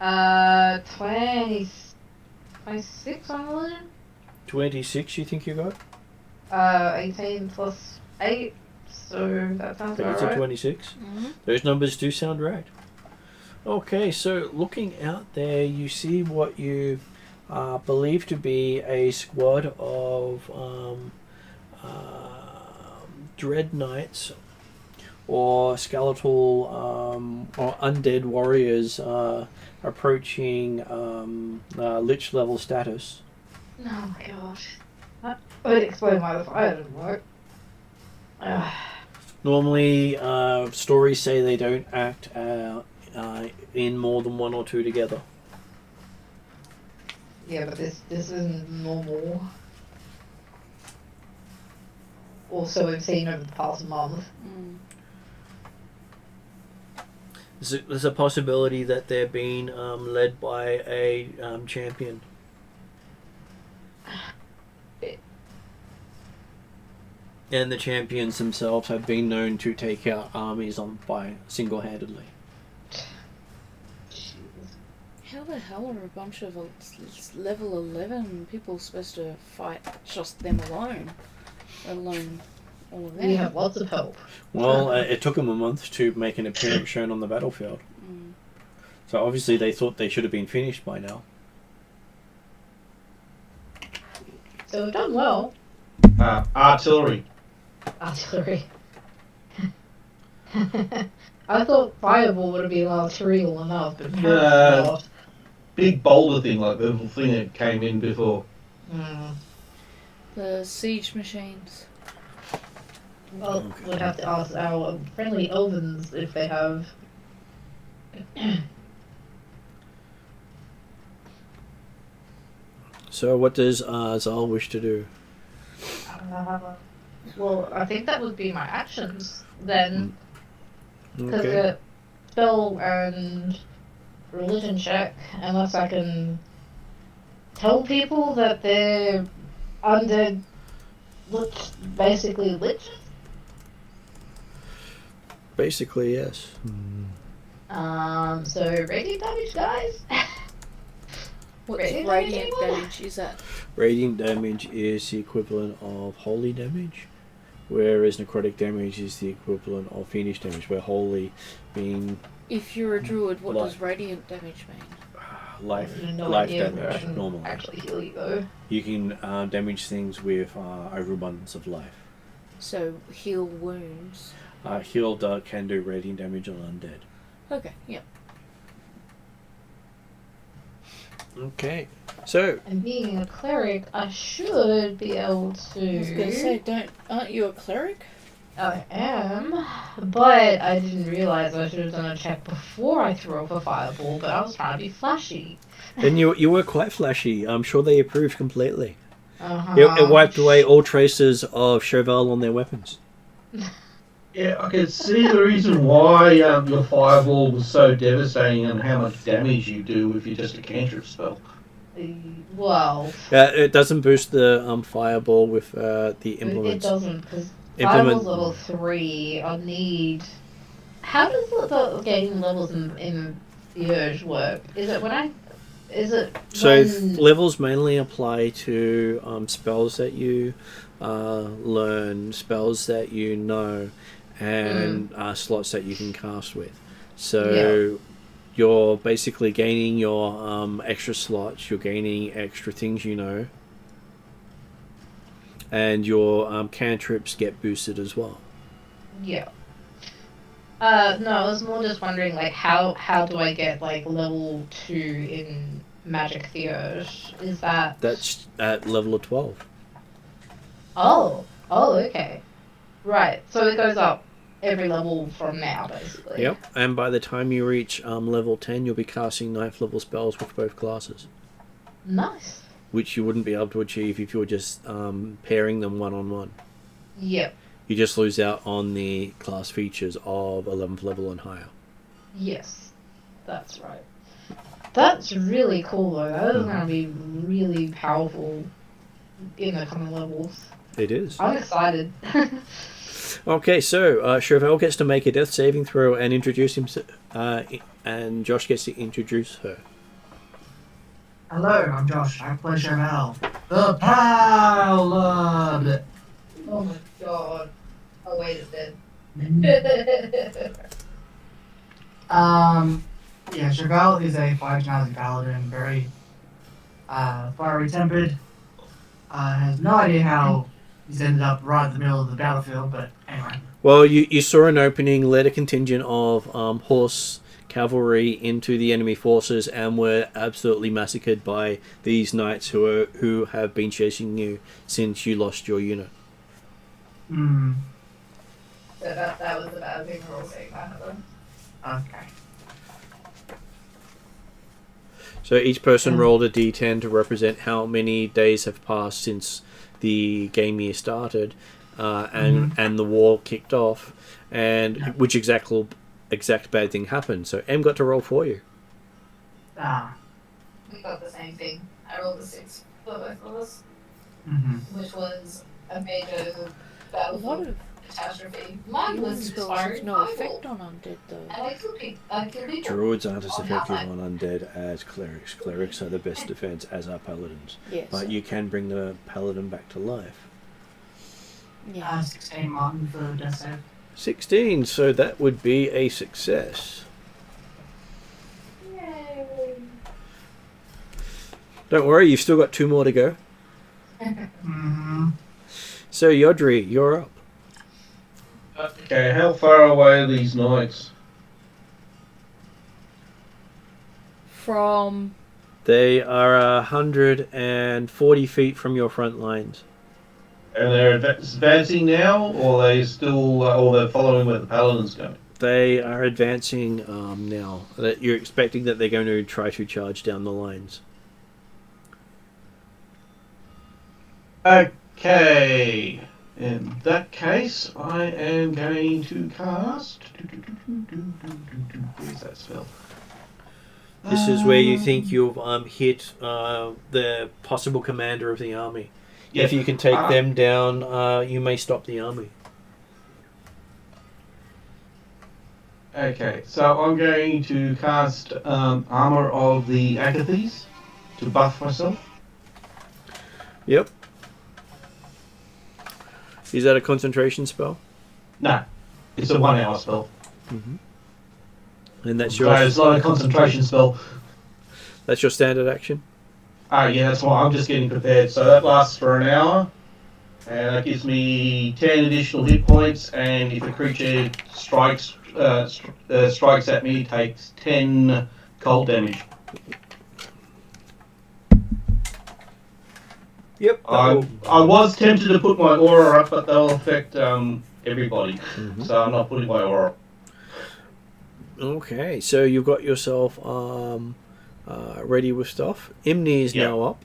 26 on religion? 26, you think you got? 18 plus 8, so that sounds about It's a right. 26. Those numbers do sound right. Okay, so looking out there, you see what you believe to be a squad of dread knights or skeletal or undead warriors approaching lich level status. Oh my gosh. That would explain why the fire didn't work. Normally, stories say they don't act in more than one or two together. Yeah, but this isn't normal. Also, we've seen over the past month. There's a possibility that they're being led by a champion. And the champions themselves have been known to take out armies by single-handedly. How the hell are a bunch of level 11 people supposed to fight just them alone? Let alone all of them. We have lots of help. Well, it took them a month to make an appearance shown on the battlefield. So obviously they thought they should have been finished by now. So we've done well. Artillery. Artillery. I thought Fireball would have been arterial enough, but apparently not. Big boulder thing, like the little thing that came in before. The siege machines. Well, we'd have to ask our friendly elvins if they have. So what does Zal wish to do? Well, I think that would be my actions then. Because Okay. spell and religion check, unless I can tell people that they're undead, basically liches. Basically, yes. So radiant damage, guys. What's Radiant radiant damage? damage is that? Radiant damage is the equivalent of holy damage, whereas necrotic damage is the equivalent of fiendish damage, where holy being If you're a druid, what Life. does radiant damage mean? life No life idea whether I damage can normally. actually heal you though. You can damage things with overabundance of life. So heal wounds. Healed can do radiant damage on undead. Okay, yeah. Okay, so And being a cleric, I should be able to. I was gonna say, aren't you a cleric? I am, but I didn't realize I should have done a check before I threw off a fireball. But I was trying to be flashy. then you were quite flashy. I'm sure they approved completely. Uh-huh. It wiped away all traces of Chauvel on their weapons. Yeah, I can see the reason why your fireball was so devastating and how much damage you do if you're just a cantrip spell. Well, It doesn't boost the fireball with the it implements. doesn't because Implement- fireball's level 3. I'll need. How does the gaining levels in the urge work? Is it when I? Is it So when... levels mainly apply to spells that you learn, spells that you know, and slots that you can cast with. So you're basically gaining your extra slots, you're gaining extra things you know, and your cantrips get boosted as well. Yeah. No, I was more just wondering, like, how do I get, like, level 2 in Magic Theurge? Is that... That's at level of 12. Oh, okay. Right, so it goes up every level from now, basically. Yep, and by the time you reach level 10, you'll be casting 9th level spells with both classes. Nice. Which you wouldn't be able to achieve if you were just pairing them one-on-one. Yep. You just lose out on the class features of 11th level and higher. Yes, that's right. That's really cool, though. That is going to be really powerful in the coming levels. It is. I'm excited. Okay, so Chevelle gets to make a death saving throw and introduce himself, and Josh gets to introduce her. Hello, I'm Josh. I play Chevelle, the Paladin. Oh my god. Oh wait, it's dead. Yeah, Chevelle is a 5 paladin, very fiery tempered. Has no idea how he's ended up right in the middle of the battlefield, but anyway. Well, you saw an opening, led a contingent of horse cavalry into the enemy forces, and were absolutely massacred by these knights who have been chasing you since you lost your unit. Hmm. So that was the bad thing we're all saying that happened. Okay. So each person rolled a d10 to represent how many days have passed since the game year started, and the war kicked off, and which exact bad thing happened. So M got to roll for you. We got the same thing. I rolled a 6 for both of us, which was a major battlefield catastrophe. Mine was spells no effect on undead though. And I killed people. Druids aren't as effective on undead as clerics. Clerics are the best defense, as are paladins. Yes. But you can bring the paladin back to life. Yeah. 16 Martin for death save. 16, so that would be a success. Yay. Don't worry, you've still got 2 more to go. So Yodri, you're up. Okay, how far away are these knights? From They are 140 feet from your front lines. And they're advancing now, or are they still, or they're following where the paladin's going? They are advancing now. That you're expecting that they're going to try to charge down the lines. Okay. In that case, I am going to cast. Where's that spell? This is where you think you've hit the possible commander of the army. Yeah. If you can take them down, you may stop the army. Okay, so I'm going to cast Armor of the Agathes to buff myself. Yep. Is that a concentration spell? No, it's a 1 hour spell. And that's So your it's not a concentration spell. that's your standard action? Yeah, that's why I'm just getting prepared. So that lasts for an hour, and that gives me 10 additional hit points. And if a creature strikes at me, takes 10 cold damage. Yep. I was tempted to put my aura up, but they'll affect everybody. So I'm not putting my aura up. Okay, so you've got yourself ready with stuff. Imni is now up.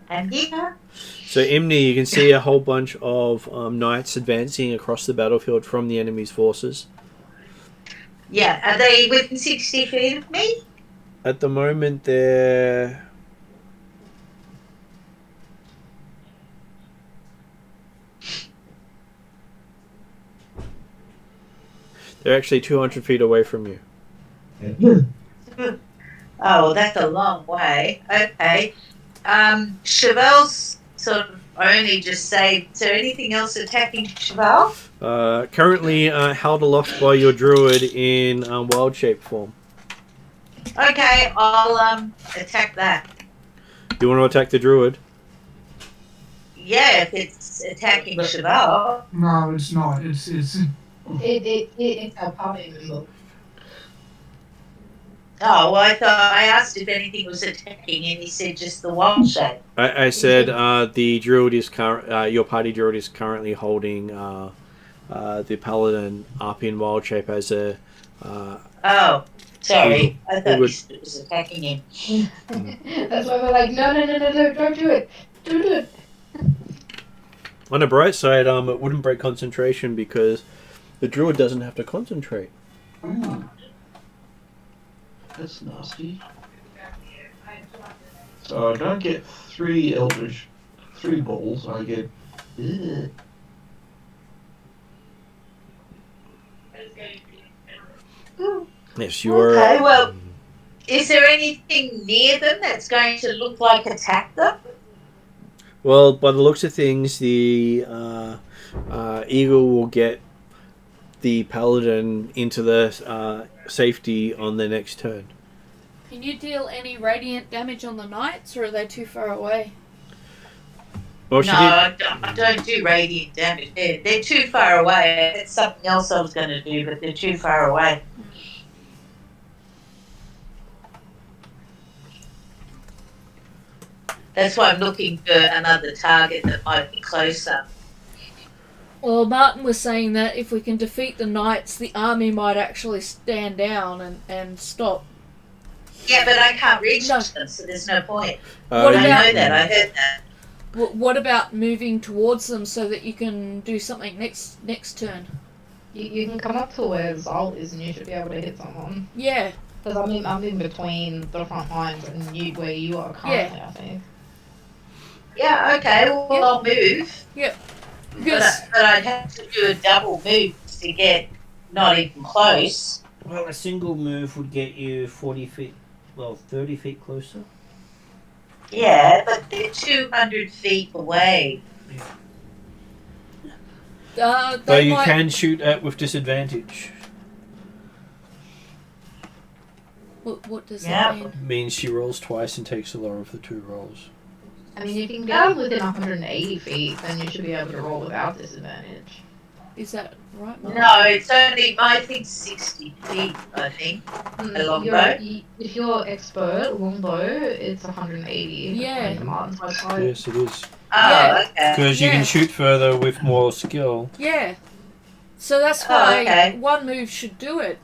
And here, So Imni, you can see a whole bunch of knights advancing across the battlefield from the enemy's forces. yeah, are they within 60 feet of me? At the moment, they're actually 200 feet away from you. Oh, that's a long way. Okay. Chevelle's sort of only just saved. Is there anything else attacking Chevelle? Currently held aloft by your druid in wild shape form. Okay, I'll attack that. You want to attack the druid? Yeah, if it's attacking Cheval. No, it's not. It's It's a party member. Oh, well, I asked if anything was attacking, and he said just the wild shape. I said the druid is your party druid is currently holding the paladin up in wild shape as a. Oh, sorry. I thought it was attacking him. That's why we're like, no, don't do it. Don't do it. On the bright side, it wouldn't break concentration because the druid doesn't have to concentrate. Ooh. That's nasty. So I don't get 3 eldritch, 3 balls. I get. Yes, you are. Okay, well, is there anything near them that's going to look like attack them? Well, by the looks of things, the eagle will get the paladin into the safety on the next turn. Can you deal any radiant damage on the knights, or are they too far away? Well, No, I don't do radiant damage. They're too far away. That's something else I was going to do, but they're too far away. That's why I'm looking for another target that might be closer. Well, Martin was saying that if we can defeat the knights, the army might actually stand down and stop. Yeah, but I can't reach them, so there's no point. What I about- know that. I heard that. What about moving towards them so that you can do something next turn? You can come up to where Zol is and you should be able to hit someone. Yeah. Because I'm in between the front lines and where you are currently, I think. Yeah, okay, well, Yep. I'll move. Yep. But I'd have to do a double move to get not even close. Well, a single move would get you 40 feet, 30 feet closer. Yeah, but they're 200 feet away. Though you can shoot at with disadvantage. What does Yeah. that mean? Means she rolls twice and takes the lower of the 2 rolls. I mean, if you can get them within 180 feet, then you should be able to roll without disadvantage. Is that right, Mark? No, it's only, I think, 60 feet, I think. A longbow? If you're expert longbow, it's 180. Yeah. Martin's website. Yes, it is. Oh, Yeah. okay. Because you Yeah. can shoot further with more skill. Yeah. So that's why okay. one move should do it.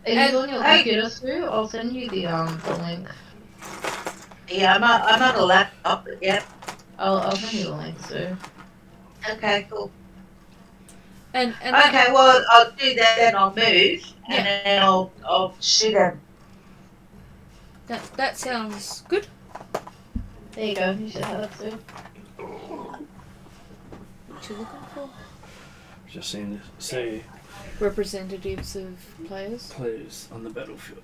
Are you on your computer, Sue? I'll send you the link. Yeah, I'm on a laptop, but yeah. I'll send you the link, Sue. Okay, cool. And Okay, well, I'll do that, then I'll move, Yeah. and then I'll shoot him. that sounds good. There you go. You should have that, Sue. What you looking for? Just saying, say Representatives of players. players on the battlefield.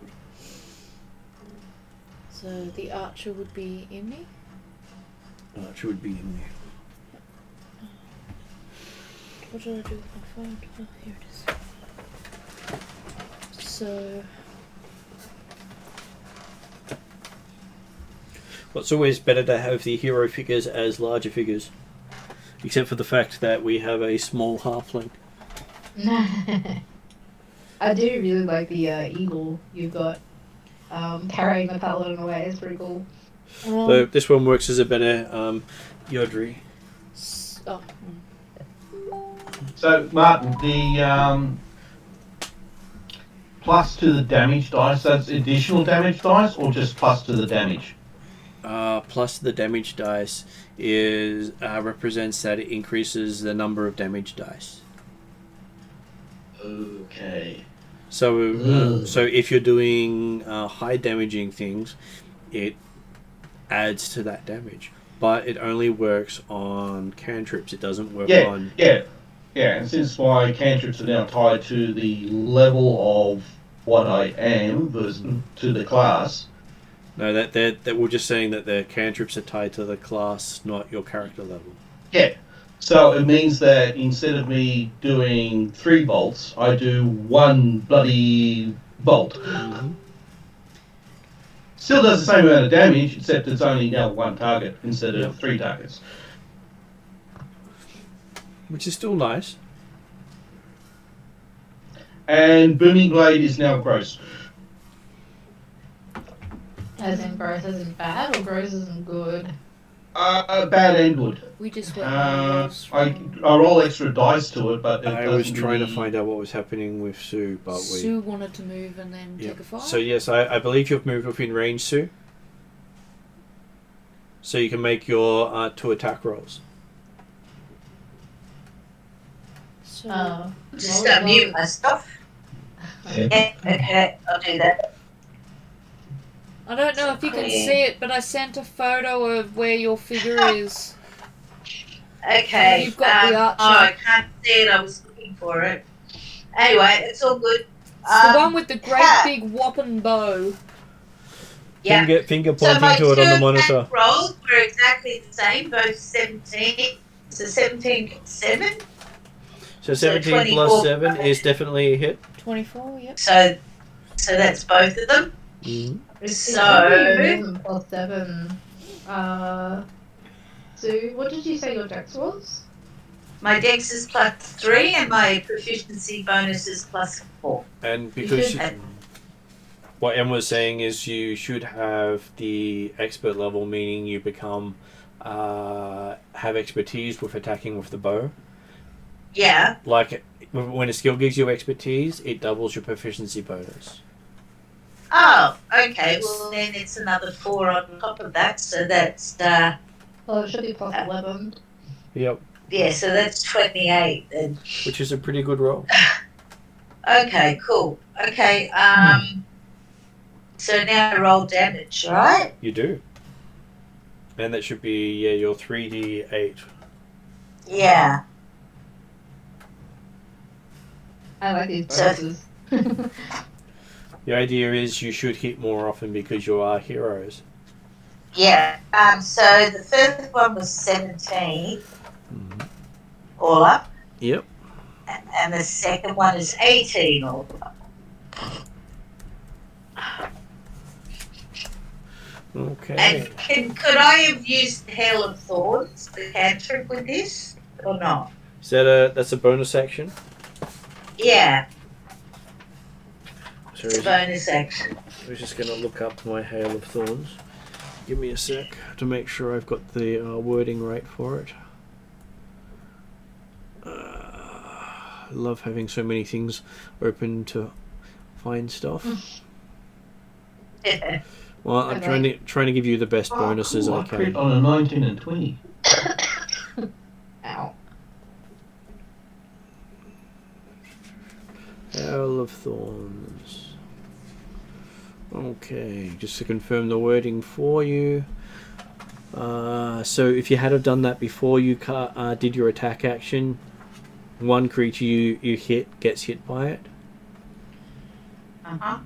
So the archer would be in me. Archer would be in there. What did I do with my phone? Oh, here it is. So Well, it's always better to have the hero figures as larger figures. Except for the fact that we have a small halfling. I do really like the eagle you've got carrying the paladin away. It's pretty cool. So this one works as a better Yodri. Oh. So, Martin, the plus to the damage dice, that's additional damage dice or just plus to the damage? Plus the damage dice is represents that it increases the number of damage dice. Okay. So so if you're doing high damaging things, it adds to that damage. But it only works on cantrips. It doesn't work on... Yeah, and since my cantrips are now tied to the level of what I am versus to the class... No, that we're just saying that the cantrips are tied to the class, not your character level. Yeah. So it means that instead of me doing 3 bolts, I do 1 bloody bolt. Mm-hmm. Still does the same amount of damage, except it's only now 1 target instead of 3 targets. which is still nice. And Booming Blade is now gross. As in gross, as in bad, or gross as in good? Bad and good. We just went rolls. I roll extra dice to it, but I was trying to find out what was happening with Sue, but Sue wanted to move and then take a fight. So yes, I believe you've moved within range, Sue. So you can make your 2 attack rolls. So, Just mute my stuff. Yeah, okay, I'll do that. I don't know if you can see it, but I sent a photo of where your figure is. Okay. You've got the archer. Oh, I can't see it. I was looking for it. Anyway, it's all good. It's the one with the great big whopping bow. Yeah. Finger pointing to it on the monitor. Rolls were exactly the same, both 17. So 17.7. So 17 plus 7 is definitely a hit. 24, yep. So that's both of them. Mm-hmm. So plus 7. Sue, what did you say your dex was? my dex is +3 and my proficiency bonus is +4. And because what Em was saying is you should have the expert level, meaning you become have expertise with attacking with the bow. Yeah. Like when a skill gives you expertise, it doubles your proficiency bonus. Oh, okay. Well, then it's another 4 on top of that, so that's Well, it should be plus 11. Yep. Yeah, so that's 28 then. Which is a pretty good roll. Okay, cool. Okay, so now I roll damage, right? You do. And that should be your 3d8. Yeah. I like these bonuses. The idea is you should hit more often because you are heroes. Yeah. So the first one was 17 all up. Yep. And the second one is 18 all up. Okay. And could I have used Hail of Thorns, the cantrip, with this, or not? Is that that's a bonus action? Yeah, So it's a bonus action. I was just going to look up my Hail of Thorns. Give me a sec to make sure I've got the wording right for it. I love having so many things open to find stuff. Well, I'm trying to give you the best bonuses cool. I I can. crit on a 19 and 20. Ow. Hail of Thorns. Okay, just to confirm the wording for you. So if you had have done that before you did your attack action, one creature you hit gets hit by it. Uh-huh.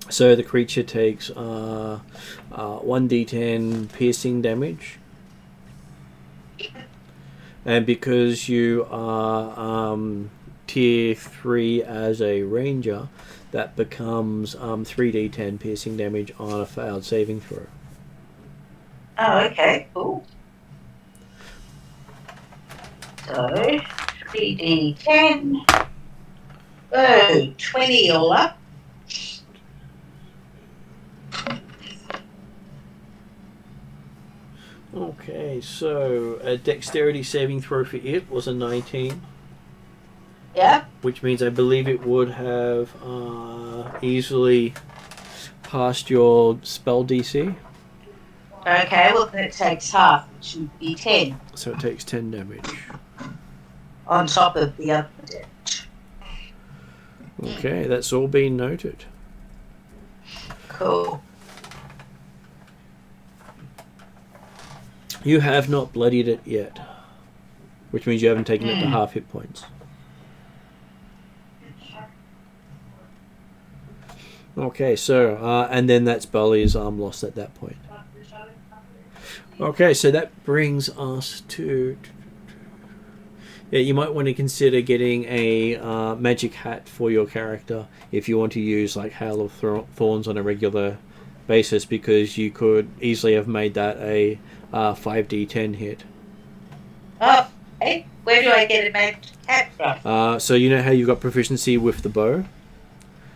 So the creature takes 1d10 piercing damage. And because you are tier 3 as a ranger, that becomes 3d10 piercing damage on a failed saving throw. Oh, okay, cool. So, 3d10. Oh, 20 all up. Okay, so a dexterity saving throw for it was a 19. Yeah. Which means I believe it would have easily passed your spell DC. Okay, well then it takes half, which should be 10 So it takes 10 damage. on top of the other damage. Okay, that's all been noted. Cool. You have not bloodied it yet, which means you haven't taken it to half hit points. Okay, so and then that spell is lost at that point. Okay, so that brings us to. Yeah, you might want to consider getting a magic hat for your character if you want to use like Hail of Thorns on a regular basis, because you could easily have made that a 5d10 hit. Oh, hey, where do I get a magic hat from? So you know how you've got proficiency with the bow?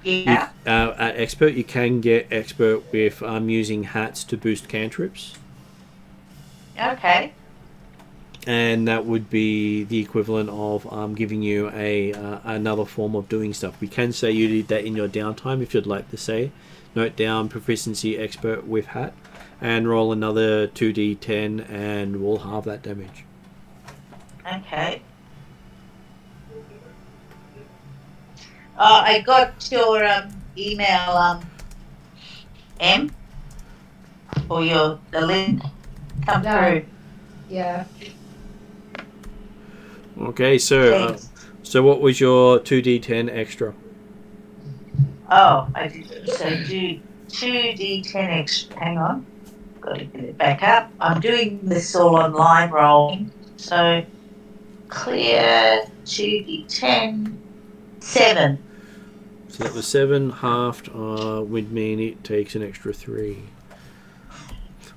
Yeah. At expert, you can get expert with using hats to boost cantrips. Okay. And that would be the equivalent of giving you another form of doing stuff. We can say you did that in your downtime if you'd like to say. Note down proficiency expert with hat and roll another 2d10 and we'll halve that damage. Okay. I got your email, M, or the link come through. Yeah. Okay, so what was your 2d10 extra? Oh, I did. So do 2d10 extra. Hang on. Got to get it back up. I'm doing this all online rolling. So clear 2d10, 7. So that was 7, halved would mean it takes an extra 3.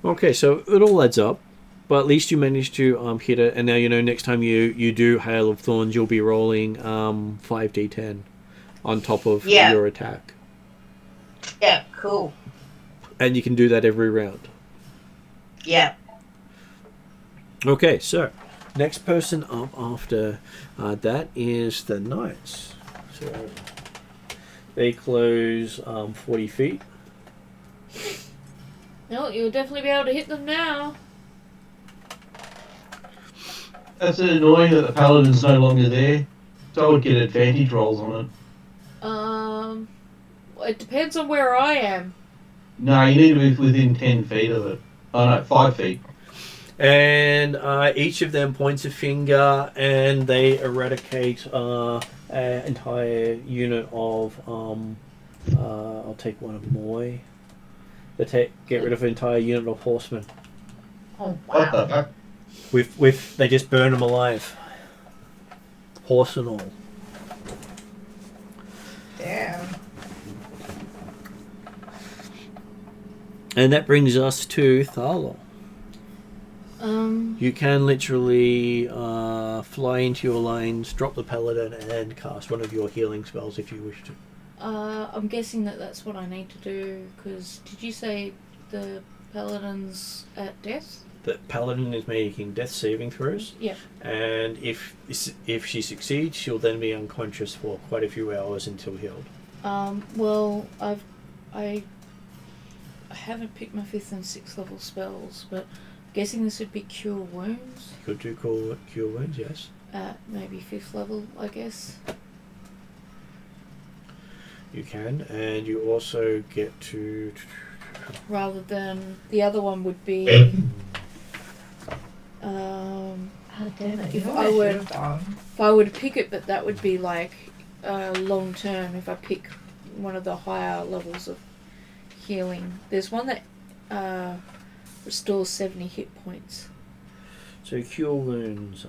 Okay, so it all adds up, but at least you managed to hit it, and now you know next time you do Hail of Thorns, you'll be rolling 5d10 on top of your attack. Yeah, cool. And you can do that every round. Yeah. Okay, so next person up after that is the Knights. So they close 40 feet. No, you'll definitely be able to hit them now. That's annoying that the paladin's no longer there. So I would get advantage rolls on it. It depends on where I am. No, you need to be within 10 feet of it. Oh no, 5 feet. And each of them points a finger and they eradicate an entire unit of I'll take one of Moy. They get rid of an entire unit of horsemen. Oh, wow. What the fuck? With they just burn them alive. Horse and all. Damn. And that brings us to Tharlo. You can literally fly into your lanes, drop the paladin, and cast one of your healing spells if you wish to. I'm guessing that's what I need to do, because did you say the paladin's at death? The paladin is making death saving throws. Yeah. And if she succeeds, she'll then be unconscious for quite a few hours until healed. Well, I haven't picked my 5th and 6th level spells, but I'm guessing this would be Cure Wounds. You could do Cure Wounds, yes. At maybe 5th level, I guess. You can, and you also get to... Rather than... The other one would be... Oh, damn it. If You know I what were- should've done? If I were to pick it, but that would be like long term if I pick one of the higher levels of healing. There's one that restores 70 hit points. So Cure Wounds.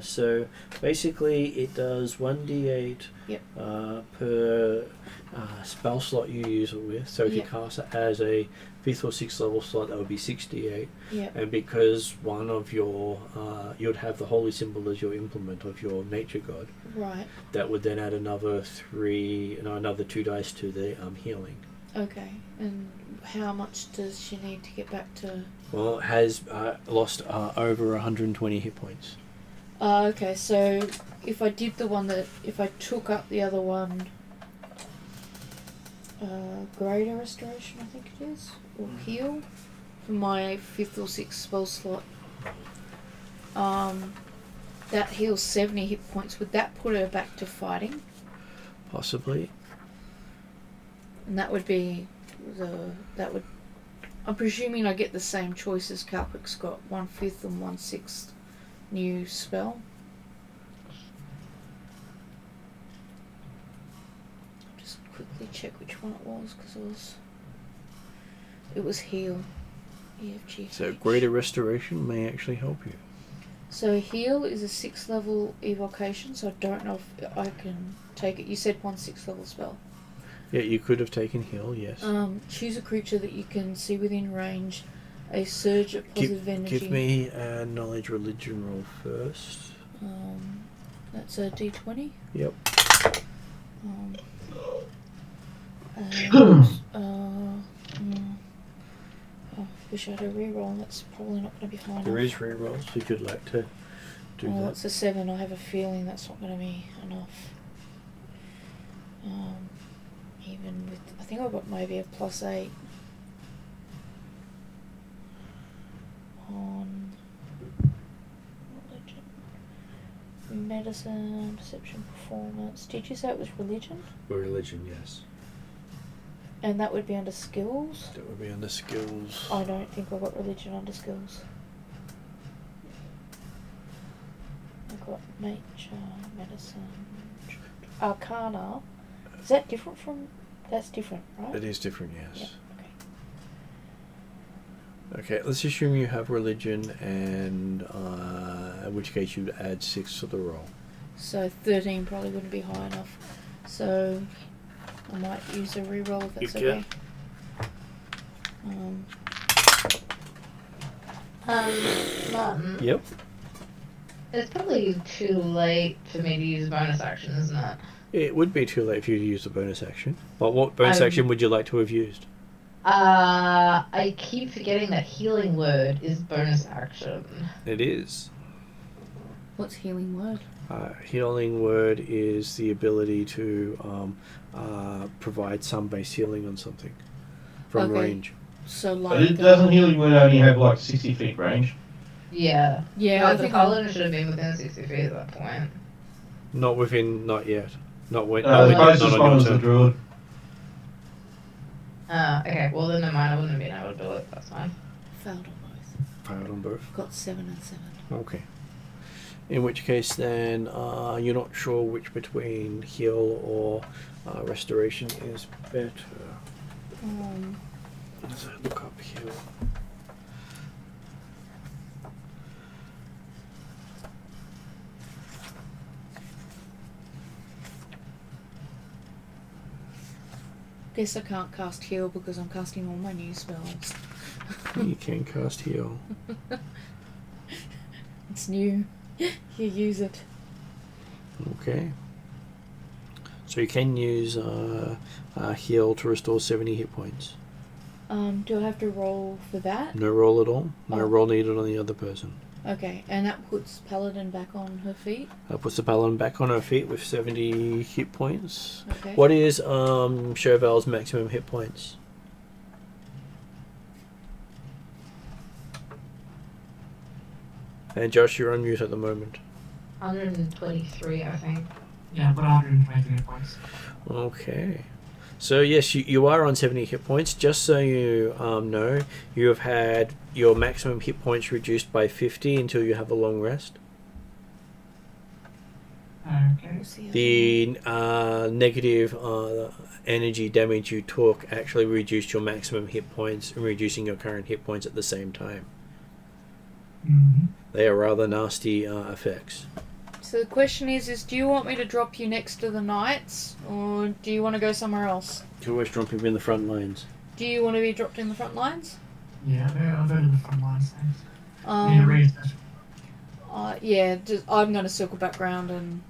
So basically it does 1d8 Yep. per spell slot you use it with. So if you Yep. cast it as a 5th or 6th level slot, that would be 6d8. Yep. And because one of your you'd have the holy symbol as your implement of your nature god, Right. that would then add another 2 dice to the healing. Okay. And how much does she need to get back to... Well, it has lost over 120 hit points. Okay, so if I did the one that... If I took up the other one... Greater Restoration, I think it is? Or Heal? For my 5th or 6th spell slot. That heals 70 hit points. Would that put her back to fighting? Possibly. And that would be I'm presuming I get the same choice as Calpric's got, 1/5 and 1/6 new spell. Just quickly check which one it was, because it was heal. EFG. So Greater Restoration may actually help you. So heal is a 6th level evocation, so I don't know if I can take it. You said 1 6th level spell. Yeah, you could have taken heal, yes. Choose a creature that you can see within range A surge of positive energy. Give me a knowledge religion roll first. That's a D20. Yep. Wish I had a reroll. That's probably not going to be high enough. There is rerolls if you'd like to do that. That's a 7. I have a feeling that's not going to be enough. Even with, I think I've got maybe a +8 on religion, medicine, perception, performance. Did you say it was religion? Religion, yes. And that would be under skills? That would be under skills. I don't think I've got religion under skills. I've got nature, medicine, arcana. Is that different from... That's different, right? It is different, yes. Yep, okay, let's assume you have religion, and in which case you'd add 6 to the roll. So 13 probably wouldn't be high enough. So I might use a reroll if that's You okay. Martin. Yep. It's probably too late for me to use a bonus action, isn't it? It would be too late for you to use the bonus action. But what bonus action would you like to have used? I keep forgetting that healing word is bonus action. It is. What's healing word? Healing word is the ability to provide some base healing on something from range. So But like... it doesn't healing word only have like 60 feet range? Yeah. Yeah, No, I the think paladin should have been within 60 feet at that point. Not within, not yet. Not when. The not closest on one your was the turn. druid. Okay, well then never mind, I wouldn't have been able to do it, that's fine. Failed on both. Failed on both. Got 7 and 7. Okay. In which case, then you're not sure which between heal or restoration is better. Let's look up heal. Guess I can't cast heal because I'm casting all my new spells. You can cast heal. It's new. You use it. Okay. So you can use heal to restore 70 hit points. Do I have to roll for that? No roll at all. No Oh. roll needed on the other person. Okay, and that puts Paladin back on her feet? That puts the paladin back on her feet with 70 hit points. Okay. What is Chauvel's maximum hit points? And Josh, you're on mute at the moment. 123, I think. Yeah, but 123 points. Okay. So yes, you are on 70 hit points. Just so you know, you have had your maximum hit points reduced by 50 until you have a long rest. Okay. The negative energy damage you took actually reduced your maximum hit points, reducing your current hit points at the same time. Mm-hmm. They are rather nasty effects. So the question is do you want me to drop you next to the knights, or do you want to go somewhere else? You always drop him in the front lines. Do you want to be dropped in the front lines? Yeah, I'll go to the front lines, thanks. Need a raise that. Yeah, I'm going to circle back round and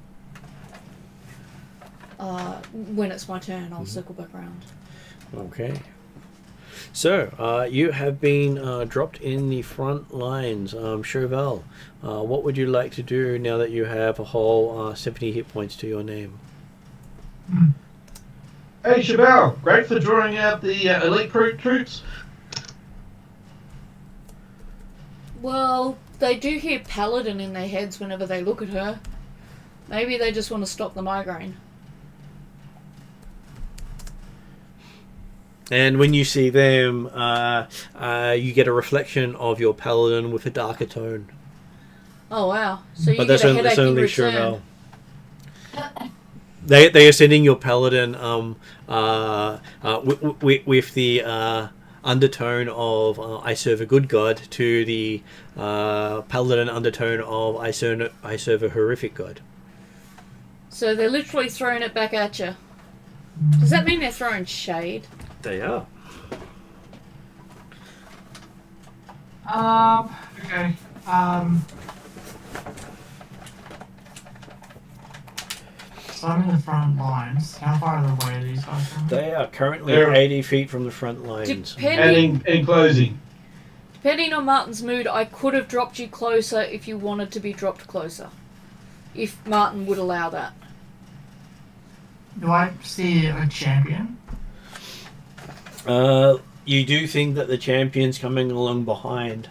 when it's my turn, I'll circle back round. Okay. So, you have been dropped in the front lines. Chauvel, what would you like to do now that you have a whole 70 hit points to your name? Hey Chauvel, great for drawing out the elite troops. Well, they do hear Paladin in their heads whenever they look at her. Maybe they just want to stop the migraine. And when you see them, you get a reflection of your paladin with a darker tone. Oh wow! So you But get that's a only, headache in return. Chauvel. They are sending your paladin with the undertone of I serve a good god to the paladin undertone of I serve a horrific god. So they're literally throwing it back at you. Does that mean they're throwing shade? They are. Okay. So I'm in the front lines. How far away are these guys from me? They are currently They're- 80 feet from the front lines. Depending And in closing, on Martin's mood, I could have dropped you closer if you wanted to be dropped closer. If Martin would allow that. Do I see a champion? You do think that the champion's coming along behind.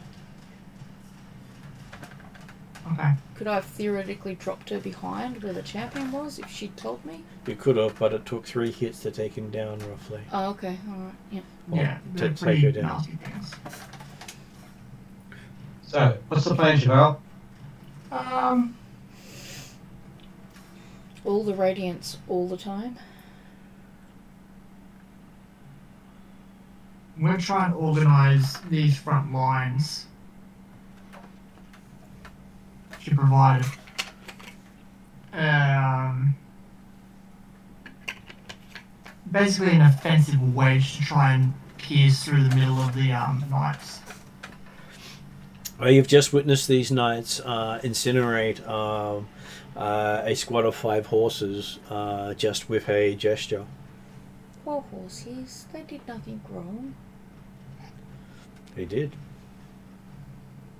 Okay. Could I have theoretically dropped her behind where the champion was if she'd told me? You could have, but it took 3 hits to take him down, roughly. Oh, okay, alright, yeah. Yeah, they're to take pretty her down. nasty things. so what's the plan, Cheval? All the radiance, all the time. I'm going to try and organise these front lines to provide basically an offensive wedge to try and pierce through the middle of the knights. Well, you've just witnessed these knights incinerate a squad of 5 horses just with a gesture. Poor horses, they did nothing wrong. They did.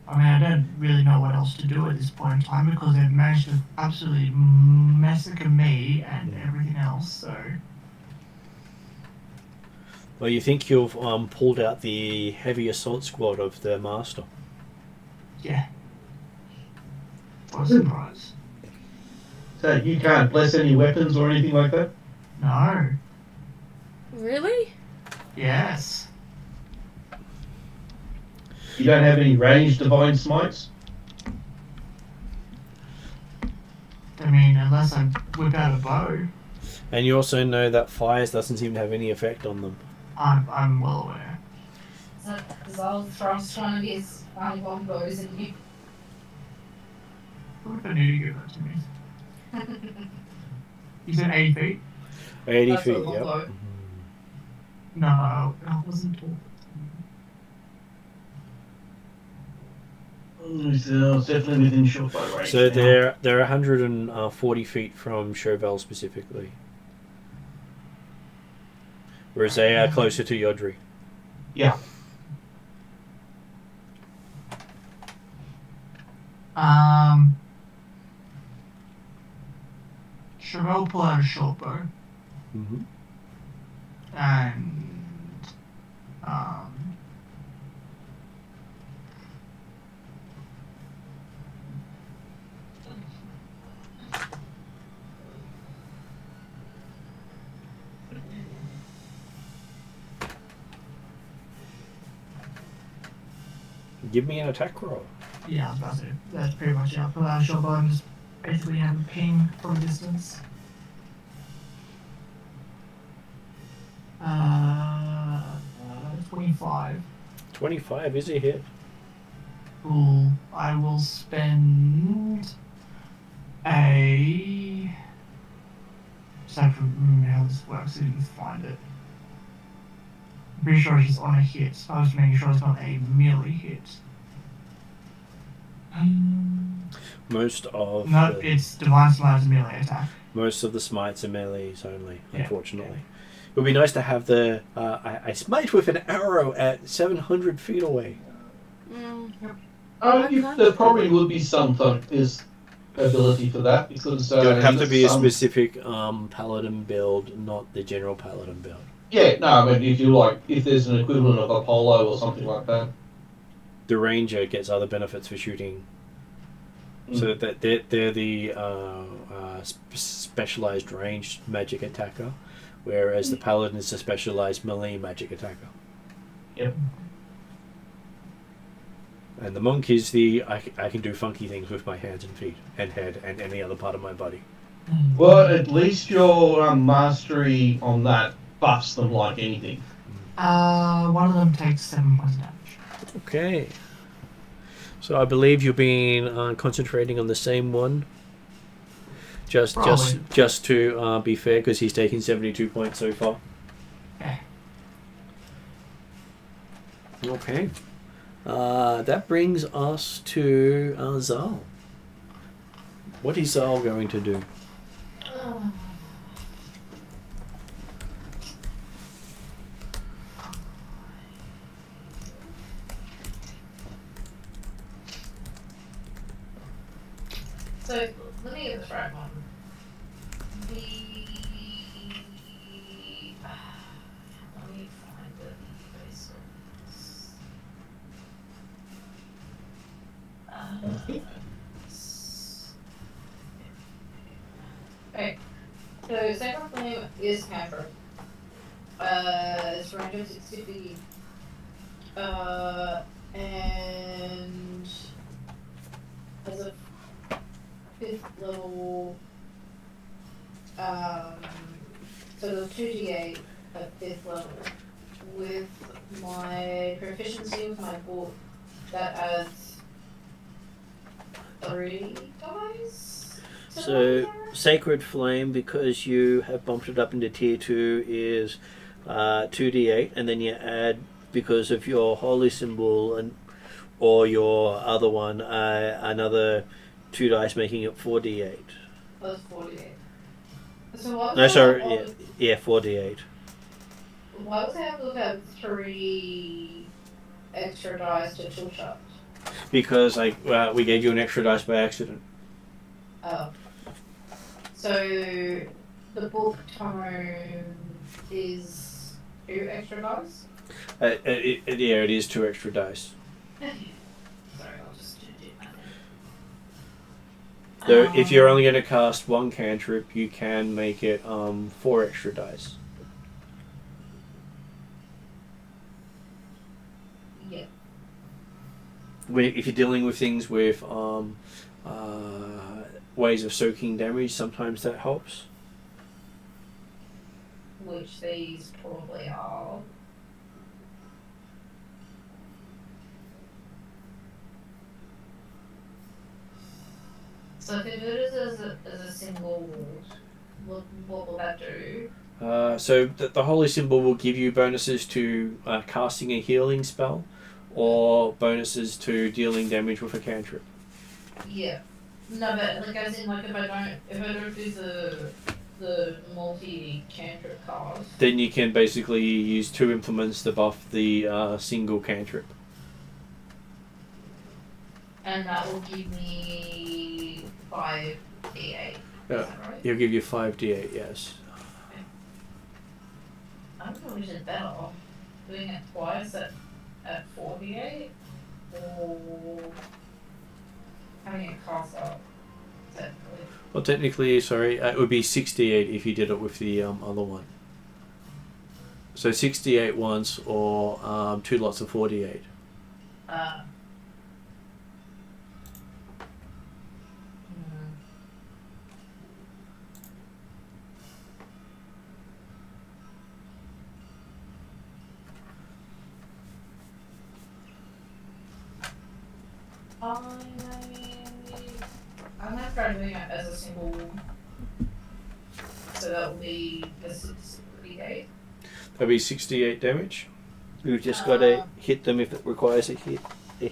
I mean, I don't really know what else to do at this point in time because they've managed to absolutely massacre me and everything else, so... Well, you think you've pulled out the heavy assault squad of the master. Yeah. What a surprise. So you can't bless any weapons or anything like that? No. Really? Yes. You don't have any ranged divine smites? I mean, unless I whip out a bow, And you also know that fires doesn't seem to have any effect on them. I'm well aware. Because I was thrust one of his longbows and you. What if I need to give that to me? You said 80 feet? 80 That's a feet, long yep. bow. No, I wasn't talking. So it's definitely within short bow range. So now. they're 140 feet from Chauvel specifically. Whereas they are closer to Yodri. Yeah. Chauvel pull out a short bow Mm-hmm. and Give me an attack roll. yeah, I was about to. That's pretty much it. I'll pull out a short bow and just basically have a ping from a distance. 25. 25 is a hit. Cool. I will spend a. Just have to remember how this works. I didn't find it. I'm pretty sure it's on a hit. I was making sure it's not a melee hit. Most of No, the, it's Divine Smite's melee attack. most of the smites are melees only, Yeah. unfortunately. It would be nice to have the I smite with an arrow at 700 feet away. There probably would be some focus ability for that because It would have to be a some- specific paladin build, not the general paladin build. Yeah, no, I mean if you like, if there's an equivalent of Apollo or something like that. The ranger gets other benefits for shooting. So that they're the specialized ranged magic attacker, whereas the paladin is a specialized melee magic attacker. Yep. And the monk is the I can do funky things with my hands and feet and head and any other part of my body. Well, at least your mastery on that buffs them like anything. One of them takes 7 points of damage. Okay. So I believe you've been concentrating on the same one. Just to be fair, because he's taken 72 points so far. Okay. Okay. That brings us to Zal. What is Zal going to do? So, let me get this right one. Let me find the face okay. So, second flame is cantrip. It's range of 60 feet. And as a 5th level, so the 2d8 at 5th level. With my proficiency with my book, that adds 3 dice. So, Sacred Flame, because you have bumped it up into tier 2, is 2d8, and then you add, because of your holy symbol or your other one, another 2 dice, making it 4d8. Oh, it's 48. So what was No, sorry, yeah, 4d8. Why was I able to have 3 extra dice to tool shot? Because we gave you an extra dice by accident. Oh. So the book tome is 2 extra dice? It is 2 extra dice. Sorry, I'll just do that. So if you're only going to cast 1 cantrip, you can make it 4 extra dice. Yeah. If you're dealing with things with ways of soaking damage, sometimes that helps. Which these probably are. So if it is as a single, what will that do? So the holy symbol will give you bonuses to casting a healing spell, or bonuses to dealing damage with a cantrip. Yeah. No, but like as in like if I don't do the multi cantrip card. Then you can basically use 2 implements to buff the single cantrip. And that will give me 5d8. Yeah. Is that right? He'll give you 5d8, yes. I don't know which is better. Doing it twice at 4d8 or having it cast up. Technically. Well, technically, sorry, it would be 68 if you did it with the other one. So 68 once, or 2 lots of 48. I'm gonna try doing it as a single. So that will be the 68. That'll be 68 damage. You've just got to hit them if it requires a hit. Yeah.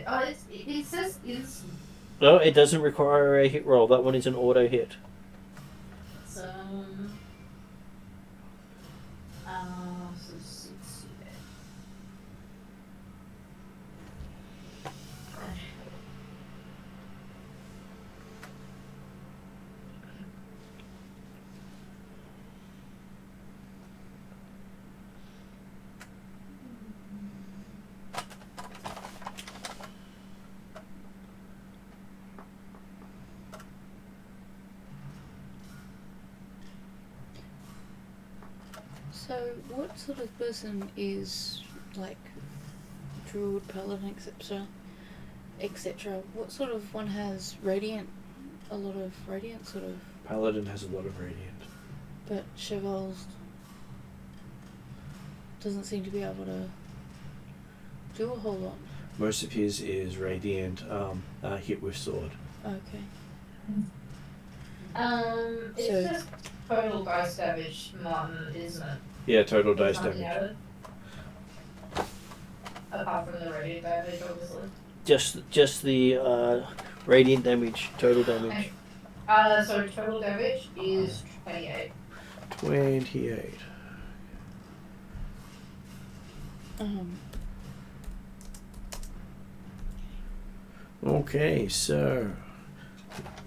Oh, it says it's. No, it doesn't require a hit roll. That one is an auto hit. So 68. So, what sort of person is, like, druid, paladin, etc.? What sort of one has radiant, a lot of radiant, sort of? Paladin has a lot of radiant. But Cheval's doesn't seem to be able to do a whole lot. Most of his is radiant, hit with sword. Okay. It's So- just total dice damage, Martin, isn't it? Yeah, total dice Something damage. added. apart from the radiant damage, obviously. Just the radiant damage, total damage. So total damage is 28. 28. Okay, so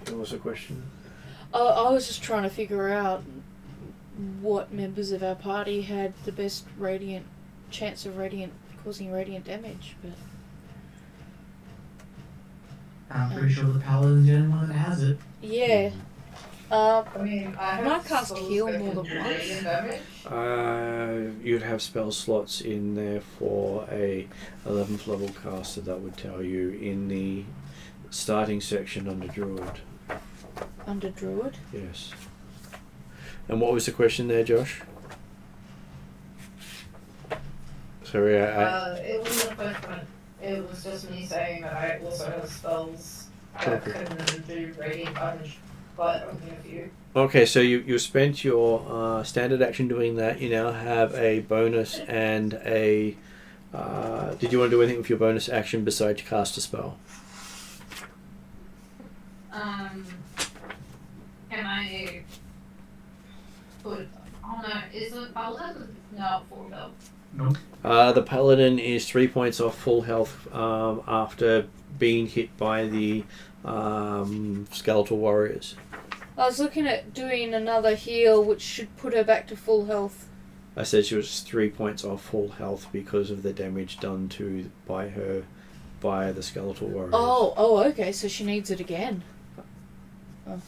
what was the question? I was just trying to figure out what members of our party had the best chance of causing radiant damage, but I'm pretty sure the paladin's the only one that has it. yeah. I mean, Can I cast heal more than once? You'd have spell slots in there for a 11th level caster. That would tell you in the starting section under Druid. Under Druid? Yes. And what was the question there, Josh? Sorry, it wasn't a question. It was just me saying that I also have spells that couldn't do radiant damage, but only a few. Okay, so you spent your standard action doing that. You now have a bonus and a... did you want to do anything with your bonus action besides cast a spell? Can I put... Oh no, is the paladin not full health? Nope. The paladin is 3 points off full health after being hit by the skeletal warriors. I was looking at doing another heal, which should put her back to full health. I said she was 3 points off full health because of the damage done by the skeletal warriors. Oh, okay. So she needs it again. Okay.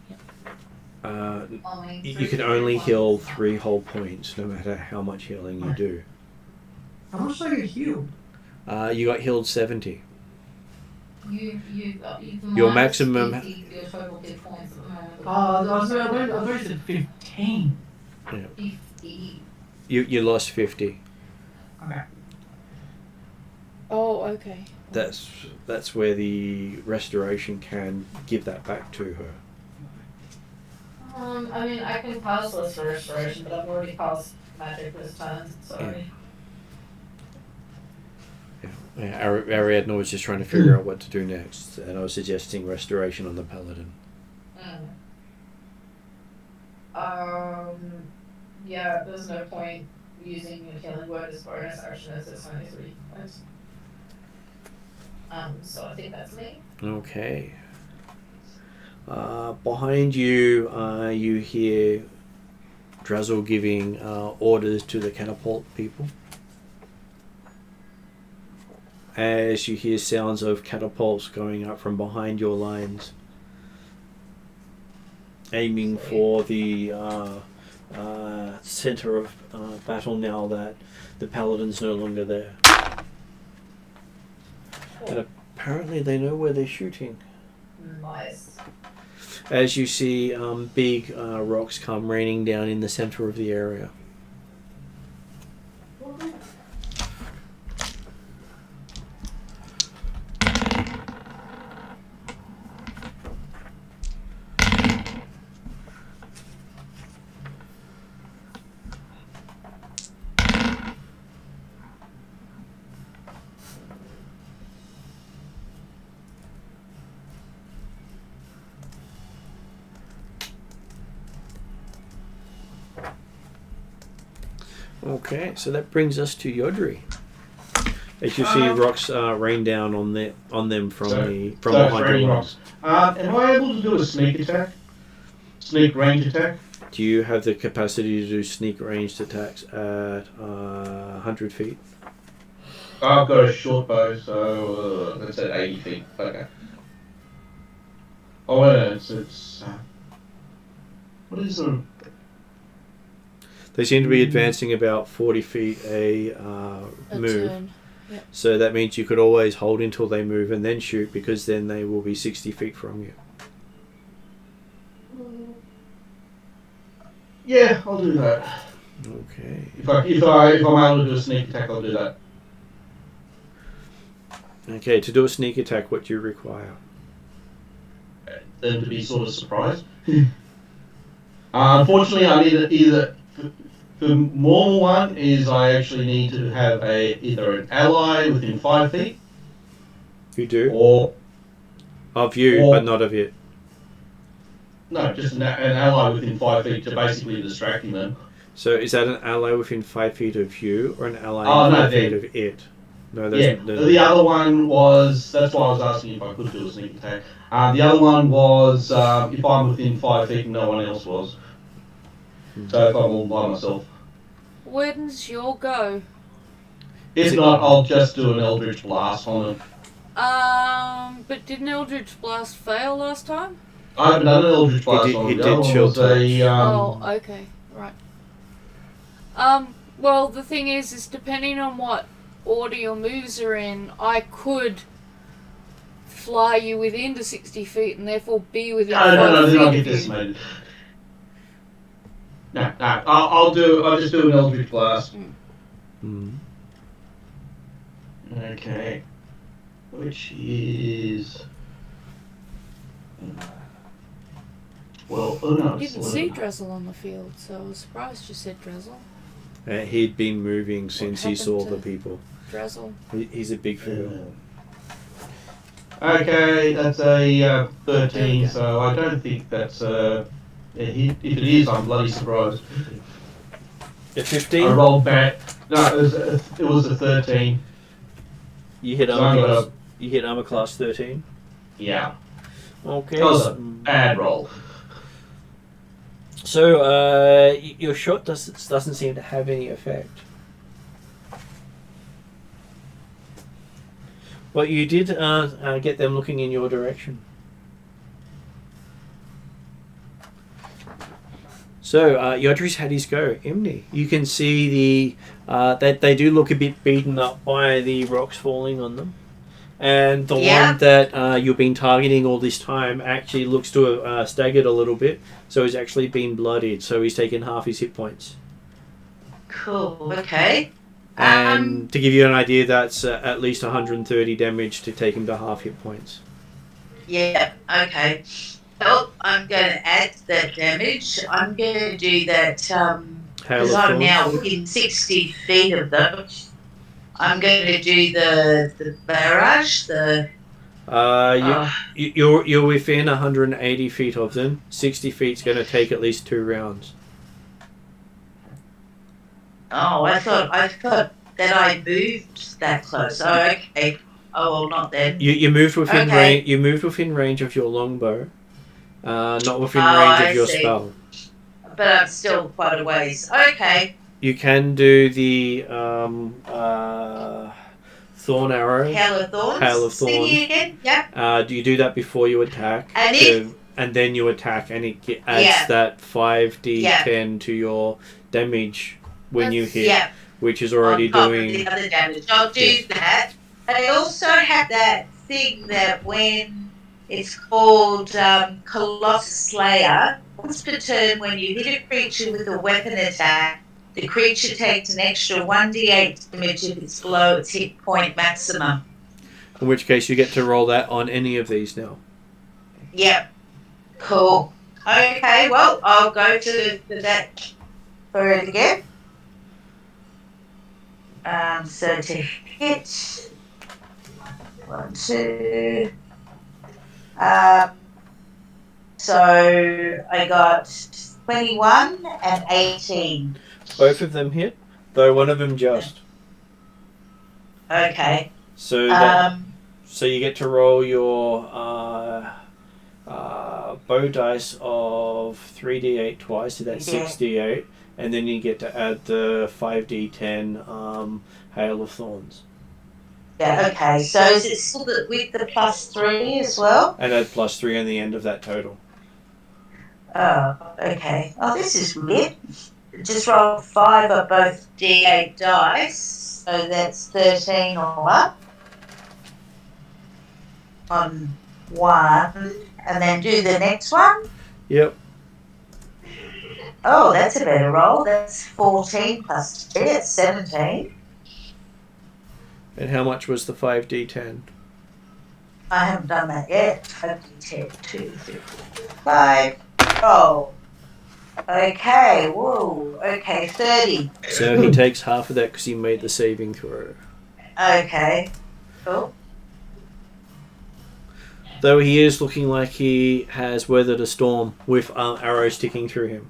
Yeah. You can only heal 3 whole points, no matter how much healing you do. How much did I get healed? You got healed 70. You Your maximum. your total hit points at the moment. I thought you said 15. Yeah. 50. You lost 50. Okay. Oh, okay. That's where the restoration can give that back to her. I mean, I can cast less for restoration, but I've already cast magic this turn, sorry. Yeah, Ariadne was just trying to figure out what to do next, and I was suggesting restoration on the paladin. Yeah, there's no point using a healing word as bonus action as it's only 3 points. So I think that's me. Okay. Behind you, you hear Drazzle giving orders to the catapult people. As you hear sounds of catapults going up from behind your lines, aiming for the center of battle now that the paladin's no longer there. And apparently they know where they're shooting. Nice. As you see big rocks come raining down in the center of the area. Okay, so that brings us to Yodri. As you see rocks rain down on them from behind your rocks. Am I able to do a sneak attack? Sneak range attack? Do you have the capacity to do sneak ranged attacks at 100 feet? I've got a short bow, so that's at 80 feet. Okay. Oh, wait, it's what is the... They seem to be advancing about 40 feet a move. Turn. Yep. So that means you could always hold until they move and then shoot, because then they will be 60 feet from you. Yeah, I'll do that. Okay. If I'm able to do a sneak attack, I'll do that. Okay, to do a sneak attack, what do you require? Them to be sort of surprised. Unfortunately, I need either the normal one is I actually need to have either an ally within 5 feet. You do? Or of you, but not of it. No, just an ally within 5 feet to basically distracting them. So is that an ally within 5 feet of you, or an ally Oh, within no, 5 feet then. of it? No, Yeah, the other one was, that's why I was asking if I could do a sneak attack. The other one was if I'm within 5 feet and no one else was. So if I'm all by myself. When's your go? If not, I'll just do an Eldritch Blast on them. But didn't Eldritch Blast fail last time? I haven't done an Eldritch Blast on them. The other one was oh, okay, right. Well, the thing is depending on what order your moves are in, I could fly you within the 60 feet and therefore be within 5 feet then I'll get of you. decimated. No, I'll just do an Eldritch Blast. Okay. Which is... Well, no, I didn't see Drizzle on the field, so I was surprised you said Drizzle. He'd been moving since he saw the people. Drizzle. He's a big fella. Okay, that's a 13, so I don't think that's a hit. If it is, I'm bloody surprised. A 15? I rolled back. No, it was a 13. You hit armor class 13? Yeah. Okay. That was a bad roll. So, your shot doesn't seem to have any effect. Well, you did get them looking in your direction. So, Yodri's had his go. Imni, you can see that they do look a bit beaten up by the rocks falling on them. And the one that you've been targeting all this time actually looks to have staggered a little bit. So he's actually been bloodied. So he's taken half his hit points. Cool, okay. And to give you an idea, that's at least 130 damage to take him to half hit points. Yeah, okay. Well, I'm going to add that damage. I'm going to do that because I'm now within 60 feet of them. I'm going to do the barrage. You're within 180 feet of them. 60 feet's going to take at least 2 rounds. Oh, I thought that I moved that close. Oh, okay. Oh, well, not then. You moved within range. You moved within range of your longbow, not within range of your spell. But I'm still quite a ways. Okay. You can do the thorn arrow. Hail of Thorns. Hail of Thorns. Again? Yep. Do you do that before you attack? And then you attack, and it adds that 5d10 to your damage when you hit, which is already doing the other damage. I'll do that. I also have that thing that when it's called Colossus Slayer, once per turn, when you hit a creature with a weapon attack, the creature takes an extra 1d8 damage if it's below its hit point maximum. In which case, you get to roll that on any of these now. Yep. Cool. Okay, well, I'll go for that for it again. So to hit 1, 2. So I got 21 and 18. Both of them hit, though one of them just. Okay. So so you get to roll your bow dice of 3d8 twice, so that's 6d8, and then you get to add the 5d10 Hail of Thorns. Yeah, okay. So is it still with the +3 as well? And add +3 on the end of that total. Oh, okay. Oh, this is weird. Just roll 5 of both d8 dice, so that's 13 all up on 1, and then do the next one. Yep. Oh, that's a better roll. That's 14 plus 2, that's 17. And how much was the 5d10? I haven't done that yet. 5d10, 2, 3, 4, 5. Oh. Okay, whoa. Okay, 30. So he takes half of that because he made the saving throw. Okay, cool. Though he is looking like he has weathered a storm with arrows sticking through him.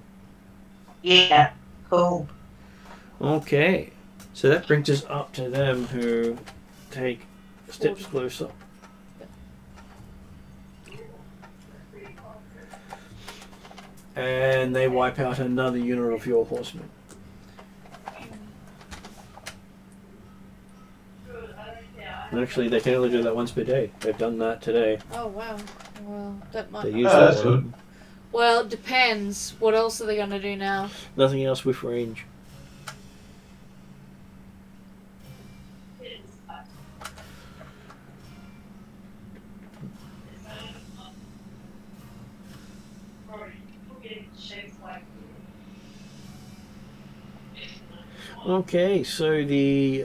Yeah, cool. Okay. So that brings us up to them who take steps closer. And they wipe out another unit of your horsemen. And actually, they can only do that once per day. They've done that today. Oh wow. Well, that might. They use that's that good. one. Well, it depends. What else are they going to do now? Nothing else with range. Okay, so the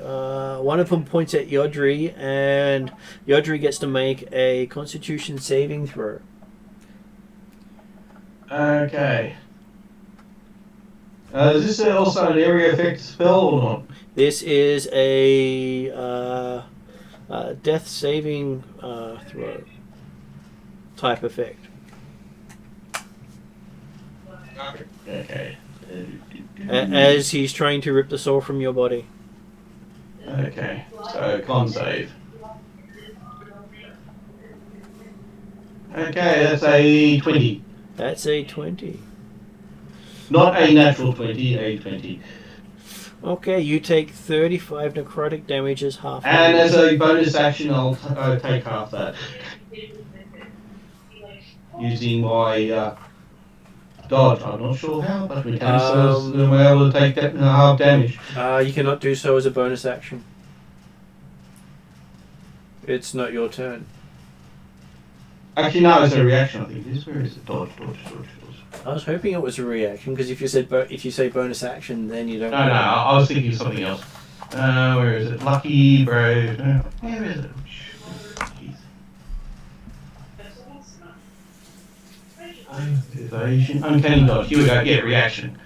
one of them points at Yodri, and Yodri gets to make a Constitution saving throw. Okay. Is this also an area effect spell or not? This is a death saving throw type effect. Okay. As he's trying to rip the soul from your body. Okay. So con save. Okay, that's a 20. That's a 20. Not a natural 20, a 20. Okay, you take 35 necrotic damage as half. And as a bonus action, I'll take half that. Using my dodge. I'm not sure how, but we can be able to take that half damage. You cannot do so as a bonus action. It's not your turn. Actually, no, it's a reaction. I think it is. Where is it? Dodge. I was hoping it was a reaction because if you say bonus action, then you don't. No, I was thinking of something else. Where is it? Lucky, brave. No, where is it? Evasion. Uncanny dodge. Here we go. Yeah, reaction.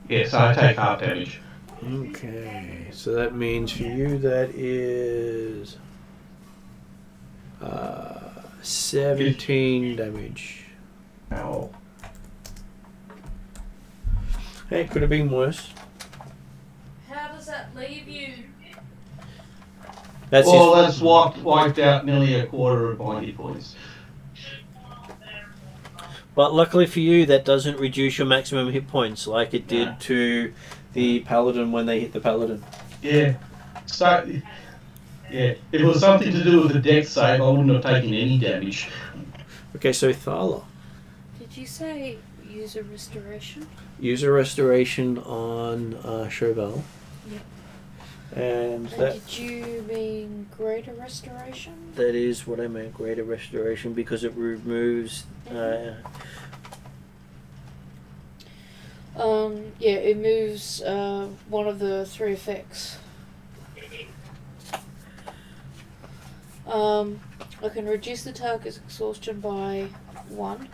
Yeah, so I take half damage. Okay, so that means for you that is 17 damage. Ow. Hey, could have been worse. How does that leave you? That's wiped out nearly a quarter of my hit points. But luckily for you, that doesn't reduce your maximum hit points like it did to the paladin when they hit the paladin. Yeah. So, yeah, if it was something to do with the dex save, I wouldn't have taken any damage. Okay, so Thala. Did you say use a restoration? Use a restoration on Chauvel. Yep. And did you mean greater restoration? That is what I meant, greater restoration, because it removes... yeah, it moves one of the 3 effects. I can reduce the target's exhaustion by 1,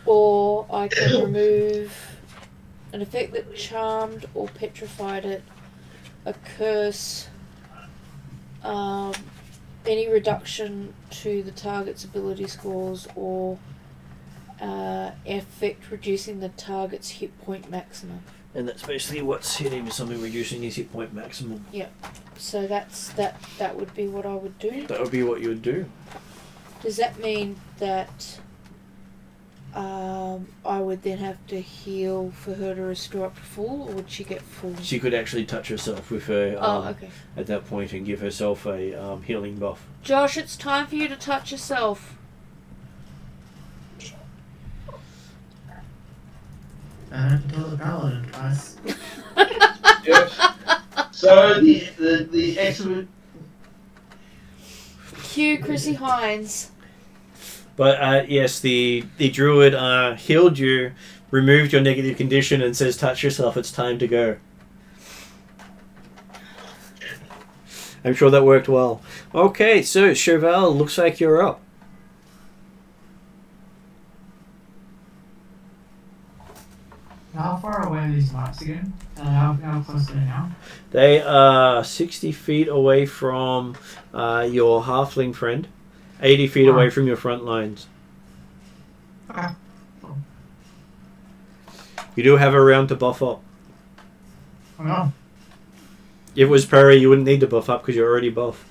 or I can remove an effect that charmed or petrified it, a curse, any reduction to the target's ability scores, or effect reducing the target's hit point maximum. And that's basically what's hitting, is something reducing his hit point maximum. Yep. So that would be what I would do. That would be what you would do. Does that mean that I would then have to heal for her to restore up to full, or would she get full? She could actually touch herself with her okay. at that point and give herself a healing buff. Josh, it's time for you to touch yourself. I have to tell the paladin twice. Yep. So the excellent. Cue Chrissy Hines. But yes, the druid healed you, removed your negative condition, and says, "Touch yourself. It's time to go." I'm sure that worked well. Okay, so Chauvel, looks like you're up. How far away are these knights again? How close are they now? They are 60 feet away from your halfling friend, 80 feet away from your front lines. Okay. Cool. You do have a round to buff up. Oh no. If it was Perry, you wouldn't need to buff up because you're already buff.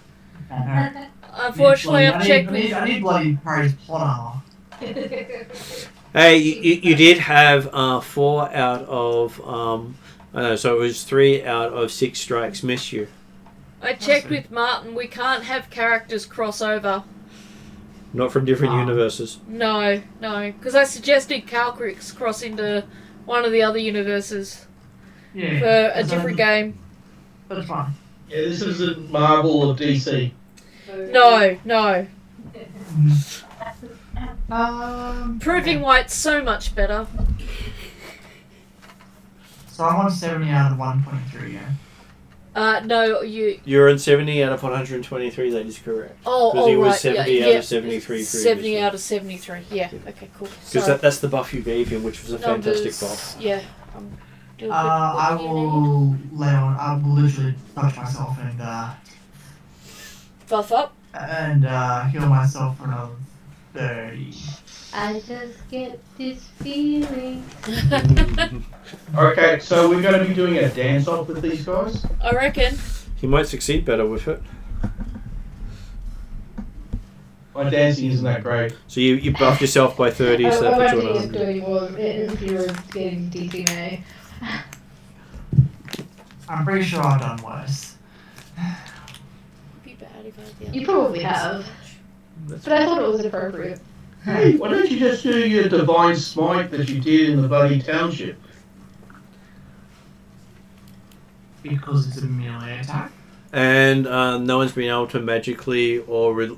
Unfortunately, I've checked with... I need bloody Perry's plot armor. Hey, you did have 4 out of so it was 3 out of 6 strikes miss you. I checked with Martin. We can't have characters cross over. Not from different universes. No, because I suggested Calcrix cross into one of the other universes for a different game. That's fine. Yeah, this isn't Marvel or DC. No. Proving Okay. why it's so much better. So I'm on 70 out of 123, yeah. No, You're on 70 out of 123, that is correct. Oh, Because he was right, 70 out of 73 70 previously. out of 73. Yeah, okay, cool. Because that's the buff you gave him, which was a fantastic buff. Yeah. I will literally touch myself and Buff up. heal myself for another 30. I just get this feeling. Okay, so we're going to be doing a dance-off with these guys? I reckon. He might succeed better with it. My dancing isn't that great. So you buffed yourself by 30, so that I puts won't you on be able to 100. anymore if you're getting DCMA. I'm pretty sure I've done worse. It'd be bad if I had the other You probably have. But I thought it was appropriate. Hey, why don't you just do your divine smite that you did in the bloody township? Because it's a melee attack. And no one's been able to magically or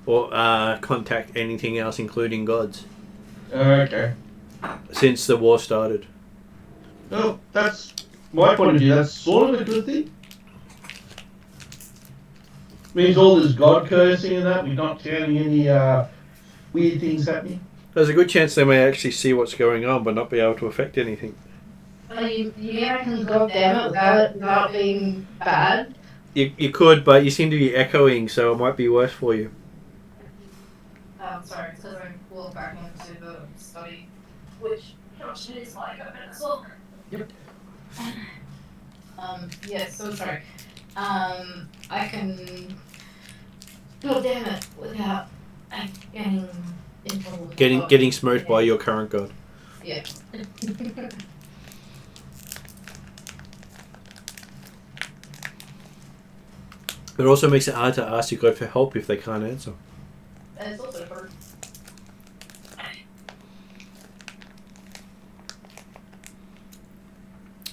contact anything else, including gods, Okay. since the war started. Well, that's my point of view. That's sort of a good thing. Means all this god cursing and that, we're not getting any weird things happening. There's a good chance they may actually see what's going on, but not be able to affect anything. You mean I can go damn it without being bad? You could, but you seem to be echoing, so it might be worse for you. Sorry, because I walked back into the study, which is like a minute as well. Yep. Yes, so sorry. I can go damn it without getting in trouble. with the Getting smoked by your current god. Yeah. It also makes it hard to ask your god for help if they can't answer. And it's also hurt.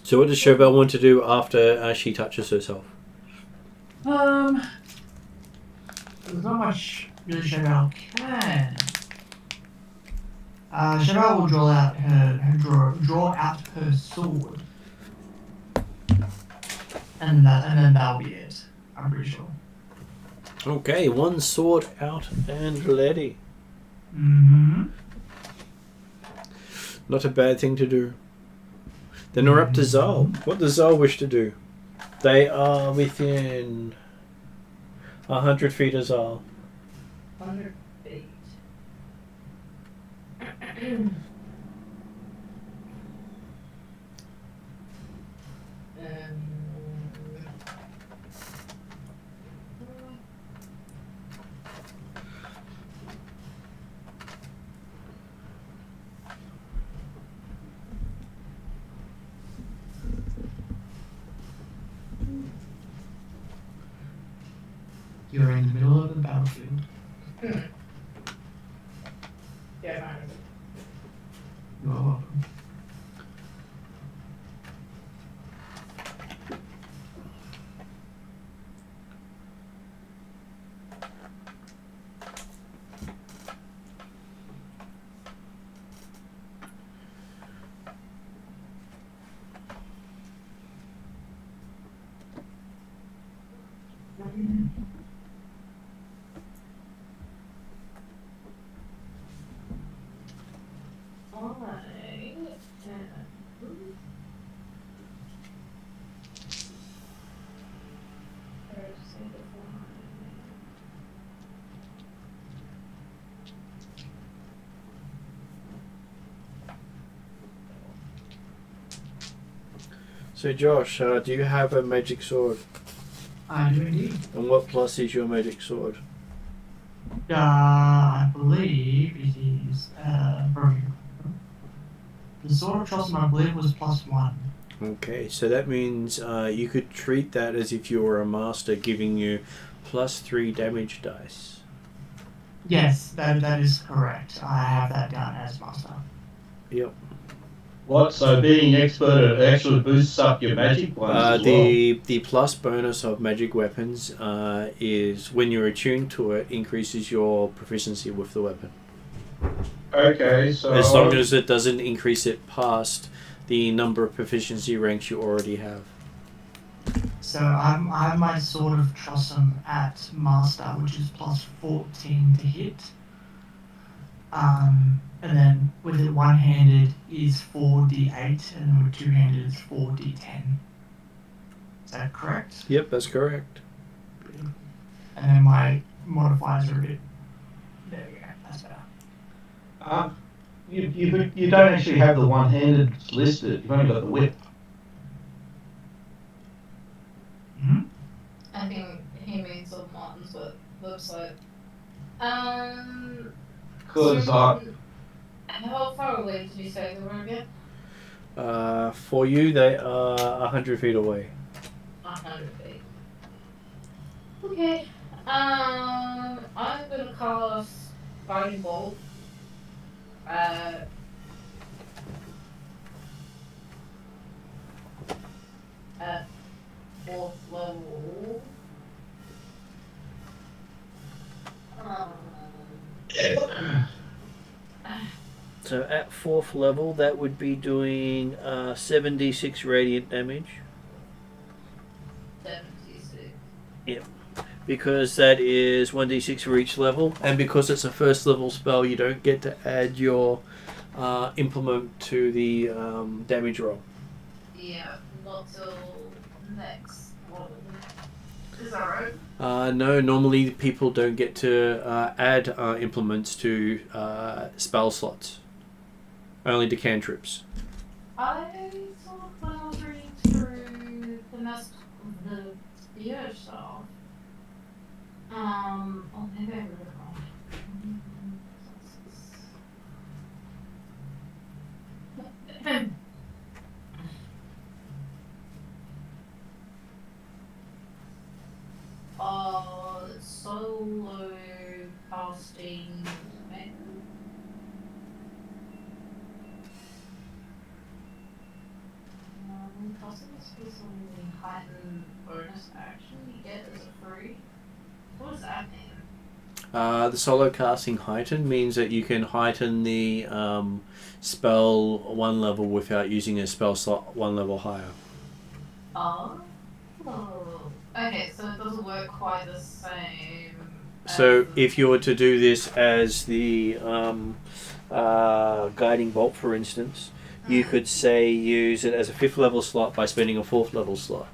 So what does Chauvel want to do after she touches herself? There's not much really Chauvel can. Chauvel will draw out her sword, and then that'll be it. I'm pretty sure. Okay, one sword out and ready. Mm-hmm. Not a bad thing to do. Then we're up to Zal. What does Zal wish to do? They are within 100 feet of Zal. 100 feet. You're in the middle of the battlefield. Yeah, You're welcome. So Josh, do you have a magic sword? I do indeed. And what plus is your magic sword? I believe it is from the sword of trust. I believe was +1. Okay, so that means you could treat that as if you were a master, giving you +3 damage dice. Yes, that is correct. I have that down as master. Yep. What? So being expert it actually boosts up your magic ones as well? The plus bonus of magic weapons is when you're attuned to it, increases your proficiency with the weapon. Okay, so As long as it doesn't increase it past the number of proficiency ranks you already have. So I have my sword of Trossum at master, which is +14 to hit. And then with it one-handed is 4d8, and then with two-handed is 4d10. Is that correct? Yep, that's correct. And then my modifiers are a bit. There we go. That's better. you don't actually have the one-handed listed. You've only got the whip. Hmm? I think he means on Martin's website. Because How far away did you say they were again? For you, they are 100 feet away. 100 feet. Okay. I'm gonna cast Guiding Bolt. At 4th level. So at 4th level, that would be doing 7d6 radiant damage. 76. Yep. Because that is 1d6 for each level, and because it's a first level spell, you don't get to add your implement to the damage roll. Yeah, not till next level. Is that right? No, normally people don't get to add implements to spell slots. Only to cantrips. I thought when I was reading through the spear stuff, oh, maybe I read it wrong. Solo casting. Casting is only heightened bonus action you get as a free. What does that mean? The solo casting heighten means that you can heighten the spell one level without using a spell slot one level higher. Oh. Okay, so it doesn't work quite the same. So if you were to do this as the guiding bolt, for instance, you could say use it as a 5th level slot by spending a 4th level slot.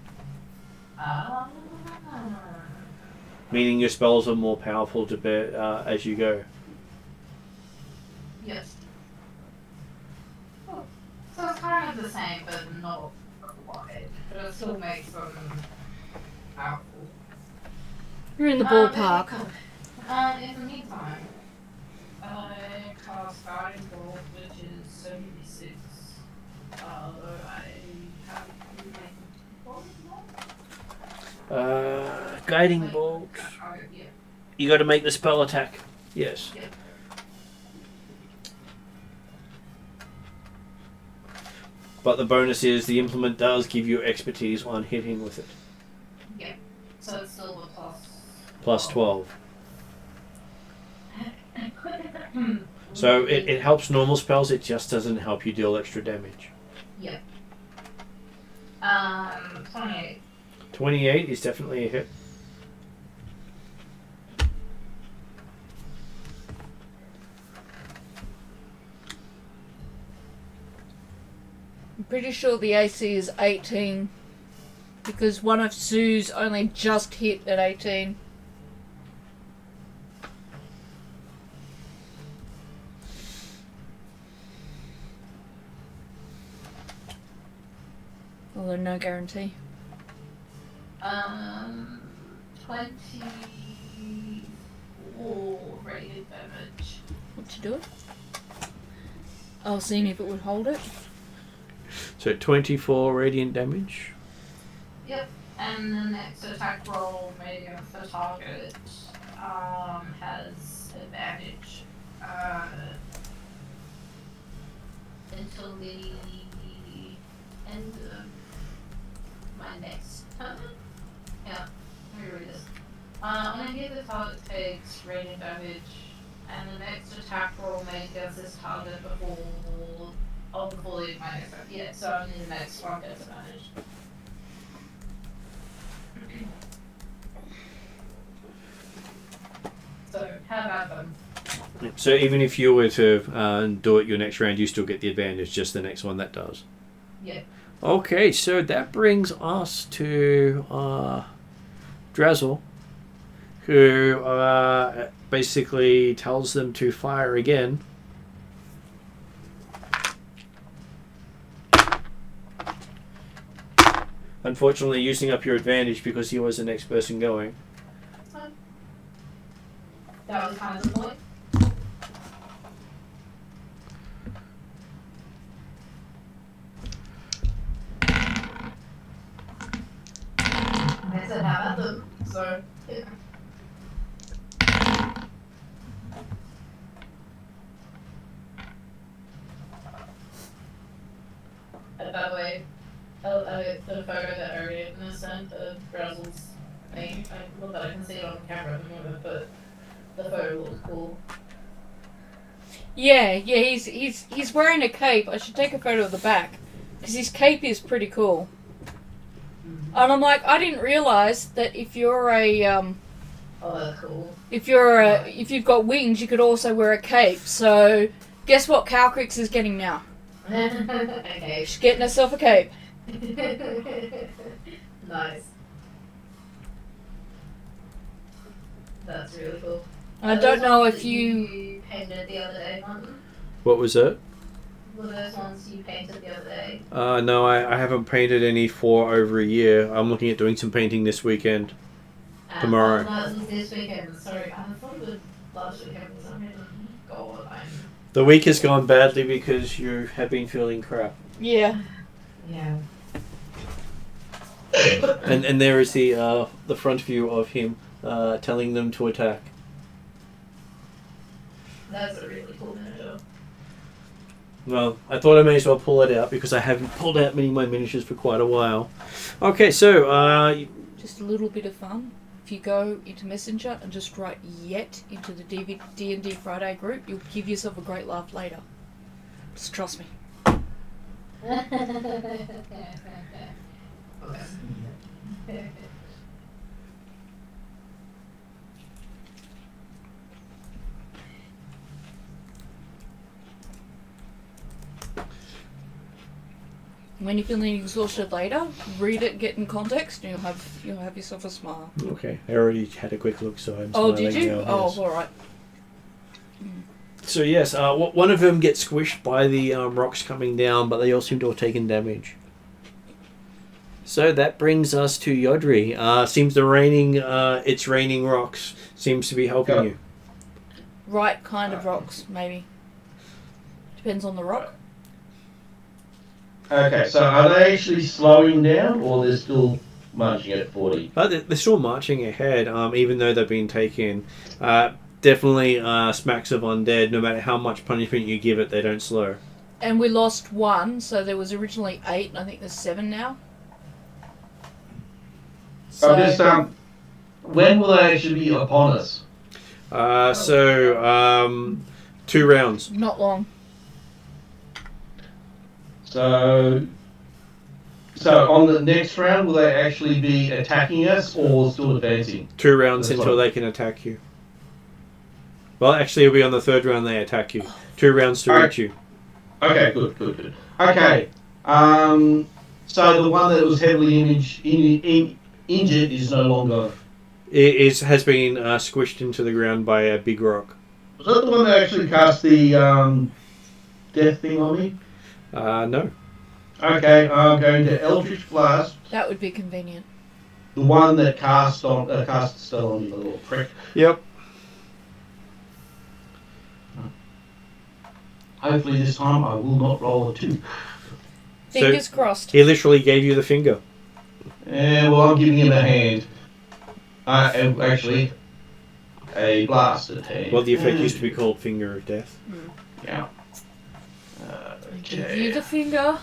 Meaning your spells are more powerful to bear as you go. Yes. Oh, so it's kind of the same, but not quite. But it still makes them powerful. You're in the ballpark. In the meantime, I cast Guiding Bolt, which is 76. Although I have Guiding bolt. yeah. You got to make the spell attack. Yes. Yep. But the bonus is the implement does give you expertise on hitting with it. Yeah. So it's still a plus. Plus 12. So it helps normal spells, it just doesn't help you deal extra damage. Yep. 28. 28 is definitely a hit. I'm pretty sure the AC is 18 because one of Sue's only just hit at 18. Although no guarantee. 24 radiant damage. What you doing? Oh, seeing if it would hold it. So 24 radiant damage. Yep. And the next attack roll made against the target has advantage until the end of my next turn. Yeah, let me read this. When I hit the target takes radiant damage, and the next attack roll made against this target before the my next turn. Yeah, so only the next one gets advantage. So, how about them? So even if you were to do it your next round, you still get the advantage, just the next one that does. Yeah. Okay, so that brings us to Drazzle, who basically tells them to fire again. Unfortunately, using up your advantage because he was the next person going. That was kind of the point. I said, how about them? So, yeah. By the way, the photo that Ariadne sent of Brazzle's thing, not that I can see it on camera at the moment, but the photo looks cool. Yeah, he's wearing a cape. I should take a photo of the back because his cape is pretty cool. And I'm like, I didn't realize that if you're a Oh, that's cool. if you've got wings, you could also wear a cape. So guess what Calcrix is getting now? Okay. She's getting herself a cape. Nice. That's really cool. I don't know Those if ones that you painted the other day, Martin? What was that? Were those ones you painted the other day? No, I haven't painted any for over a year. I'm looking at doing some painting this weekend. Tomorrow. Oh, that was this weekend. Sorry, I thought it was last weekend. For some reason. God, The week has gone badly because you have been feeling crap. Yeah. Yeah. And there is the front view of him telling them to attack. That's a really cool miniature. Well, I thought I may as well pull it out because I haven't pulled out many of my miniatures for quite a while. Okay, so Just a little bit of fun. If you go into Messenger and just write "yet" into the D&D Friday group, you'll give yourself a great laugh later. Just trust me. When you're feeling exhausted later, read it, get in context, and you'll have yourself a smile. okay, I already had a quick look, so I'm Oh, smiling did you? now, Oh, yes. all right. So yes, one of them gets squished by the rocks coming down, but they all seem to have taken damage. So that brings us to Yodri. Seems the it's raining rocks seems to be helping you. Right kind of rocks, maybe. Depends on the rock. Okay, so are they actually slowing down, or they're still marching at 40? They're still marching ahead, even though they've been taken. Definitely smacks of undead. No matter how much punishment you give it, they don't slow. And we lost one, so there was originally 8, and I think there's 7 now. So just when will they actually be upon us? 2 rounds. Not long. So on the next round, will they actually be attacking us or still advancing? 2 rounds That's until fine. they can attack you. Well, actually, it'll be on the 3rd round they attack you. 2 rounds to reach you. Okay, good. Okay, So the one that was heavily injured is no longer. It has been squished into the ground by a big rock. Was that the one that actually cast the death thing on me? No. Okay, I'm going to Eldritch Blast. That would be convenient. The one that cast the spell on the little prick. Yep. Hopefully this time I will not roll a 2. Fingers crossed. He literally gave you the finger. Yeah, well, I'm giving him a hand. Actually, a blasted hand. Well, the effect used to be called Finger of Death. Yeah. Give you the finger.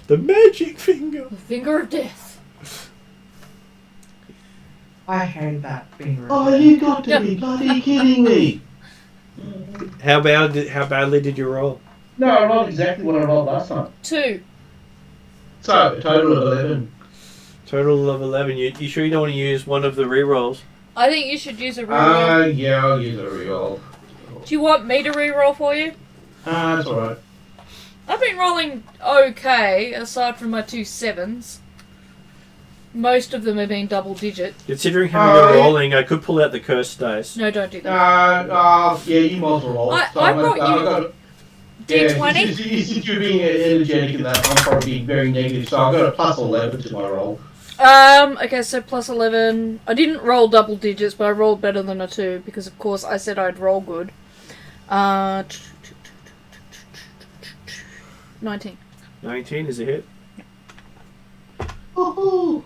The magic finger. The finger of death. I hate that finger. Oh, you got to be bloody kidding me! How badly did you roll? No, I rolled exactly what I rolled last time. 2. So, a total of 11. Total of 11. You sure you don't want to use one of the rerolls? I think you should use a reroll. Yeah, I'll use a reroll. Do you want me to reroll for you? That's alright. I've been rolling okay, aside from my 2 7s. Most of them have been double digit. Considering how you're rolling, I could pull out the cursed dice. No, don't do that. Yeah, you might as well roll. I brought you D20. Since you're being energetic in that, I'm probably being very negative, so I've got a plus 11 to my roll. Okay, so plus 11. I didn't roll double digits, but I rolled better than a 2, because of course I said I'd roll good. 19. 19 is a hit. Woohoo!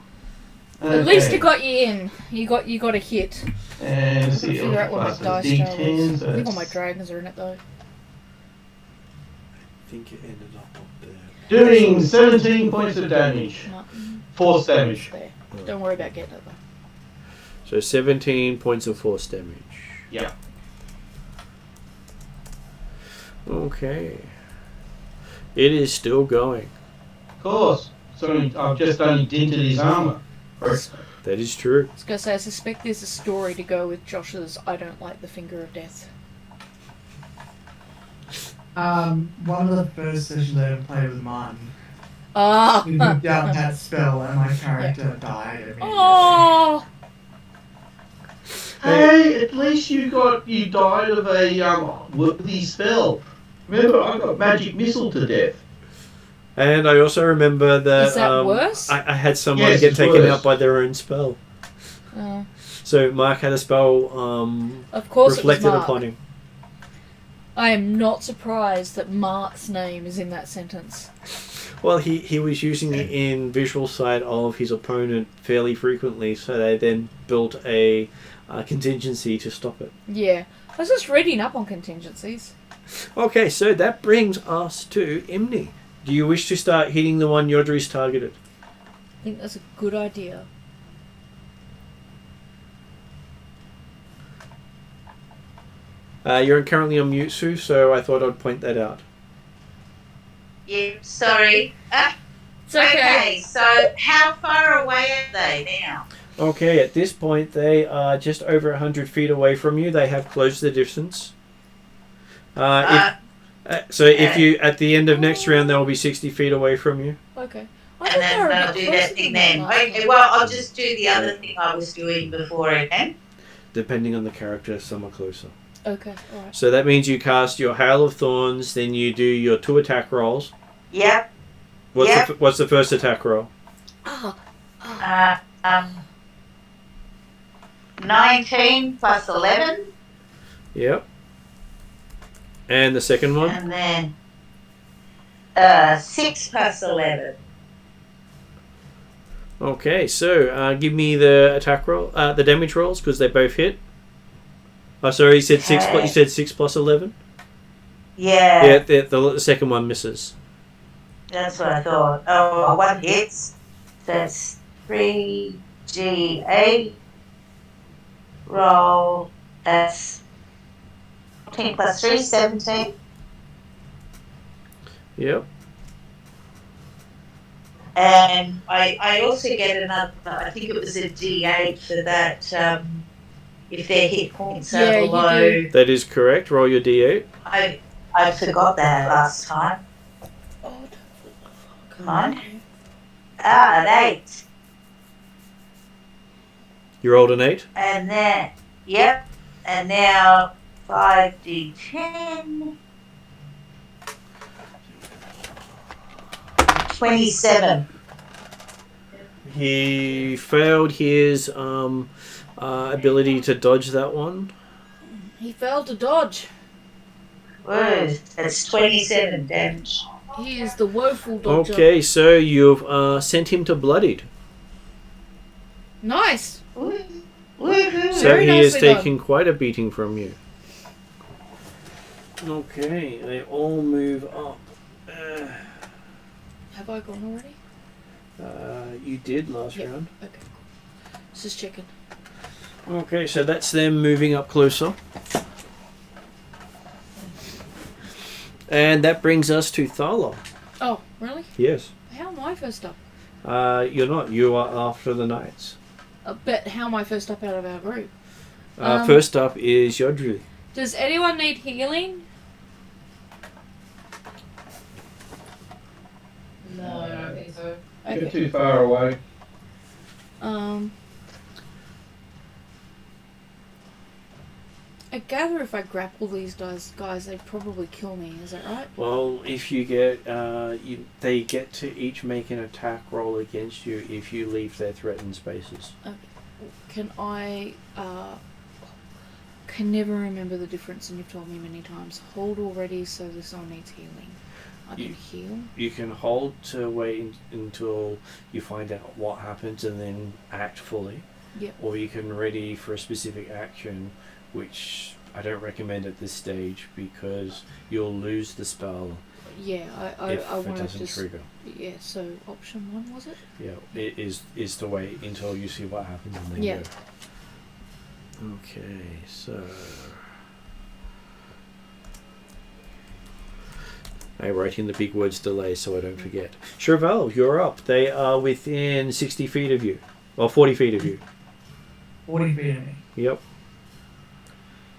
Okay. At least it got you in. You got a hit. And I figure out what my dice is. I think all my dragons are in it though. I think it ended up there. Doing 17 points of damage. Force damage. There. Don't worry about getting it though. So 17 points of force damage. Yeah. Okay. It is still going. Of course. So I've just only dented his armour. That is true. I was going to say, I suspect there's a story to go with Josh's I don't like the finger of death. One of the first sessions I ever played with Martin, Ah! we whipped out that spell and my character died immediately. Oh! Hey, at least you died of a worthy spell. Remember, I got magic missile to death. And I also remember that, Is that worse? I had someone Yes, get it's taken worse. out by their own spell. Oh. So Mark had a spell Of course reflected it was Mark. upon him. I am not surprised that Mark's name is in that sentence. Well, he was using it in visual sight of his opponent fairly frequently, so they then built a contingency to stop it. Yeah. I was just reading up on contingencies. Okay, so that brings us to Imni. Do you wish to start hitting the one Yodri's targeted? I think that's a good idea. You're currently on mute, Sue, so I thought I'd point that out. Yeah, sorry. It's okay. Okay, so how far away are they now? Okay, at this point, they are just over 100 feet away from you. They have closed the distance. If you, at the end of next round, they'll be 60 feet away from you. Okay. And then I'll do that thing then. Okay, well, I'll just do the other thing I was doing before again. Depending on the character, some are closer. Okay, alright. So that means you cast your Hail of Thorns, then you do your 2 attack rolls. Yep. What's the first attack roll? 19 plus 11. Yep. And the second one? And then 6 plus 11. Okay, so give me the attack roll, the damage rolls, because they both hit. Oh, sorry, you said 6. You said 6 plus 11. Yeah. Yeah, the second one misses. That's what I thought. Oh, one hits. That's 3d8. Roll. That's 14 plus 3, 17. Yep. And I also get another, I think it was a d8 for that, if their hit points are Yeah, you below. do. That is correct. Roll your d8. I forgot that last time. Come on. An 8. You rolled an 8? And then, yep. And now 5d10. 27. He failed his ability to dodge that one. He failed to dodge. Whoa, that's 27 damage. He is the woeful dodger. Okay, so you've sent him to bloodied. Nice. Woohoo. So Very he is nicely done. taking quite a beating from you. Okay, they all move up. Have I gone already? You did last Yep. round. Okay. Just checking. Okay, so that's them moving up closer. And that brings us to Thala. Oh, really? Yes. How am I first up? You're not. You are after the knights. But how am I first up out of our group? First up is Yodri. Does anyone need healing? No, I don't think so. You're Okay. too far away. I gather if I grapple these guys, they'd probably kill me. Is that right? Well, if you get, they get to each make an attack roll against you if you leave their threatened spaces. Okay. Can I? Can never remember the difference, and you've told me many times. Hold already, so this one needs healing. I can heal. You can hold to wait until you find out what happens and then act fully. Yep. Or you can ready for a specific action, which I don't recommend at this stage because you'll lose the spell Yeah, I if it want to doesn't just. trigger. Yeah. So option 1 was it? Yeah, it is to wait until you see what happens and then Yeah. go. Okay, so I write in the big words delay so I don't forget. Chevelle, you're up. They are within 60 feet of you. Or 40 feet of you. 40 feet of me. Yep.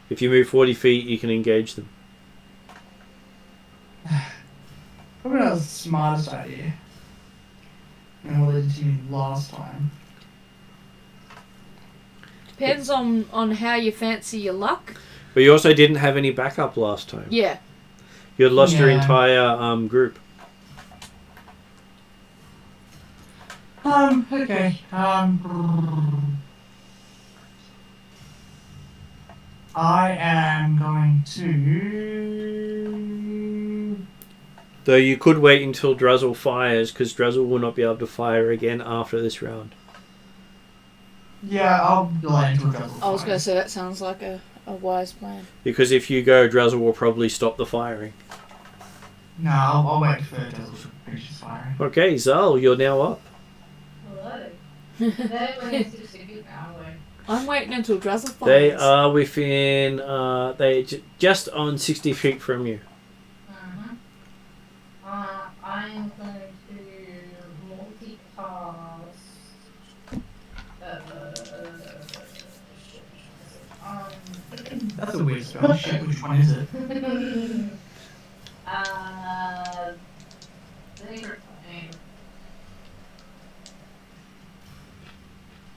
If you move 40 feet, you can engage them. Probably not the smartest idea. And what they did to me last time. Depends on how you fancy your luck. But you also didn't have any backup last time. Yeah. You had lost your Yeah. entire group. Okay. I am going to. Though you could wait until Drazzle fires, because Drazzle will not be able to fire again after this round. Yeah, I'll delay until Drazzle. I was going to say that sounds like a wise plan. Because if you go, Drazzle will probably stop the firing. No, I'll wait for Drazzle to finish his firing. Okay, Zal, you're now up. Hello. They're within 60 feet now, aren't we? I'm waiting until Drazzle fires. They are within, just on 60 feet from you. Mm-hmm. I'm going to multi-pass. That's a weird spell. Shit, which one is it? Sacred Flame.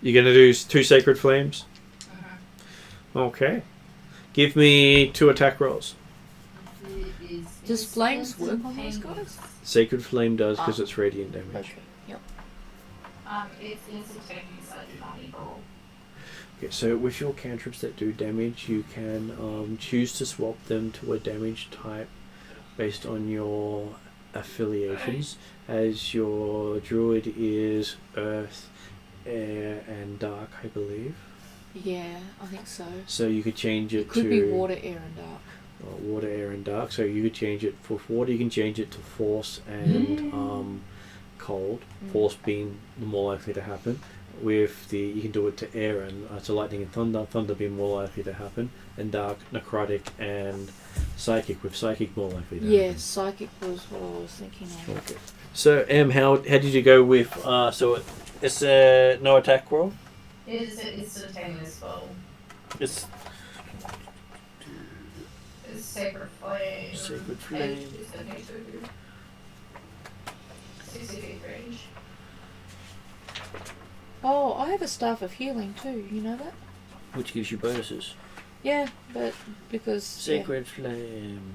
You're going to do 2 Sacred Flames? Okay. Give me 2 attack rolls. Does flames work on those guys? Sacred Flame does because it's radiant damage. Okay. Yep. It's taking slightly valuable. Okay, so with your cantrips that do damage, you can choose to swap them to a damage type based on your affiliations. As your druid is earth, air, and dark, I believe. Yeah, I think so. So you could change it It could to be water, air, and dark. water, air, and dark. So you could change it for water. You can change it to force and cold. Force being the more likely to happen. With the you can do it to air and to lightning and thunder. Thunder being more likely to happen, and dark, necrotic, and psychic. With psychic more likely to happen. Yeah, psychic was what I was thinking of. Okay. So how did you go with? So it's no attack roll. It's a tameless spell. It's It's Sacred Flame. Sacred Flame. It's 60 feet range. Oh, I have a staff of healing too. You know that? Which gives you bonuses. Yeah, but because Sacred Flame.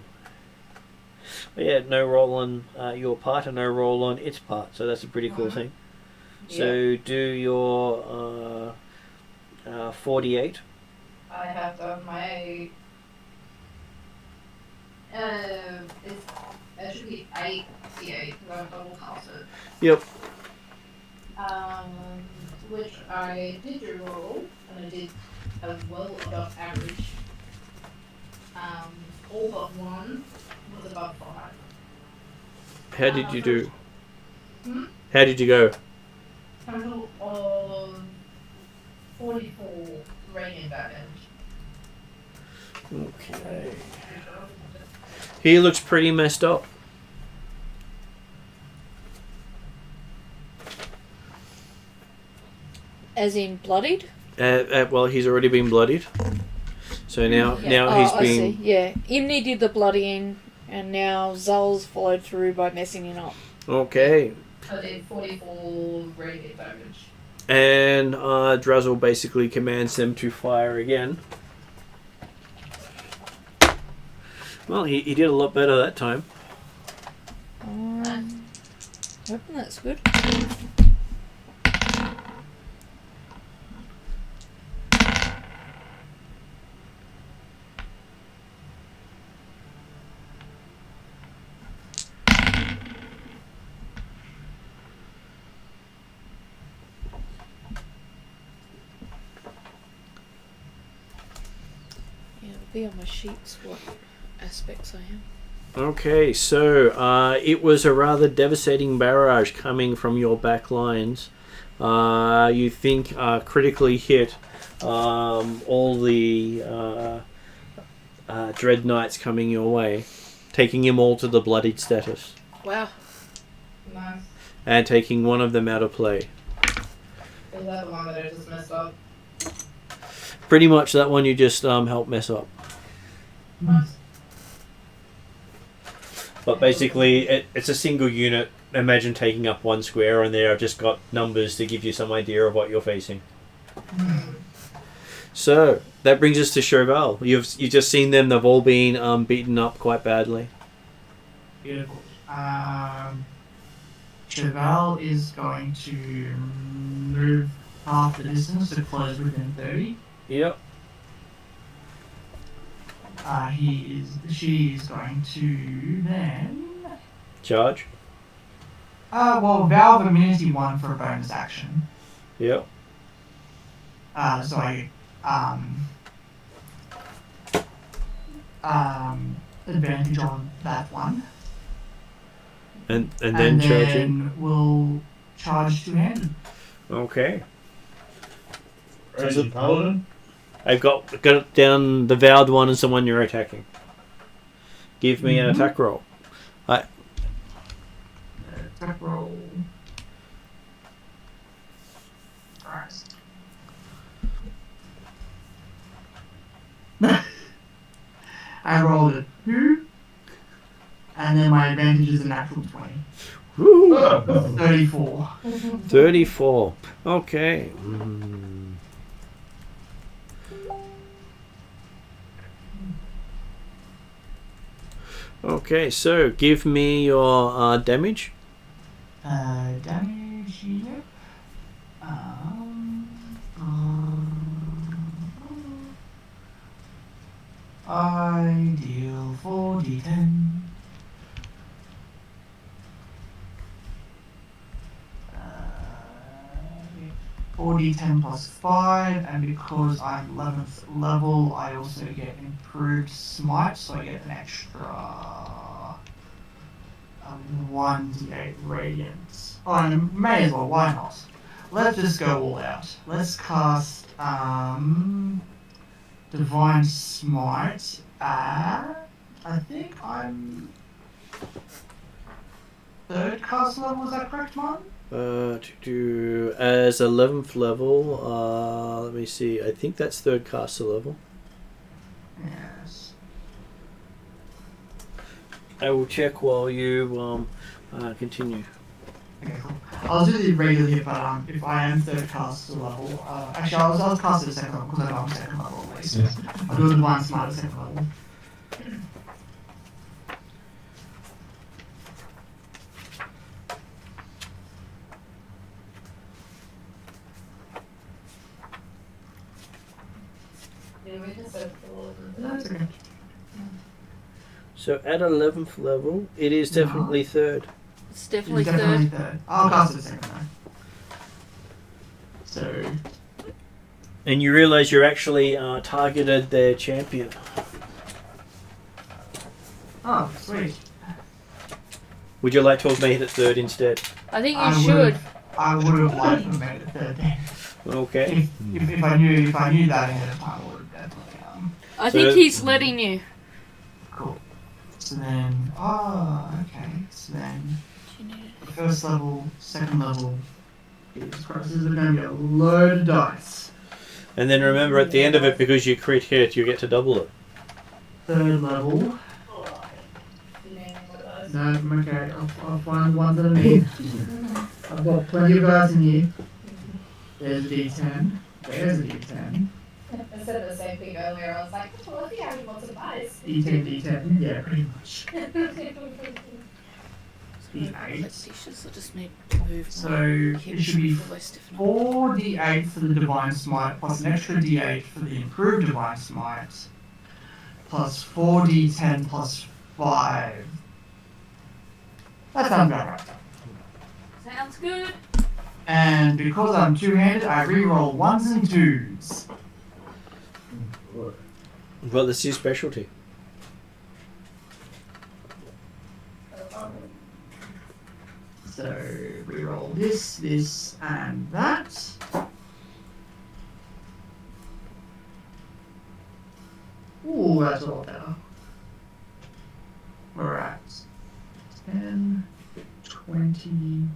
But yeah, no roll on your part and no roll on its part, so that's a pretty cool thing. So do your 48. I have done my. It's actually 8 C8 because I'm double casted. Yep. Which I did roll and I did as well above average. All but one was above 5. How did you do? Hmm? How did you go? Total of 44 radiant damage. Okay. He looks pretty messed up. as in bloodied. Well, he's already been bloodied. So now he's I been. see. Yeah, Imni did the bloodying, and now Zul's followed through by messing him up. Okay. I did 44 radiant damage. And Drazzle basically commands them to fire again. Well, he did a lot better that time. Hoping that's good. Yeah, it'll be on my sheets what aspects I am. Okay, so it was a rather devastating barrage coming from your back lines. You think critically hit all the Dread Knights coming your way, taking them all to the bloodied status. Wow. Nice. And taking one of them out of play. Is that the one that I just messed up? Pretty much that one you just helped mess up. Nice. But basically, it's a single unit. Imagine taking up one square, and there I've just got numbers to give you some idea of what you're facing. So that brings us to Chauvel. You've just seen them. They've all been beaten up quite badly. Beautiful. Chauvel is going to move half the distance to close within 30. Yep. She is going to then. Charge. Well, Valve Immunity 1 for a bonus action. Yep. So I advantage on that one. And then charge in. And we'll charge two-handed. Okay. Crazy Paladin. I've got it down the vowed one as the one you're attacking. Give me an attack roll. Attack roll. Alright. I rolled a 2, and then my advantage is a natural 20. Woo! 34. 34. Okay. Okay, so give me your damage. Damage, yep. I deal 4d10. 4d10 plus 5, and because I'm 11th level, I also get improved smite, so I get an extra 1d8 radiance. Oh, and may as well, why not? Let's just go all out. Let's cast Divine Smite at, I think I'm 3rd cast level, is that correct, Martin? To do as 11th level, let me see, I think that's 3rd caster level. Yes. I will check while you continue. Okay, cool. I'll do the regular here, but if I am third caster level, actually I'll cast it at second level because I know I'm second level always. So I'll do the Divine Smite at second level. That's okay. So at 11th level, it is definitely third. It's definitely It's definitely third. third. I'll cast it at second though. So, And you realise you're actually targeted their champion. oh, sweet. Would you like to have made it third instead? I think you I should. I would have liked to have made it third then. Okay. If I knew that ahead of time, I would have definitely I think So- he's letting you. cool. So then, okay. So then, first level, second level. Jesus Christ, this is going to be a load of dice. And then remember at the end of it, because you crit hit, you get to double it. Third level. No, I'm okay. I'll find ones that I need. I've got plenty of dice in here. There's a D10. There's a D10. I said the same thing earlier. I was like, well, if you have lots of dice. D10. Yeah, pretty much. D8. I just need to move. So it should be 4 D8 for the Divine Smite, plus an extra D8 for the improved Divine Smite, plus 4 D10 plus 5. That sounds about right. Sounds good. And because I'm two-handed, I re-roll 1s and 2s. Well, that's your specialty. So re-roll this, and that. Ooh, that's a lot better. We're at 10, 20,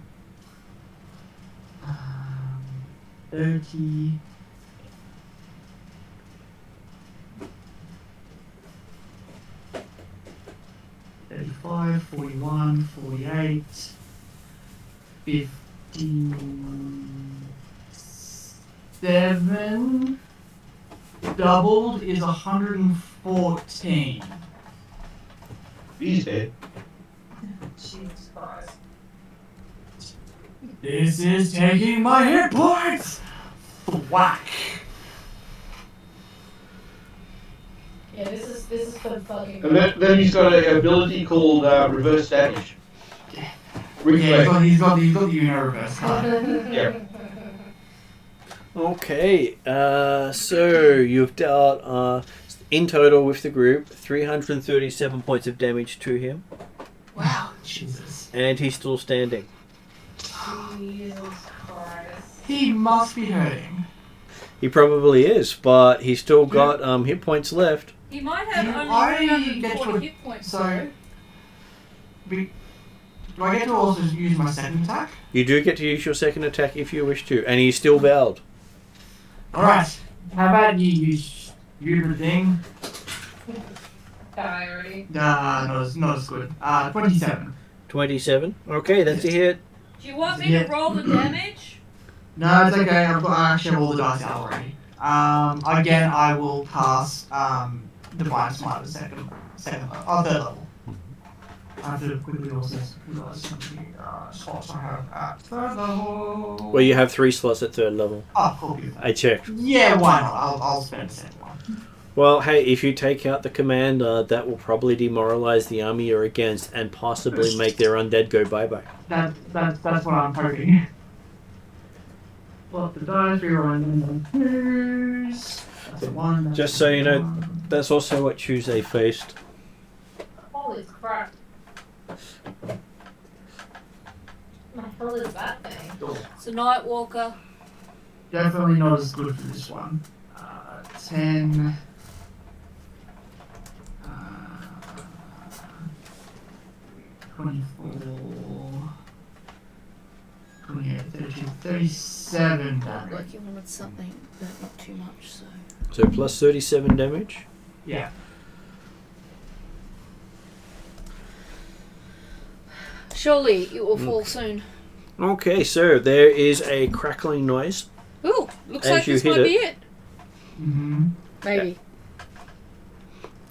30. 35, 41, 48, 57. Doubled is 114. He's dead. Jesus Christ. This is taking my hit points! Whack! Yeah, this is for fucking. And then he's got an ability called reverse damage. Yeah, Reflex. he's got the Uno reverse card. Yeah. Okay, so you've dealt, in total with the group, 337 points of damage to him, Wow, Jesus. and he's still standing. Jesus Christ. He must be hurting. He probably is, but he's still got hit points left. He might have Do only I 340 get to- hit points. So, do I get to also use my second attack? You do get to use your second attack if you wish to, and he's still bowed. Alright, how about you use the thing? Die already. Not as good. 27. 27. Okay, that's a hit. Do you want me Yeah. to roll the damage? No, it's okay. I actually have all the dice out already. Again, I will pass Divine Smite at second level. Third level. I have to quickly also realize how many slots I have at third level. Well, you have 3 slots at third level. Oh, cool. Beautiful. I checked. Yeah, why not? I'll spend the second one. Well, hey, if you take out the commander, that will probably demoralize the army you're against and possibly make their undead go bye-bye. That's what I'm hoping. Flop the dice, rerolling them on 2s. That's a 1. That's Just so you know, 1. that's also what Tuesday faced. Holy crap. What the hell is that thing? It's a Nightwalker. Definitely not as good for this one. 10. 24. 28, 32, 37 damage. Like you wanted something, but not too much, so. So plus 37 damage. Yeah. Surely it will fall soon. Okay, so there is a crackling noise. Ooh, looks As like you this hit might be it. it. Mm-hmm. Maybe.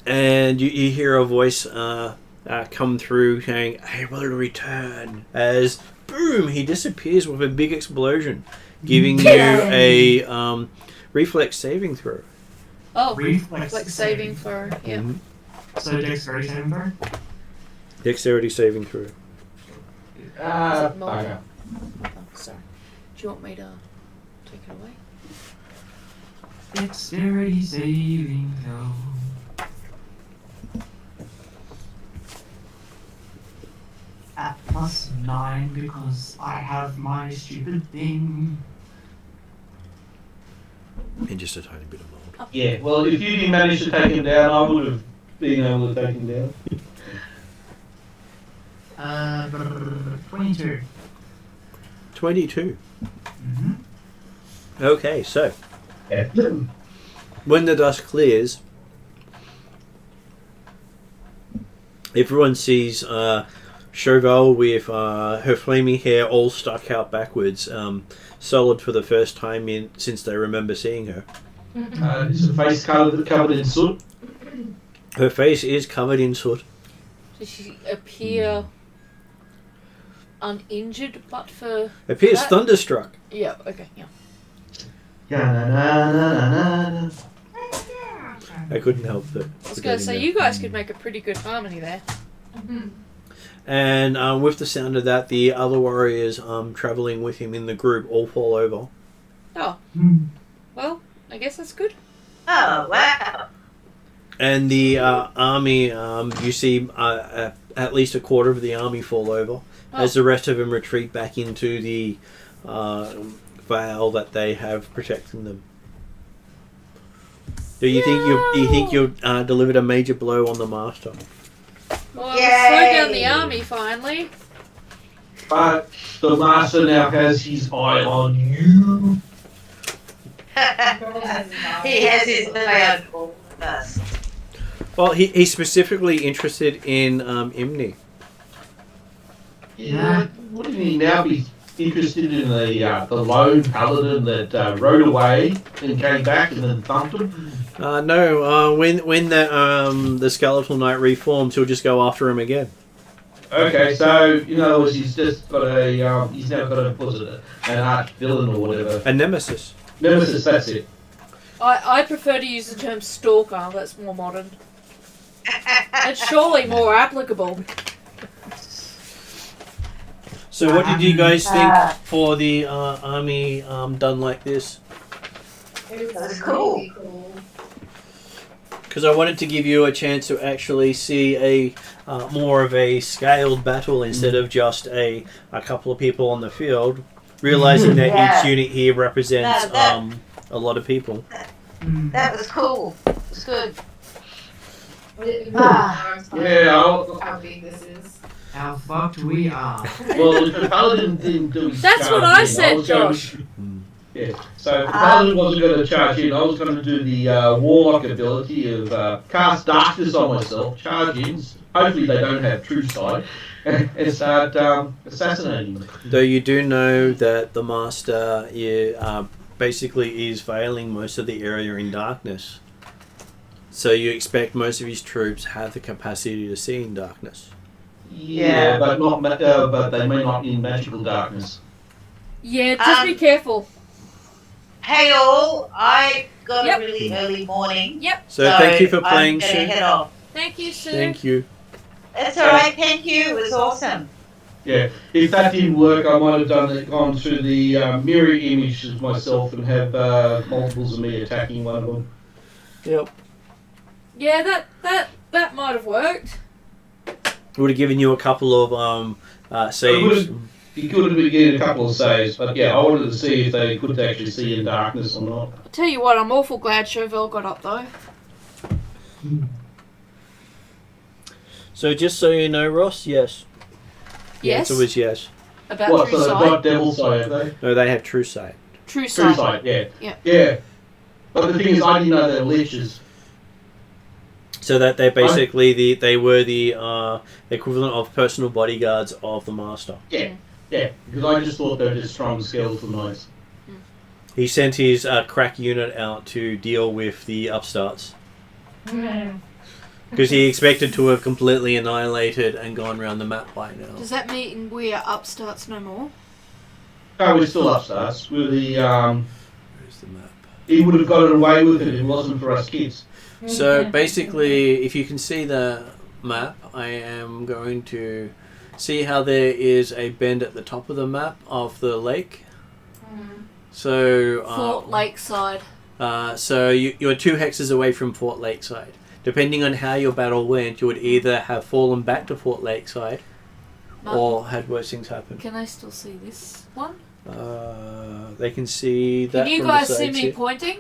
And you hear a voice come through saying, "I will return." As boom, he disappears with a big explosion, giving you a reflex saving throw. Oh, Reflex saving for yeah. Mhm. So dexterity saving throw. Dexterity saving throw. Is it more? Bugger. Oh, sorry. Do you want me to take it away? Dexterity saving throw. At +9 because I have my stupid thing. And just a tiny bit of mold. Yeah, well, if you didn't manage to take him down, I would have been able to take him down. 22. 22. Mm-hmm. Okay, so Yeah. when the dust clears, everyone sees Chauvel with her flaming hair all stuck out backwards, solid for the first time since they remember seeing her. Is the face covered in soot? Her face is covered in soot. Does she appear uninjured but for... Appears that? thunderstruck. Yeah, okay, yeah. Yeah. I couldn't help it. I was going to say, you guys could make a pretty good harmony there. And with the sound of that, the other warriors travelling with him in the group all fall over. Oh, well, I guess that's good. Oh, wow. And the army, you see at least a quarter of the army fall over as the rest of them retreat back into the veil that they have protecting them. Do you think you delivered a major blow on the master? Well, slow down the army finally. But the master now has his eye on you. He has his eye on us. Well, he's specifically interested in Imni. Yeah. Wouldn't he now be interested in the lone paladin that rode away and came back and then thumped him? No. When the skeletal knight reforms, he'll just go after him again. Okay, so in other words, he's just got a he's now got an arch villain or whatever. A nemesis. Nemesis, that's it. I prefer to use the term stalker, that's more modern. It's surely more applicable. So, what did you guys think for the army done like this? That's cool. Because I wanted to give you a chance to actually see a more of a scaled battle instead of just a couple of people on the field, realizing that each unit here represents a lot of people. That was cool. It was good. How big this is. How fucked we are. Well, if the paladin didn't do his That's what I said, Josh. Yeah, so if the paladin wasn't going to charge in, I was going to do the warlock ability of cast darkness on myself, charge in, hopefully they don't have true sight, and start assassinating them. Though you do know that the master basically is veiling most of the area in darkness. So you expect most of his troops have the capacity to see in darkness. Yeah, but not but they may not in magical darkness. Yeah, just be careful. Hey all, I got Yep. a really early morning. Yep. So thank you for playing, I'm gonna Sue. head off. Thank you, Sue. Thank you. That's alright, thank you. It was awesome. Yeah, if that didn't work, I might have gone through the mirror image of myself and have multiples of me attacking one of them. Yep. Yeah, that might have worked. Would have given you a couple of saves. He could have been getting a couple of saves, but yeah, I wanted to see if they could actually see in darkness or not. I'll tell you what, I'm awful glad Chauvel got up though. So just so you know, Ross, yes. The Yes. answer was yes. About What, true so they've sight. got devil sight, have they? No, they have true sight. True True sight. sight, yeah. Yeah. Yeah. But the thing is, I didn't know they were leeches. So that they're basically they were the equivalent of personal bodyguards of the master. Yeah. Yeah, because I just thought they were just strong skeletal knights. He sent his crack unit out to deal with the upstarts. Because he expected to have completely annihilated and gone around the map by now. Does that mean we are upstarts no more? No, we're still upstarts. We're the, Where's the map? he would have gotten away with it if it wasn't for us kids. So basically, if you can see the map, I am going to see how there is a bend at the top of the map of the lake. So Fort Lakeside. So you're 2 hexes away from Fort Lakeside. Depending on how your battle went, you would either have fallen back to Fort Lakeside or had worse things happen. Can I still see this one? They can see that. Can you from guys the see sides me here. pointing?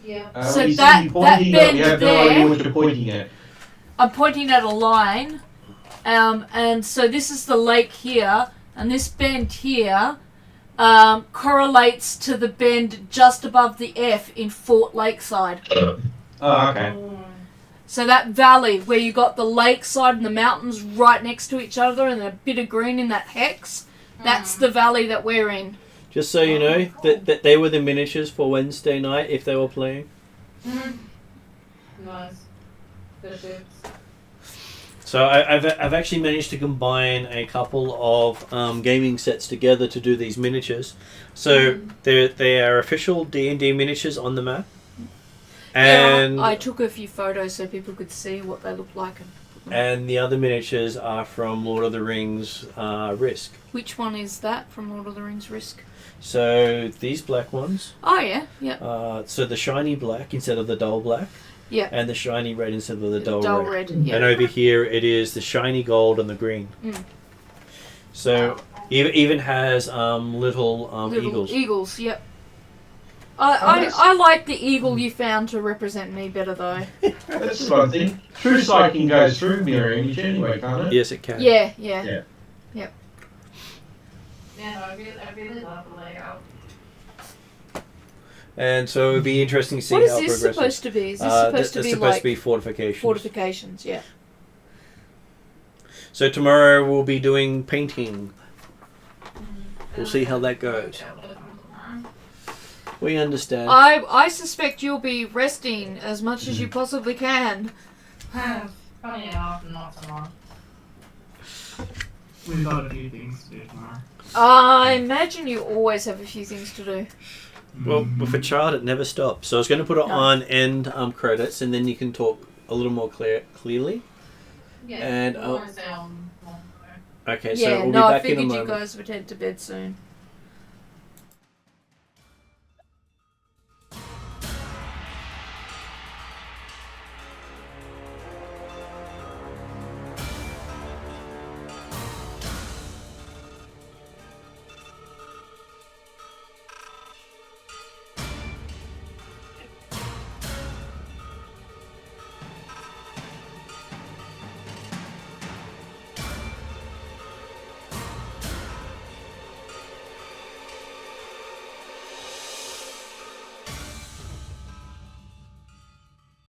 Yeah. So You see that- me pointing, that you have bend no idea there- what you're pointing at. I'm pointing at a line, and so this is the lake here, and this bend here correlates to the bend just above the F in Fort Lakeside. Oh, okay. So that valley where you got the lakeside and the mountains right next to each other and a bit of green in that hex, that's the valley that we're in. Just so you know, that they were the miniatures for Wednesday night if they were playing. Nice. The ships. So I've actually managed to combine a couple of gaming sets together to do these miniatures. So they are official D&D miniatures on the map. And yeah, I took a few photos so people could see what they look like. And the other miniatures are from Lord of the Rings Risk. Which one is that from Lord of the Rings Risk? So these black ones. Oh yeah, yeah. So the shiny black instead of the dull black. Yeah. And the shiny red instead of the dull red. Yeah. And over here it is the shiny gold and the green. So even has little eagles. Eagles, yep. I like the eagle you found to represent me better though. That's one thing. True sighting goes through mirror image anyway, can't it? Yes, it can. Yeah. Yeah. Yep. Yeah, I really love the layout. And so it would be interesting to see What is how it this progresses. supposed to be? Is this supposed to be supposed like to be fortifications. fortifications? Yeah. So tomorrow we'll be doing painting. We'll see how that goes. We understand. I suspect you'll be resting as much as you possibly can. Funny enough, not so much. We've got a few things to do tomorrow. I imagine you always have a few things to do. Well, with a child, it never stops. So I was going to put it on end credits, and then you can talk a little more clearly. Yeah, And okay, so Yeah, we'll no, be I back in a figured you moment. guys would head to bed soon.